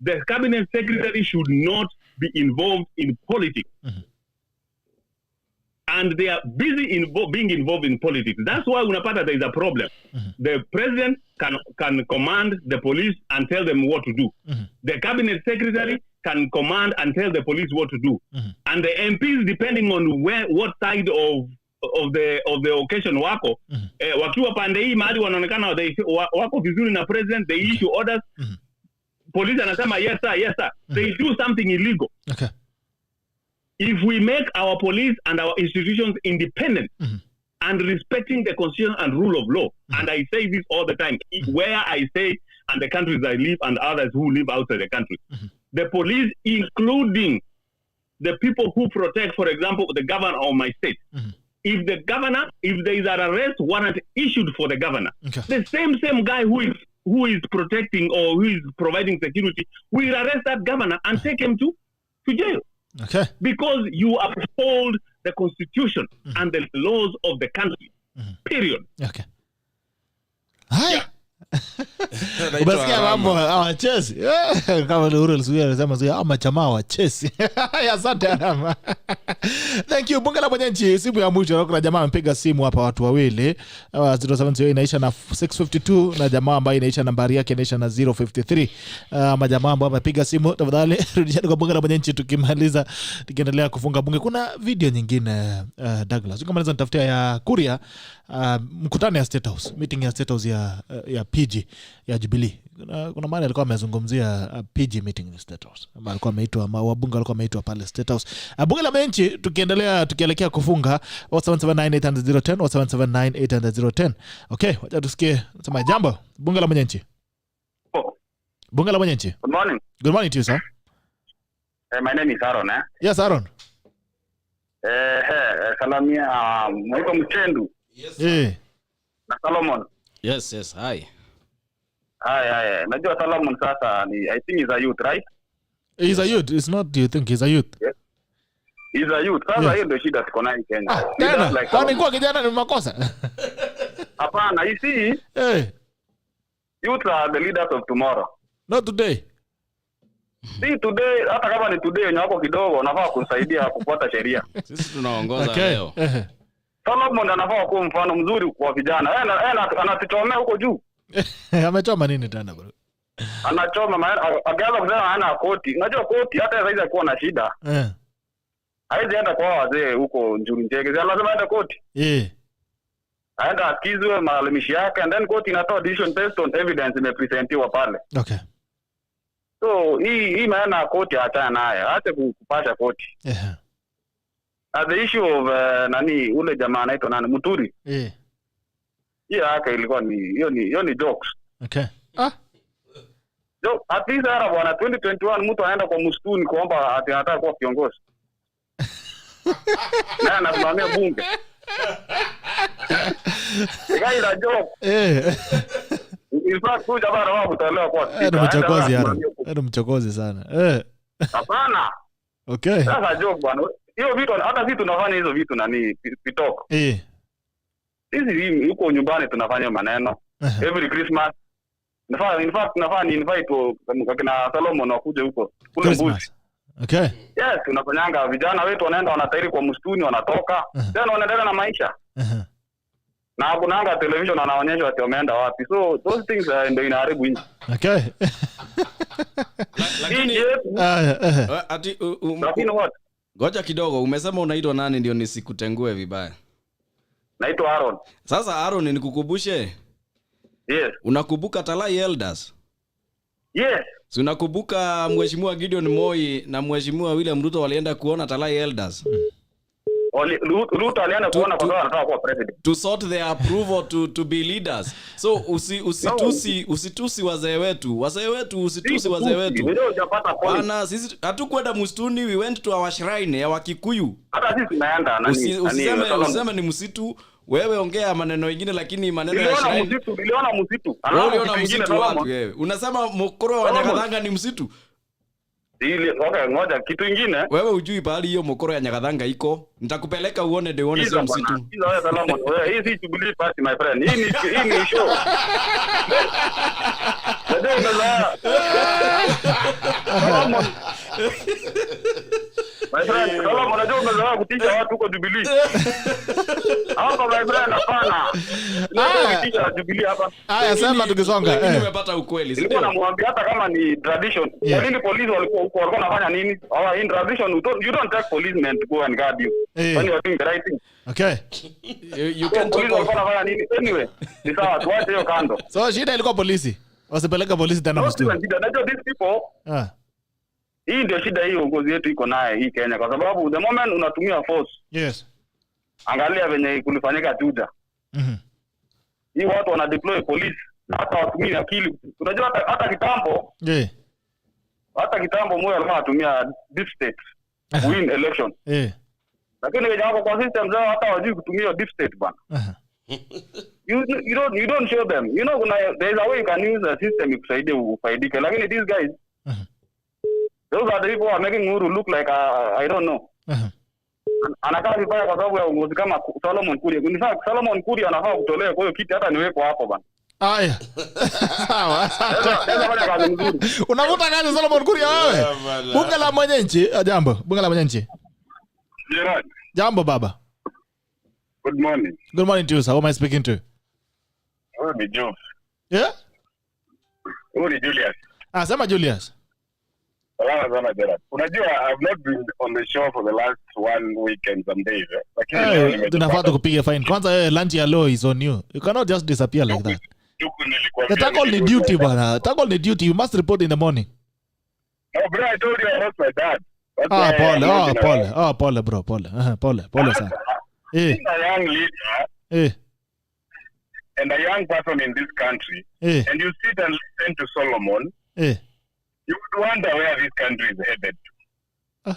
The cabinet secretary should not be involved in politics. And they are busy being involved in politics. That's why unapata there is a problem. The president can command the police and tell them what to do. The cabinet secretary can command and tell the police what to do. And the MPs, depending on what side of the occasion wako, wakiwa pande hii mahali wanaonekana wako vizuri na president, they issue orders. Police anasema yes sir. They do something illegal. Okay. If we make our police and our institutions independent and respecting the constitution and rule of law, and I say this all the time, where I say, and the countries I live and others who live outside the country, the police, including the people who protect, for example, the governor of my state, if there is an arrest warrant issued for the governor, the same guy who is protecting or who is providing security will arrest that governor and take him to jail. Okay. Because you uphold the constitution and the laws of the country. Period. Okay. Haya. Umesikia mambo hawachezi. Kama Uhuru Lisuia anasema zuia ama chama hawachezi. Asante Arama. Thank you. Bunge la Mwananchi, simu ya mwisho kuna jamaa amepiga simu hapa, watu wawili. 070 inaisha na 652 na jamaa ambaye inaisha nambari yake inaisha na 053. Majamaa ambao wamepiga simu, tafadhali rudisheni kwa Bunge la Mwananchi tukimaliza tukiendelea kufunga bunge. Kuna video nyingine Douglas. Tukimaliza nitafutia ya KURIA, mkutano ya State House, meeting ya State House ya PG ya Jubilee. Kuna maana alikuwa amezungumzia PG meeting in State House. Alikuwa ameitwa wabunge walikuwa ameitwa pale State House. Bunge la Mwananchi tukielekea kufunga 7798010 7798010. Okay, wacha tusikie nasema jambo Bunge la Mwananchi. Bunge la Mwananchi. Good morning. Good morning to you, sir. My name is Aaron. Yes, Aaron. Salamia mwiko Muchendu. Yes. Na Solomon. Yes, hi. Hi. Najua Solomon sasa I think he's a youth, right? He's a youth. It's not, do you think he's a youth? Yes. He's a youth. Sasa hiyo ndio shida tuko nayo Kenya. Tena, kwani kwa kijana ni makosa? Hapana, you see, youth are the leaders of tomorrow. Not today. See, today, hata kama ni today wenye wako kidogo, unafaa kusaidia kufuata sheria. Sisi tunaongoza leo. Solomon anafaa kuwa mfano mzuri kwa vijana. Anatuchomea huko juu. Amechoma nini tena bro? Anachoma akaanza kusema hana koti. Unajua koti hata saizi kuwa na shida. Haizi enda kwa wazee huko Njuri Njege. Lazima aende koti. Aenda akizwe malalamishi yake, and then koti inatoa decision based on evidence imepresentiwa pale. Okay. So hii maana koti hata naye hata kupasha koti. The issue of ule jamaa anaitwa nani Muturi. Hiyo haka ilikuwa hiyo ni jokes. Okay. At least ara bwana 2021 mtu anaenda kwa msituni kuomba ati anataka kuwa kiongozi. Na anasimamia bunge. Guy is a joke. In fact, kuja bana wao kutolewa kwa Ndio mchokozi sana. Hapana. Okay. Sasa joke bwana. Hiyo vitu hata sisi tunafanya hizo vitu nani pitoko. Sisi yuko nyumbani tunafanya maneno. Every Christmas. In fact tunafanya invite kwa Solomon wakuje huko. Kule Mbuzi. Okay. Yes, tunafanyanga vijana wetu wanaenda wanatairi kwa msituni wanatoka. Tena wanaendelea na maisha. Na hakunanga television anaonyesha watu wameenda wapi. So those things ndio inaharibu nchi. Okay. Lakini lakini what? Ngoja kidogo, umesema unaitwa nani ndio nisikutengue vibaya? Naitwa Aaron. Sasa Aaron nikukumbushe. Yes. Unakumbuka Talai Elders? Yes. Si unakumbuka Mheshimiwa Gideon Moi na Mheshimiwa William Ruto walienda kuona Talai Elders? Ruto alienda kuona kwa sababu anataka kuwa president. To sort their approval to be leaders. So usitusi wazee wetu. Wazee wetu usitusi wazee wetu. Bana sisi hatukwenda msituni, we went to our shrine ya Wakikuyu. Hata sisi tunaenda nani? Usiseme ni msitu. Wewe ongea maneno mengine lakini maneno ya shrine. Niliona msitu. Uliona msitu wapi wewe? Unasema mokoro wa Nyagathanga ni msitu? Okay, ngoja kitu kingine. Wewe hujui pahali hiyo mokoro ya Nyagathanga iko. Nitakupeleka uone ndio uone sio msitu. Hizo salamu. Hii si Jubilee party my friend. Hii ni show. Ndio unaza. My friend, salamu unajua umezoea kutisha watu huko Jubilee. Hapa my friend hapana. Kutisha Jubilee hapa. Haya sema tukisonga. Nimepata ukweli. Nilikuwa namwambia hata kama ni tradition. Kwa nini polisi walikuwa huko walikuwa wanafanya nini? In tradition you don't take policemen to go and guard you. When you are doing the right thing. Okay. You can talk about wanafanya nini? Anyway, ni sawa tuache hiyo kando. So shida ilikuwa polisi. Wasipeleka polisi tena msituni. Najua these people. Hii ndio shida hii uongozi wetu iko naye hii Kenya kwa sababu the moment unatumia force. Yes. Angalia venye kulifanyika Juja. Hii watu wana deploy police na hata watumia akili. Unajua hata kitambo. Hata kitambo moyo alikuwa anatumia deep state win election. Lakini wenye wako kwa system zao hata wajui kutumia deep state bana. You don't show them. You know there is a way you can use the system ikusaidie ufaidike. Lakini these guys those are the people who are making Uhuru look like I don't know. Anakaa vibaya kwa sababu ya uongozi kama Solomon Kuria. In fact, Solomon Kuria anafaa kutolewa kwa hiyo kiti hata niweko hapo bana. Haya. Sawa. Unavuta kazi Solomon Kuria wewe? Bunge la mwananchi, jambo. Bunge la mwananchi. Gerard. Jambo baba. Good morning. Good morning to you, sir. Who am I speaking to? Wewe ni Job. Yeah? Wewe ni Julius. Sema Julius. Sana Gerard. Unajua I've not been on the show for the last 1 week and some days. Lakini tunafaa kupiga fine. Kwanza lunch ya law is on you. You cannot just disappear like that. The tackle ni duty bana. Tackle ni duty. You must report in the morning. No bro, I told you I lost my dad. Pole bro, pole sana. A young leader. And a young person in this country. And you sit and listen to Solomon. You would wonder where this country is headed to.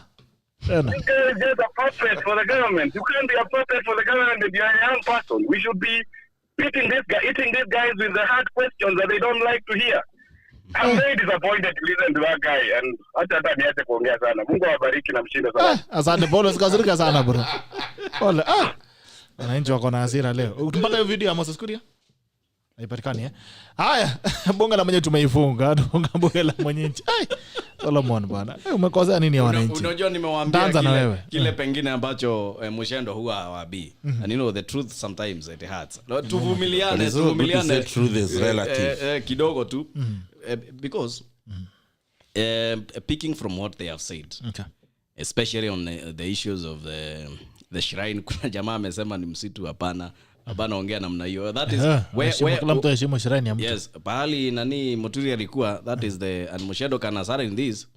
This guy is just a puppet for the government. You can't be a puppet for the government if you're a young person. We should be eating these guys with the hard questions that they don't like to hear. I'm very disappointed to listen to that guy. And hata niache kuongea sana. Mungu awabariki na mshinde sana. Asante Paulo, sikazirika sana bro. Pole. Wananchi wako na hasira leo. Utapata hiyo video ya Moses Kuria? Haipatikani Haya, bunge la mwenye tumeifunga, bunge la mwenyeji. Solomon bwana. Umekosea nini wananchi? Unajua nimewaambia kile pengine ambacho Muchendo huwa hawabii. And you know the truth sometimes it hurts. Tuvumiliane. The truth is relative. Kidogo tu. Because picking from what they have said. Okay. Especially on the issues of the shrine, kuna jamaa amesema ni msitu hapana ongea namna hiyo. That is where kila mtu heshima shrine ya mtu. Yes, pahali nani Muturi alikuwa, that is the and Muchendo Kanasara in this.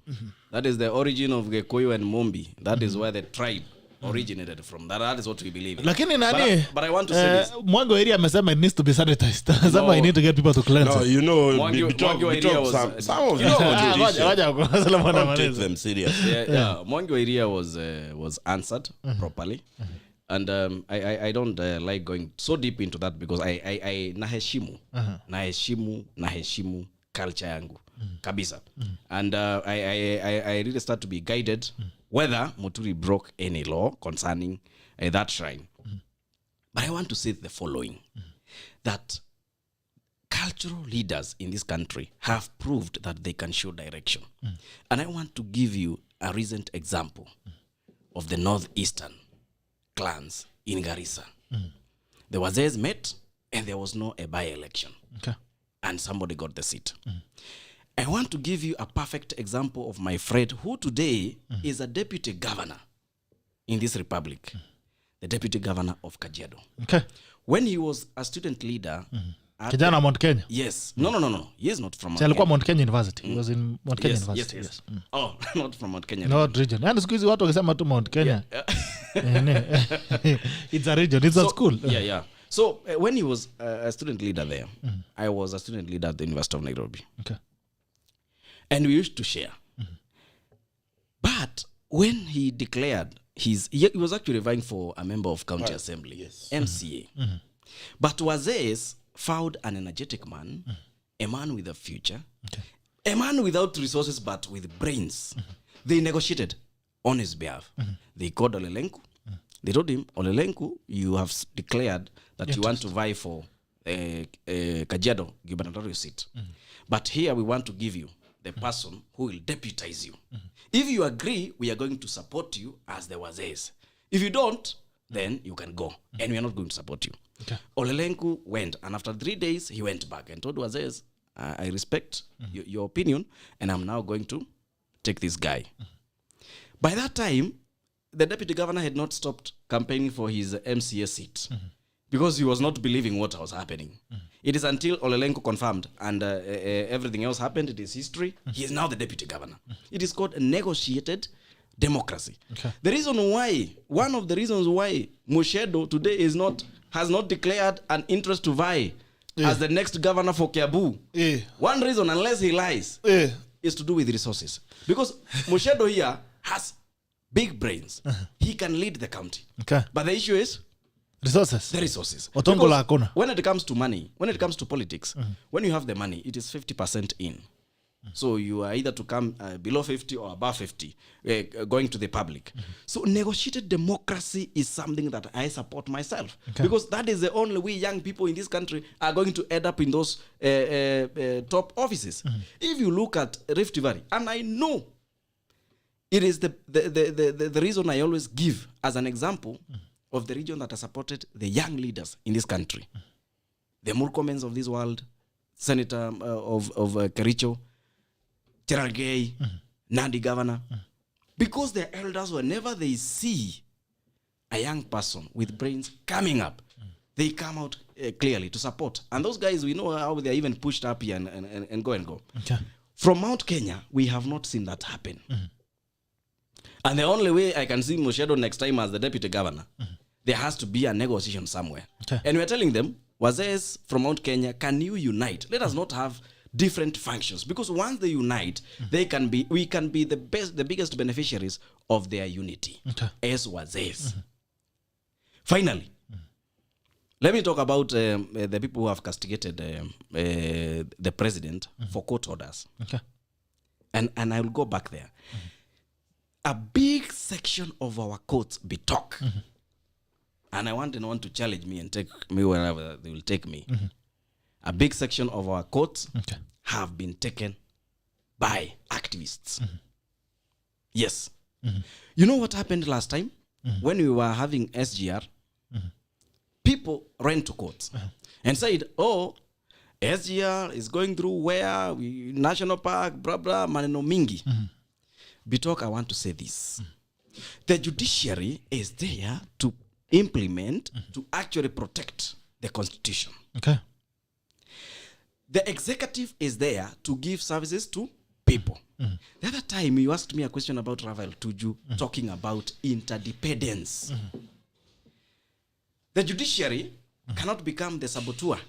That is the origin of Gikuyu and Mumbi. That is where the tribe originated from. That is what we believe in. Lakini nani but I want to say this. Mwango area amesema it needs to be sanitized. Some I need to get people to cleanse. No, you know Mwango area was some of you don't take them serious. Yeah. Mwango area was answered properly. And I don't like going so deep into that because I naheshimu culture yangu kabisa. And I really start to be guided whether Muturi broke any law concerning that shrine. But I want to say the following, that cultural leaders in this country have proved that they can show direction. And I want to give you a recent example of the northeastern clans in Garissa. The Wazes met and there was no a by-election. Okay. And somebody got the seat. I want to give you a perfect example of my friend who today is a deputy governor in this republic. The deputy governor of Kajiado. Okay. When he was a student leader... Kijana Mount Kenya? Yes. No. He is not from Mount Kenya. Kenya. Mount Kenya University. He was in Mount Kenya University. Yes. Oh, not from Mount Kenya. Not region. And siku hizi watu wakisema tu Mount Kenya. It's a region. It's a school. Yeah. So when he was a student leader there, I was a student leader at the University of Nairobi. Okay. And we used to share. But when he declared he was actually vying for a member of county assembly, yes. MCA. But Wazes found an energetic man, a man with a future, a man without resources but with brains. They negotiated on his behalf. They called Olelenku. They told him, Olelenku, you have declared that you want to vie for Kajiado gubernatorial seat. But here we want to give you the person who will deputize you. If you agree, we are going to support you as the Wazes. If you don't, then you can go. And we are not going to support you. Okay. Olelenku went, and after 3 days, he went back and told Wazes, I respect your opinion, and I'm now going to take this guy. By that time, the deputy governor had not stopped campaigning for his MCA seat because he was not believing what was happening. It is until Olelenku confirmed and everything else happened. It is history. He is now the deputy governor. It is called a negotiated democracy. Okay. One of the reasons why MUCHENDU today has not declared an interest to vie as the next governor for Kiambu. One reason, unless he lies, is to do with resources. Because MUCHENDU here has big brains. He can lead the county. Okay. But the issue is resources. The resources. When it comes to money, when it comes to politics, when you have the money, it is 50% in. So you are either to come below 50 or above 50, going to the public. So negotiated democracy is something that I support myself. Okay. Because that is the only way young people in this country are going to end up in those top offices. If you look at Rift Valley, and I know it is the reason I always give as an example of the region that has supported the young leaders in this country. The Murkomens of this world, Senator of Kericho, Gerald Gay, Nandi governor. Because their elders, whenever they see a young person with brains coming up, they come out clearly to support. And those guys, we know how they're even pushed up here and go. Okay. From Mount Kenya, we have not seen that happen. And the only way I can see MUCHENDU next time as the deputy governor, there has to be a negotiation somewhere. Okay. And we're telling them, Wazes from Mount Kenya, can you unite? Let us not have different functions, because once they unite, we can be the biggest beneficiaries of their unity as Wazes. Finally, let me talk about the people who have castigated the president for court orders. Okay. And I will go back there. A big section of our courts be talk. And I want anyone to challenge me and take me wherever they will take me. A big section of our courts have been taken by activists. Yes. You know what happened last time? When we were having SGR, people ran to courts and said, oh, SGR is going through where? National Park, blah, blah, maneno mingi. Bitok, I want to say this. The judiciary is there to implement, to actually protect the constitution. Okay. The executive is there to give services to people. The other time you asked me a question about Rafael Tuju talking about interdependence. The judiciary cannot become the saboteur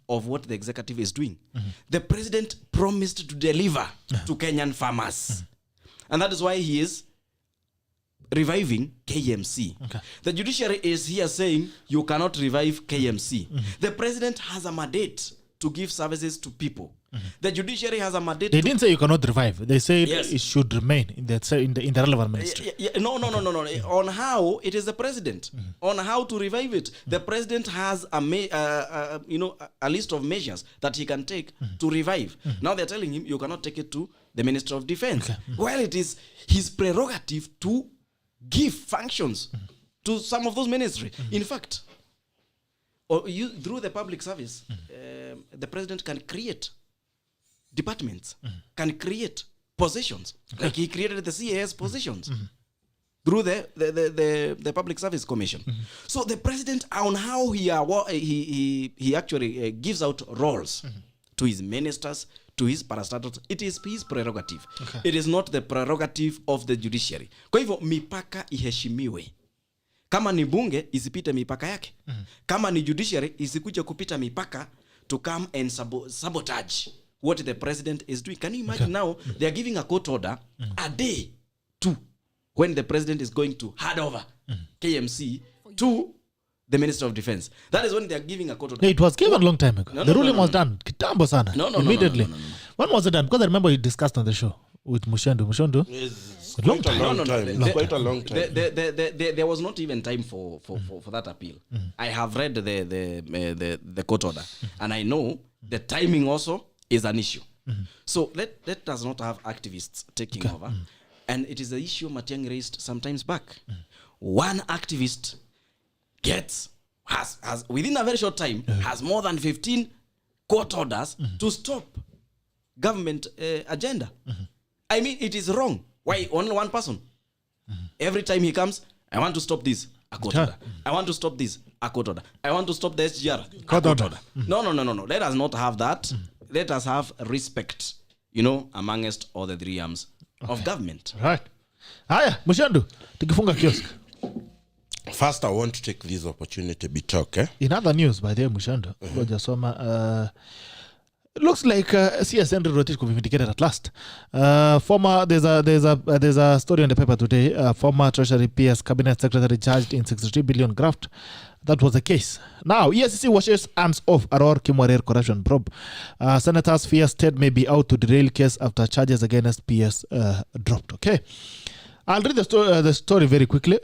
of what the executive is doing. The president promised to deliver to Kenyan farmers. And that is why he is reviving KMC. Okay. The judiciary is here saying you cannot revive KMC. The president has a mandate to give services to people. The judiciary has a mandate. They didn't say you cannot revive. They said Yes. it should remain in the relevant ministry. No. On how it is the president. On how to revive it. The president has a list of measures that he can take to revive. Now they're telling him you cannot take it to the Minister of Defense. Okay. Well, it is his prerogative to give functions to some of those ministries. In fact, through the public service, the president can create departments, can create positions, like he created the CAS positions through the Public Service Commission. So the president, on how he actually gives out roles to his ministers, to his parastatals, it is his prerogative. Okay. It is not the prerogative of the judiciary. Kwa hivyo mipaka iheshimiwe. Kama ni bunge isipite mipaka yake. Kama ni judiciary isikuje kupita mipaka to come and sabotage what the president is doing. Can you imagine now they are giving a court order a day to when the president is going to hand over KMC to the Minister of Defense. That is when they are giving a court order. It was given a long time ago. The ruling was done kitambo sana. Immediately. No. When was it done? Because I remember you discussed on the show with Mushendu. It's quite a long time. There was not even time for that appeal. I have read the court order, and I know the timing also is an issue. So let us not have activists taking over. And it is the issue Matiang'i raised sometimes back. One activist has within a very short time has more than 15 court orders to stop government agenda. I mean, it is wrong. Why only one person? Every time he comes, I want to stop this, a court order. I want to stop this, a court order. I want to stop the SGR, a court order. No. Let us not have that. Let us have respect, amongst all the three arms of government. Right. Haya, Mushendu, tukifunga kiosk. First, I want to take this opportunity to talk. In other news, by the way, Mushendu, it looks like CSN Rotich could be vindicated at last. There's a story in the paper today. Former Treasury PS Cabinet Secretary charged in 63 billion graft. That was the case. Now, EACC washes hands off Aror Kimwarer corruption probe. Senators fear state may be out to derail case after charges against PS dropped. Okay, I'll read the story very quickly.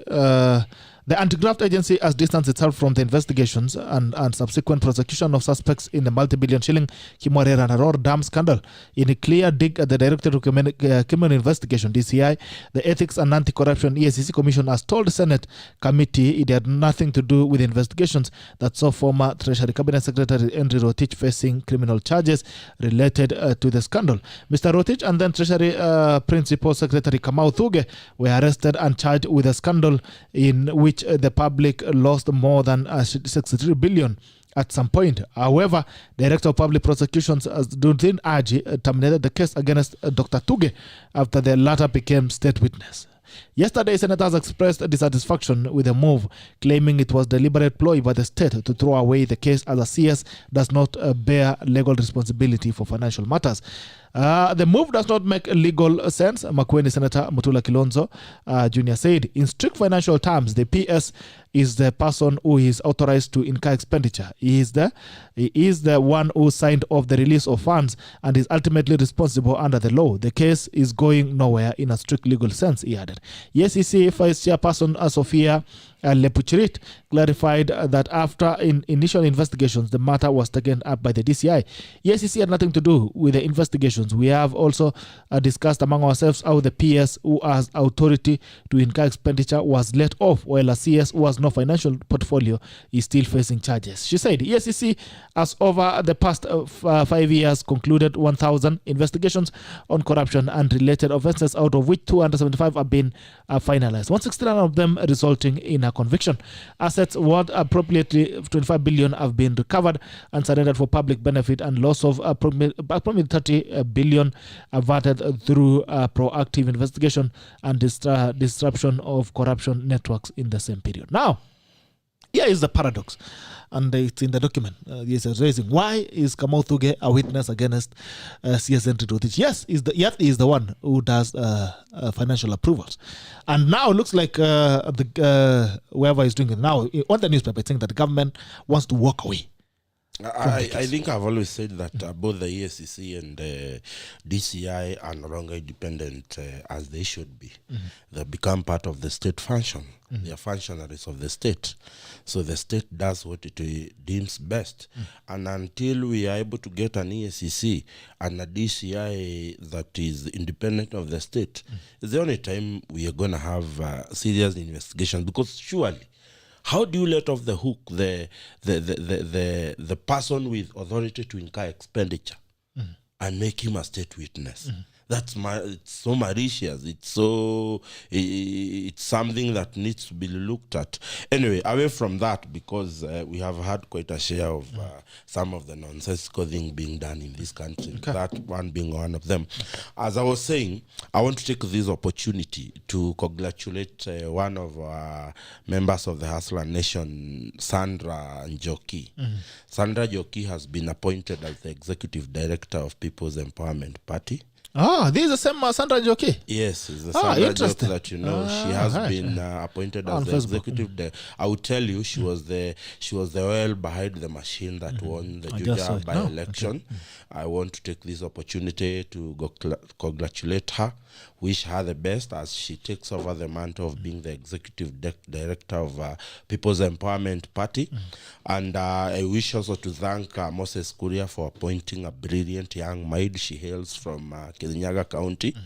The anti-graft agency has distanced itself from the investigations and subsequent prosecution of suspects in the multi-billion shilling Kimwarer and Aror Dam scandal. In a clear dig at the Directorate of Criminal Investigation, DCI, the Ethics and Anti-Corruption EACC Commission has told the Senate committee it had nothing to do with investigations that saw former Treasury Cabinet Secretary Henry Rotich facing criminal charges related to the scandal. Mr. Rotich and then Treasury Principal Secretary Kamau Thuge were arrested and charged with a scandal in which the public lost more than 63 billion at some point. However, Director of Public Prosecutions Dudin Aji terminated the case against Dr. Thuge after the latter became state witness. Yesterday, senators expressed dissatisfaction with the move, claiming it was deliberate ploy by the state to throw away the case as a CS does not bear legal responsibility for financial matters. The move does not make legal sense, Makueni Senator Mutula Kilonzo Jr. said. In strict financial terms, the PS is the person who is authorized to incur expenditure. He is the one who signed off the release of funds and is ultimately responsible under the law. The case is going nowhere in a strict legal sense, he added. EACC Vice Chairperson Sophia Lepuchirit clarified that after initial investigations, the matter was taken up by the DCI. EACC had nothing to do with the investigations. We have also discussed among ourselves how the PS who has authority to incur expenditure was let off, while a CS who has no financial portfolio is still facing charges. She said EACC has over the past 5 years concluded 1,000 investigations on corruption and related offences, out of which 275 have been finalized, 169 of them resulting in a conviction. Assets worth appropriately 25 billion have been recovered and surrendered for public benefit, and loss of approximately 30 billion averted through proactive investigation and disruption of corruption networks in the same period. Now, here is the paradox, and it's in the document. Yes, raising. Why is Kamau Thuge a witness against CSN Rotich? Yes, Yat is the one who does financial approvals, and now it looks like whoever is doing it now on the newspaper, I think that the government wants to walk away. I think I've always said that both the ESCC and DCI are no longer independent as they should be. They become part of the state function. They are functionaries of the state. So the state does what it deems best. And until we are able to get an ESCC and a DCI that is independent of the state, it's the only time we are going to have serious investigation. Because surely, how do you let off the hook the person with authority to incur expenditure and make him a state witness? It's so malicious. It's something that needs to be looked at. Anyway, away from that, because we have had quite a share of some of the nonsensical things being done in this country, that one being one of them. As I was saying, I want to take this opportunity to congratulate one of our members of the Hustler Nation, Sandra Njoki. Sandra Njoki has been appointed as the Executive Director of People's Empowerment Party. This is the same Sandra Njoki? Yes, it's the Sandra Njoki that you know. She has been appointed as the executive. I will tell you, she was the oil behind the machine that won the Juja by-election. I want to take this opportunity to congratulate her, wish her the best as she takes over the mantle of being the executive director of People's Empowerment Party. And I wish also to thank Moses KURIA for appointing a brilliant young maid. She hails from Kirinyaga County.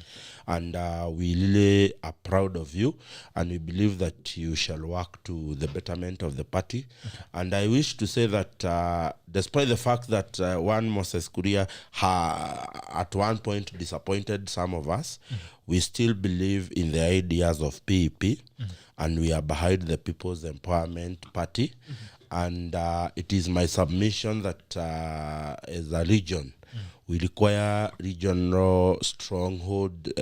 And we really are proud of you, and we believe that you shall work to the betterment of the party. And I wish to say that despite the fact that one Moses KURIA at one point disappointed some of us, we still believe in the ideas of PEP, and we are behind the People's Empowerment Party. And it is my submission that as a region, we require regional stronghold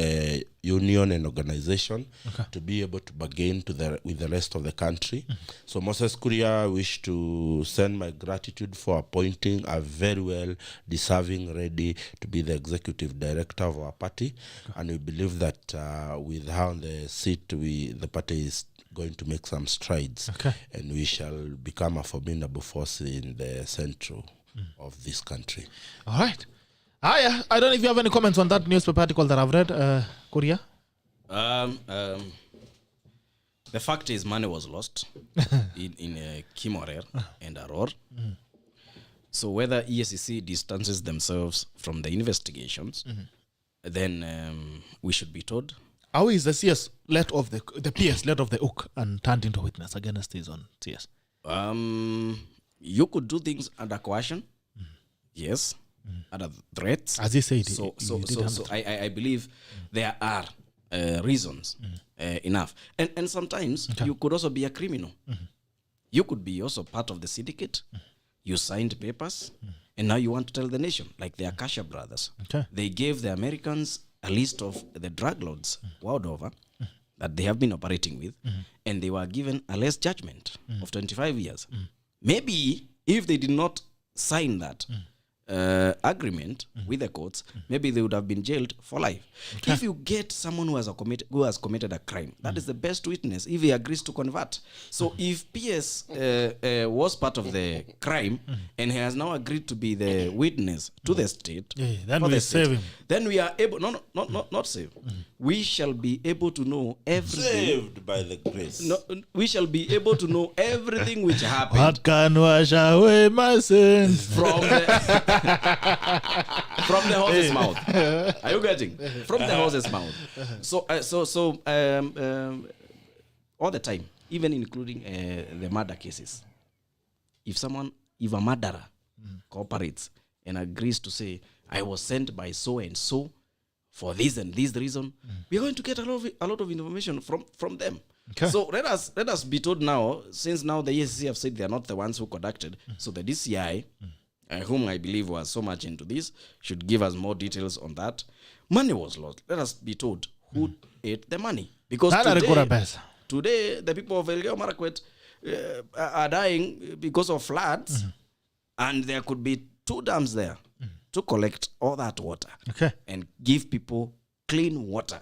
union and organization to be able to bargain with the rest of the country. So Moses KURIA, I wish to send my gratitude for appointing a very well deserving, ready to be the executive director of our party. And we believe that with her on the seat, the party is going to make some strides, and we shall become a formidable force in the central of this country. All right. I don't know if you have any comments on that newspaper article that I've read, KURIA. The fact is, money was lost in Kimorer and Aror. So whether ESCC distances themselves from the investigations, then we should be told. How is the CS let off the PS let off the hook and turned into witness against his own CS? You could do things under coercion, yes, under threats. As he said, so I believe there are reasons enough, and sometimes you could also be a criminal. You could be also part of the syndicate. You signed papers, and now you want to tell the nation, like the Akasha brothers. They gave the Americans a list of the drug lords world over that they have been operating with, and they were given a less judgment of 25 years. Maybe if they did not sign that agreement with the courts, maybe they would have been jailed for life. If you get someone who has committed a crime, that is the best witness if he agrees to convert. So if PS was part of the crime and he has now agreed to be the witness to the state, then we save him. Then we are able, not save. We shall be able to know everything. Saved by the grace. No, we shall be able to know everything which happened. What can wash away my sins? From the horse's mouth. Are you getting? From the horse's mouth. So all the time, even including the murder cases, if a murderer cooperates and agrees to say, I was sent by so and so for this and this reason, we are going to get a lot of information from them. So let us be told now, since now the ESCC have said they are not the ones who conducted, so the DCI, whom I believe was so much into this, should give us more details on that. Money was lost. Let us be told who ate the money. Because today, the people of Elgeyo Marakwet, are dying because of floods, and there could be 2 dams there to collect all that water and give people clean water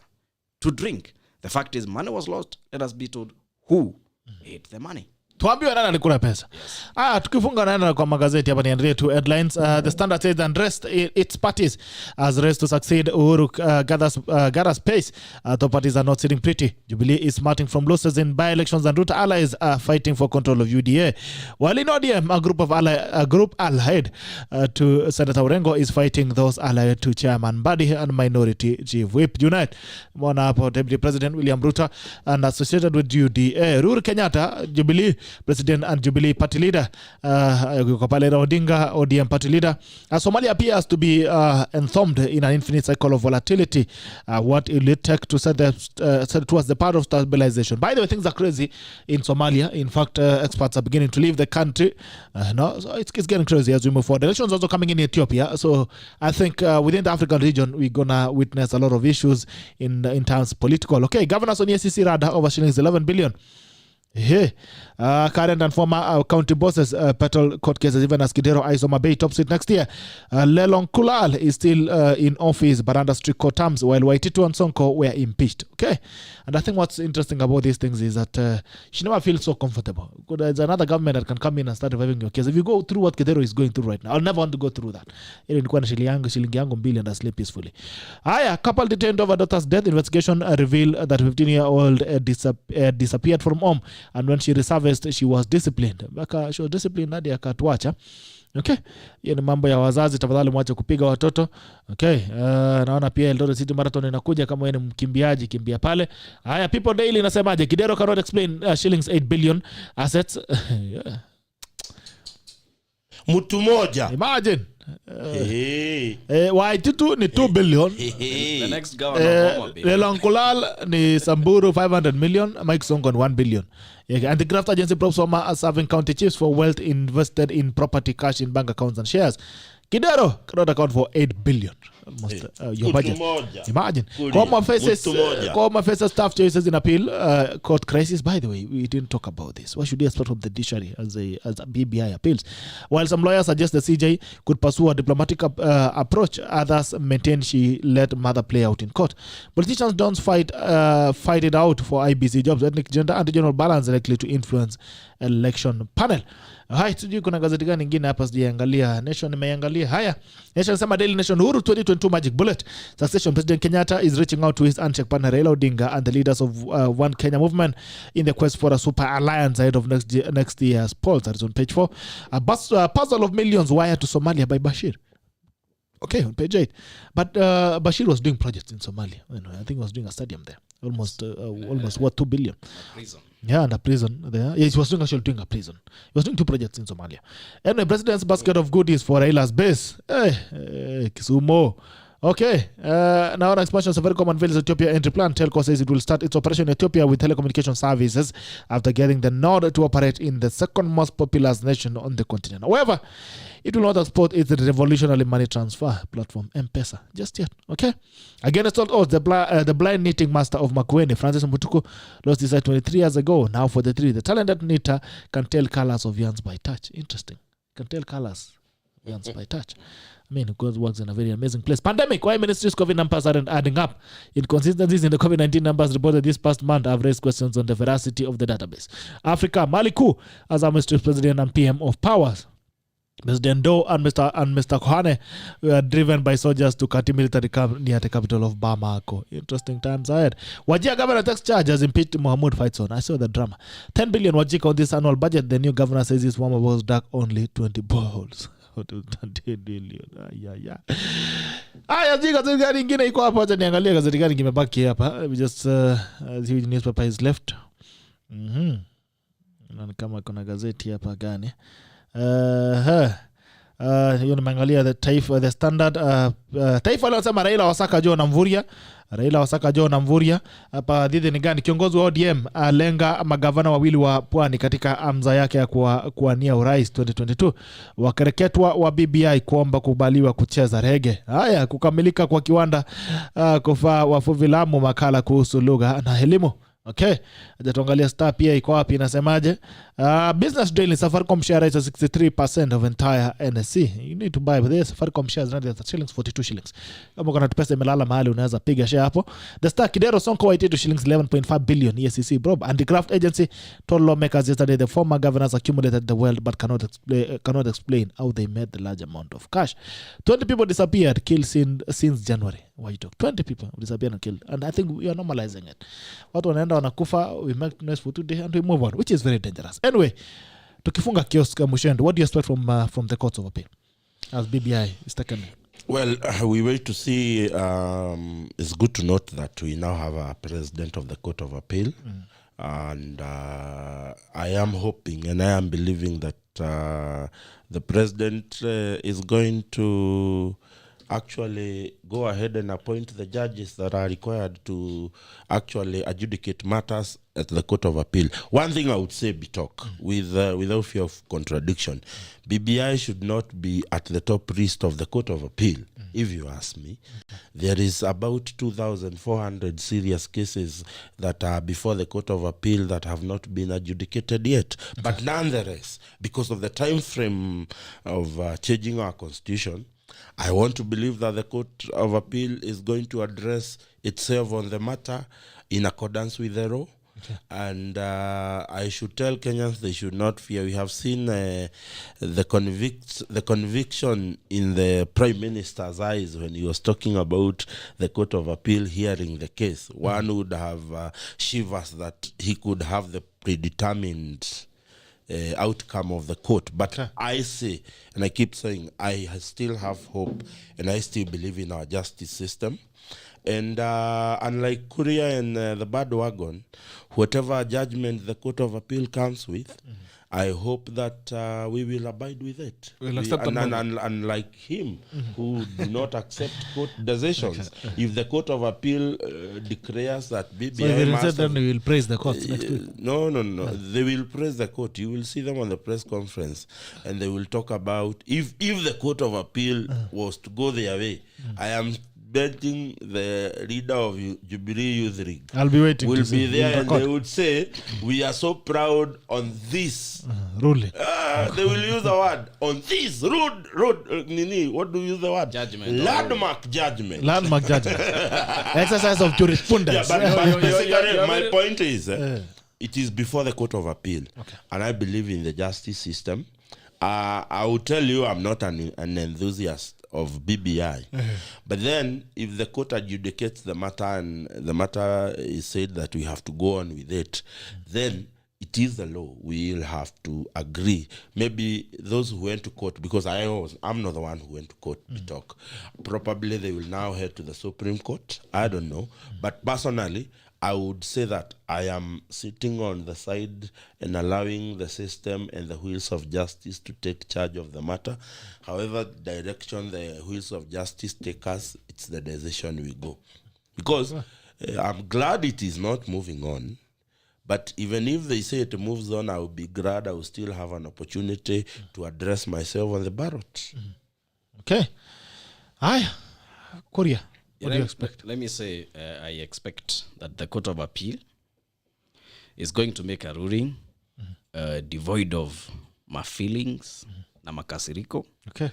to drink. The fact is, money was lost. Let us be told who ate the money. Tuambiwe nani alikula pesa. Tukifunga nani kwa magazeti hapa niendelee to headlines. The Standard says unrest its parties as race to succeed. Uhuru gathers pace. The parties are not sitting pretty. Jubilee is smarting from losses in by-elections and Ruto allies are fighting for control of UDA. While in ODM, a group allied to Senator Orengo is fighting those allied to Chairman Mbadi and Minority Chief Whip. Unite. Mwana hapo Deputy President William Ruto and associated with UDA. Uhuru Kenyatta, Jubilee President and Jubilee Party Leader, Kopalera Odinga, ODM Party Leader. Somalia appears to be entombed in an infinite cycle of volatility. What will it take to set towards the path of stabilization? By the way, things are crazy in Somalia. In fact, experts are beginning to leave the country. So it's getting crazy as we move forward. The elections also coming in Ethiopia. So I think within the African region, we're going to witness a lot of issues in terms political. Okay, governors on EACC radar over shillings 11 billion. Current and former county bosses battle court cases, even as Kidero Aisoma Bay tops it next year. Lelong Kulal is still in office but under strict court terms, while Waititu and Sonko were impeached. Okay, and I think what's interesting about these things is that she never feels so comfortable. There's another government that can come in and start reviving your case. If you go through what Kidero is going through right now, I'll never want to go through that. Shilingi yangu mbili and I sleep peacefully. Couple detained over daughter's death. Investigation revealed that 15-year-old disappeared from home, and when she resurfaced, she was disciplined. She was disciplined hadi akatuacha. Okay, hiyo ni mambo ya wazazi, tafadhali mwache kupiga watoto. Okay, naona pia Eldoret City Marathon inakuja, kama wewe ni mkimbiaji kimbia pale. People Daily inasemaje? Kidero cannot explain shillings 8 billion assets. Mtu moja. Imagine. Waititu ni 2 billion. The next governor Lelong Kulal ni Samburu 500 million. Mike Songon 1 billion. And the graft agency props are serving county chiefs for wealth invested in property, cash in bank accounts and shares. Kidero cannot account for 8 billion. Almost your budget. Imagine. Koma faces staff choices in appeal. Court crisis. By the way, we didn't talk about this. What should you expect from the judiciary as a BBI appeals? While some lawyers suggest the CJ could pursue a diplomatic approach, others maintain she let mother play out in court. Politicians don't fight it out for IBC jobs. Ethnic, gender and regional balance likely to influence election panel. Sijui kuna gazeti gani nyingine hapa sijaangalia. Nation nimeangalia. Haya, Nation sema Daily Nation, Uhuru 2022 magic bullet. Succession President Kenyatta is reaching out to his unchecked partner Raila Odinga and the leaders of One Kenya movement in the quest for a super alliance ahead of next year's polls. That is on page 4. A puzzle of millions wired to Somalia by Bashir. Okay, on page 8. But Bashir was doing projects in Somalia. I think he was doing a stadium there. Almost what, 2 billion. prison. Yeah, and a prison there. Yes, he was doing a prison. He was doing 2 projects in Somalia. Anyway, President's basket of goodies for Raila's base. Kisumu. Okay. Now on expansion, Safaricom unveils Ethiopia entry plan. Telco says it will start its operation in Ethiopia with telecommunication services after getting the nod to operate in the second most populous nation on the continent. However, it will not export its revolutionary money transfer platform, M-Pesa, just yet. Okay? Against all odds, the blind knitting master of Makueni, Francis Mbutuku, lost his sight 23 years ago. Now for the 3, the talented knitter can tell colors of yarns by touch. Interesting. Can tell colors of yarns by touch. I mean, God works in a very amazing place. Pandemic. Why ministry's COVID numbers aren't adding up? Inconsistencies in the COVID-19 numbers reported this past month have raised questions on the veracity of the database. Africa, Maliku, as our ministry's president and PM of powers. President Doe and Mr. Kohane were driven by soldiers to Kati military camp near the capital of Bamako. Interesting times ahead. Wajir governor takes charge as impeached Mohamud fights on. I saw the drama. 10 billion Wajir on this annual budget. The new governor says his former boss dug only 20 boreholes. 10 billion. Gazeti gani ingine iko hapa? Acha niangalie gazeti gani kimebaki hapa. Let me just see which newspaper is left. Kama kuna gazeti hapa gani? Hiyo nimeangalia the Taifa, the Standard. Taifa leo sema Raila wasaka Joe na Mvurya. Hapa dhidi ni gani? Kiongozi wa ODM alenga magavana wawili wa Pwani katika amza yake ya kuwania urais 2022. Wakereketwa wa BBI kuomba kubaliwa kucheza rege. Kukamilika kwa kiwanda kufaa wafuvilamu makala kuhusu lugha na elimu. Okay. Aja tuangalia star pia iko wapi inasemaje? Business daily Safaricom share is 63% of entire NSE. You need to buy with this Safaricom shares not at shillings 42 shillings. Kama kuna pesa imelala mahali unaweza piga share hapo. The Star Kidero Sonko waite to shillings 11.5 billion EACC bro. Anti-graft agency told lawmakers yesterday the former governors accumulated the wealth but cannot explain how they made the large amount of cash. 20 people disappeared, killed since January. Why you talk? 20 people disappeared and killed. And I think we are normalizing it. Watu wanaenda wanakufa, we make noise for today and we move on, which is very dangerous. Anyway, tukifunga kiosk Muchendu, what do you expect from the courts of appeal as BBI is taken? Well, we wait to see. It's good to note that we now have a president of the Court of Appeal. And I am hoping and I am believing that the president is going to actually go ahead and appoint the judges that are required to actually adjudicate matters at the Court of Appeal. One thing I would say, Bitok, without fear of contradiction, BBI should not be at the top list of the Court of Appeal, if you ask me. There is about 2,400 serious cases that are before the Court of Appeal that have not been adjudicated yet. But nonetheless, because of the time frame of changing our constitution, I want to believe that the Court of Appeal is going to address itself on the matter in accordance with the law. Okay. And I should tell Kenyans they should not fear. We have seen the conviction in the Prime Minister's eyes when he was talking about the Court of Appeal hearing the case. One would have shivers that he could have the predetermined outcome of the court. But I say, and I keep saying, I still have hope and I still believe in our justice system. And unlike KURIA and the Badwagon, whatever judgment the Court of Appeal comes with, I hope that we will abide with it. Unlike him, who do not accept court decisions. If the Court of Appeal declares that BBI so then we will praise the court next week. No. They will praise the court. You will see them on the press conference, and they will talk about if the Court of Appeal was to go their way. I am betting the leader of Jubilee Youth League I'll be waiting will to be see there, and they would say, we are so proud on this ruling. They will use the word on this what do you use the word? Judgment. Landmark judgment. Exercise of jurisprudence. But my point is it is before the Court of Appeal. And I believe in the justice system. I will tell you I'm not an enthusiast of BBI. But then if the court adjudicates the matter and the matter is said that we have to go on with it, then it is the law. We will have to agree. Maybe those who went to court, because I'm not the one who went to court to talk, probably they will now head to the Supreme Court. I don't know. But personally, I would say that I am sitting on the side and allowing the system and the wheels of justice to take charge of the matter. However direction the wheels of justice take us, it's the decision we go. Because I'm glad it is not moving on. But even if they say it moves on, I will be glad I will still have an opportunity to address myself on the ballot. Okay. Hi, KURIA. What do you expect? Let me say, I expect that the Court of Appeal is going to make a ruling devoid of my feelings na makasiriko. Okay.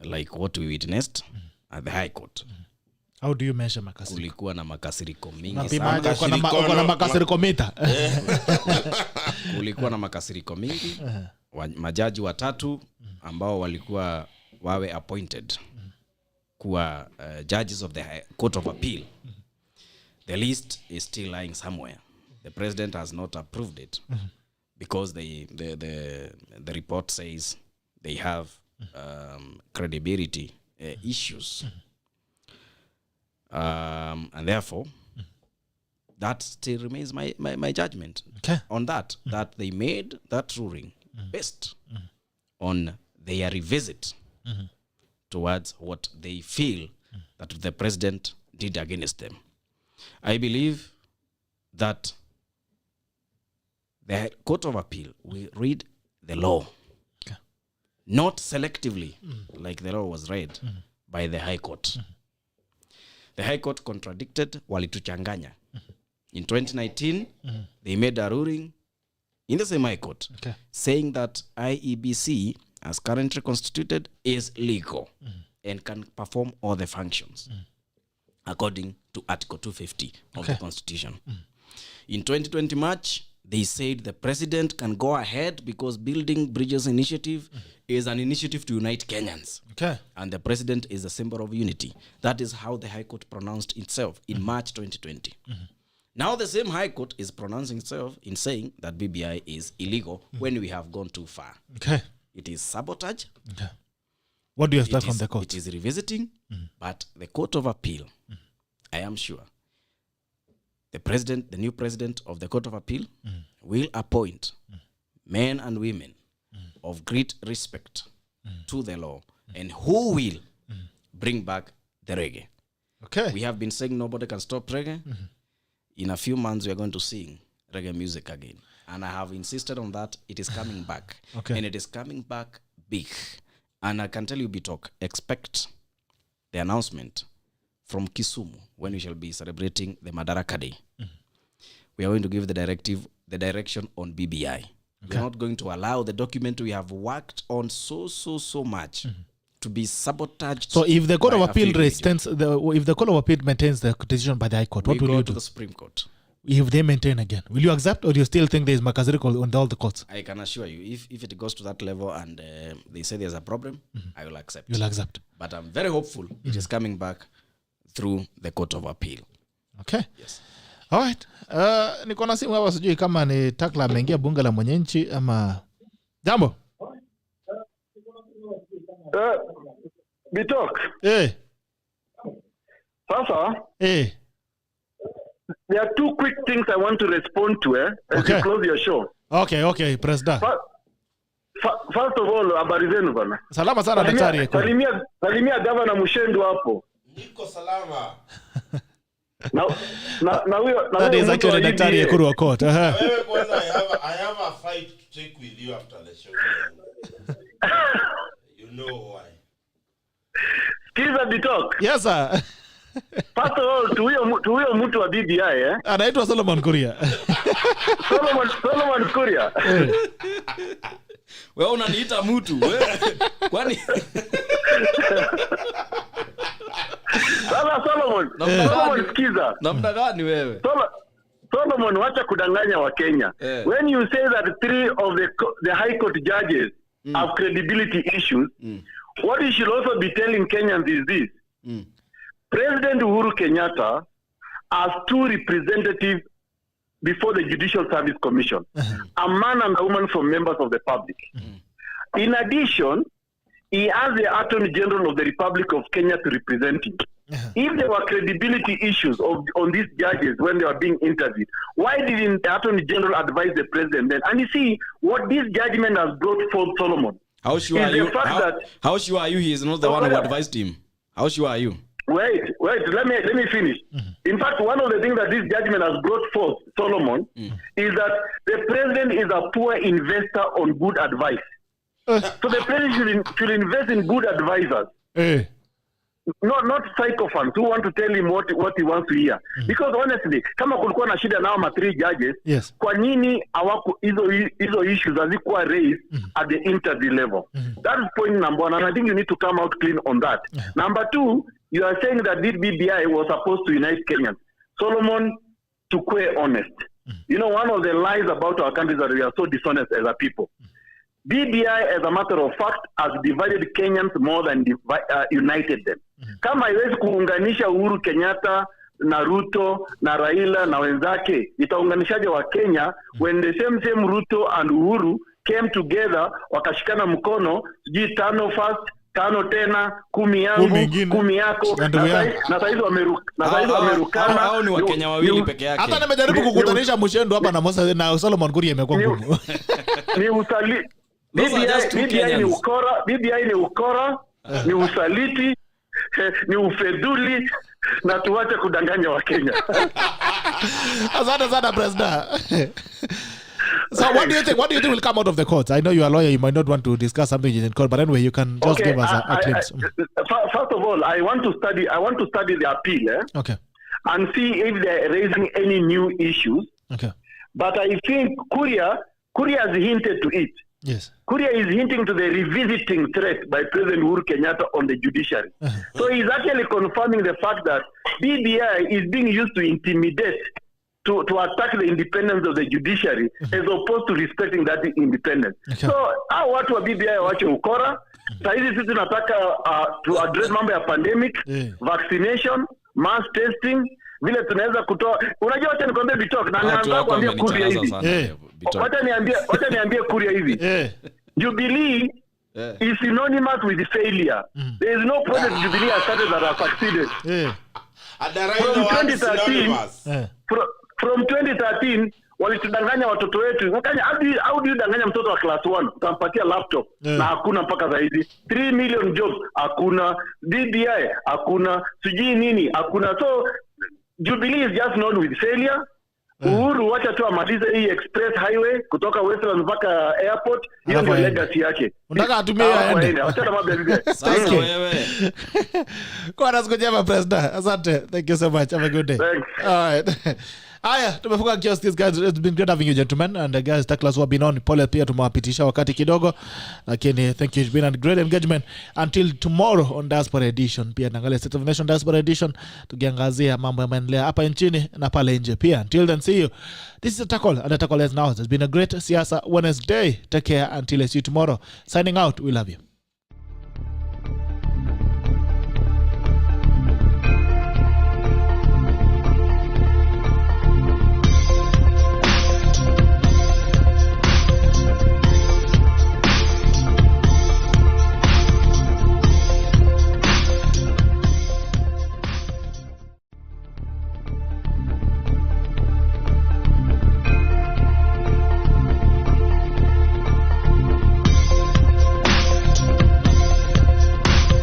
Like what we witnessed at the High Court. How do you measure makasiriko? Kulikuwa na makasiriko mingi sana. Uko na makasiriko mita. Kulikuwa na makasiriko mingi. Majaji watatu ambao walikuwa wawe appointed kuwa judges of the Court of Appeal. The list is still lying somewhere. The president has not approved it because the report says they have credibility issues. And therefore, that still remains my judgment on that they made that ruling based on their revisit towards what they feel that the president did against them. I believe that the Court of Appeal will read the law, not selectively like the law was read by the High Court. The High Court contradicted, walituchanganya. In 2019, they made a ruling in the same High Court saying that IEBC, as currently constituted, is legal and can perform all the functions according to Article 250 of the Constitution. In 2020 March, they said the president can go ahead because Building Bridges Initiative is an initiative to unite Kenyans. And the president is a symbol of unity. That is how the High Court pronounced itself in March 2020. Now the same High Court is pronouncing itself in saying that BBI is illegal when we have gone too far. It is sabotage. What do you expect from the court? It is revisiting, but the Court of Appeal, I am sure, the new president of the Court of Appeal will appoint men and women of great respect to the law and who will bring back the reggae. We have been saying nobody can stop reggae. In a few months, we are going to sing reggae music again. And I have insisted on that. It is coming back. And it is coming back big. And I can tell you, Bitok, expect the announcement from Kisumu when we shall be celebrating the Madaraka Day. We are going to give the direction on BBI. We are not going to allow the document we have worked on so much to be sabotaged. So if the Court of Appeal if the Court of Appeal maintains the decision by the High Court, what will you do? To the Supreme Court. If they maintain again, will you accept, or do you still think there is Makaziriko on all the courts? I can assure you, if it goes to that level and they say there's a problem, I will accept. You'll accept. But I'm very hopeful it is coming back through the Court of Appeal. Yes. All right. Niko na simu hapa, sijui kama ni Takla ameingia bunge la mwenye nchi ama jambo. Bitok. Sasa. There are two quick things I want to respond to as you close your show. Okay, President. First of all, habari zenu bana. Salama sana daktari. Salimia Gavana Muchendu hapo. Niko salama. Na huyo that is actually daktari Ekuru wa court. Wewe kwanza I have a fight to take with you after the show. You know why. Kiza Bitok. Yes sir. First of all, to huyo mtu wa BBI anaitwa Solomon Kuria. Solomon Kuria. Wewe unaniita mtu wewe. Kwani Sasa Solomon sikiza. Namna gani wewe? Solomon, wacha kudanganya wa Kenya. When you say that 3 of the High Court judges have credibility issues, what you should also be telling Kenyans is this. President Uhuru Kenyatta has 2 representatives before the Judicial Service Commission, a man and a woman from members of the public. In addition, he has the Attorney General of the Republic of Kenya to represent him. If there were credibility issues on these judges when they were being interviewed, why didn't the Attorney General advise the President then? And you see, what this judgment has brought forth, Solomon, how sure are you? How sure are you he is not the one who advised him? How sure are you? Wait, let me finish. In fact, one of the things that this judgment has brought forth, Solomon, is that the President is a poor investor on good advice. So the President should invest in good advisors. Not psychophants who want to tell him what he wants to hear. Because honestly, kama kulikuwa na shida nao 3 judges, kwa nini hawaku hizo issues hazikuwa raised at the interview level? That is point number 1, and I think you need to come out clean on that. Number 2, you are saying that this BBI was supposed to unite Kenyans. Solomon, to be honest, you know, one of the lies about our country is that we are so dishonest as a people. BBI, as a matter of fact, has divided Kenyans more than united them. Kama haiwezi kuunganisha Uhuru Kenyatta na Ruto na Raila na wenzake, itaunganishaje wa Kenya when the same Ruto and Uhuru came together, wakashikana mkono, sijui 5 first, 5 tena, 10 yangu, 10 yako, na saizi wamerukana. Hao ni Wakenya wawili peke yake. Hata nimejaribu kukutanisha Muchendu hapa na Musa na Solomon Kuria imekuwa ngumu. Ni usali BBI ni ukora, ni usaliti, ni ufedhuli, na tuache kudanganya wa Kenya. Asante sana President. So what do you think will come out of the court? I know you are a lawyer, you might not want to discuss something in court, but anyway, you can just give us a glimpse. First of all, I want to study the appeal. Okay. and see if they're raising any new issues. Okay. But I think KURIA has hinted to it. Yes. KURIA is hinting to the revisiting threat by President Uhuru Kenyatta on the judiciary. So he's actually confirming the fact that BBI is being used to intimidate, to attack the independence of the judiciary, as opposed to respecting that independence. Okay. So hao watu wa BBI wache ukora. Saizi sisi tunataka to address mambo ya pandemic, vaccination, mass testing, vile tunaweza kutoa. Unajua wacha nikwambie Bitok na naanza kuambia KURIA hivi. Wacha niambie KURIA hivi. Jubilee is synonymous with failure. There is no project Jubilee has started that has succeeded. From 2013 walitudanganya watoto wetu. How do you danganya mtoto wa class 1? Utampatia laptop na hakuna mpaka zaidi. 3 million jobs hakuna. BBI hakuna. Sijui nini hakuna. So Jubilee is just known with failure. Uhuru wacha tu amalize hii express highway kutoka Westlands mpaka airport. Hiyo ndio legacy yake. Unataka atumie aende. Wacha na mambo ya BBI. Sasa wewe. Kwa nasikuja President. Asante. Thank you so much. Have a good day. Thanks. All right. Aya, tumefunga kios this guys. It's been great having you gentlemen, and the guys Taklas who have been on. Pole pia tumewapitisha wakati kidogo, lakini thank you. It's been a great engagement until tomorrow on Diaspora Edition. Pia naangalia State of the Nation Diaspora Edition tukiangazia mambo yanaendelea hapa nchini na pale nje pia. Until then, see you. This is Takol, and Takol is now. It's been a great Siasa Wednesday. Take care until I see you tomorrow. Signing out. We love you.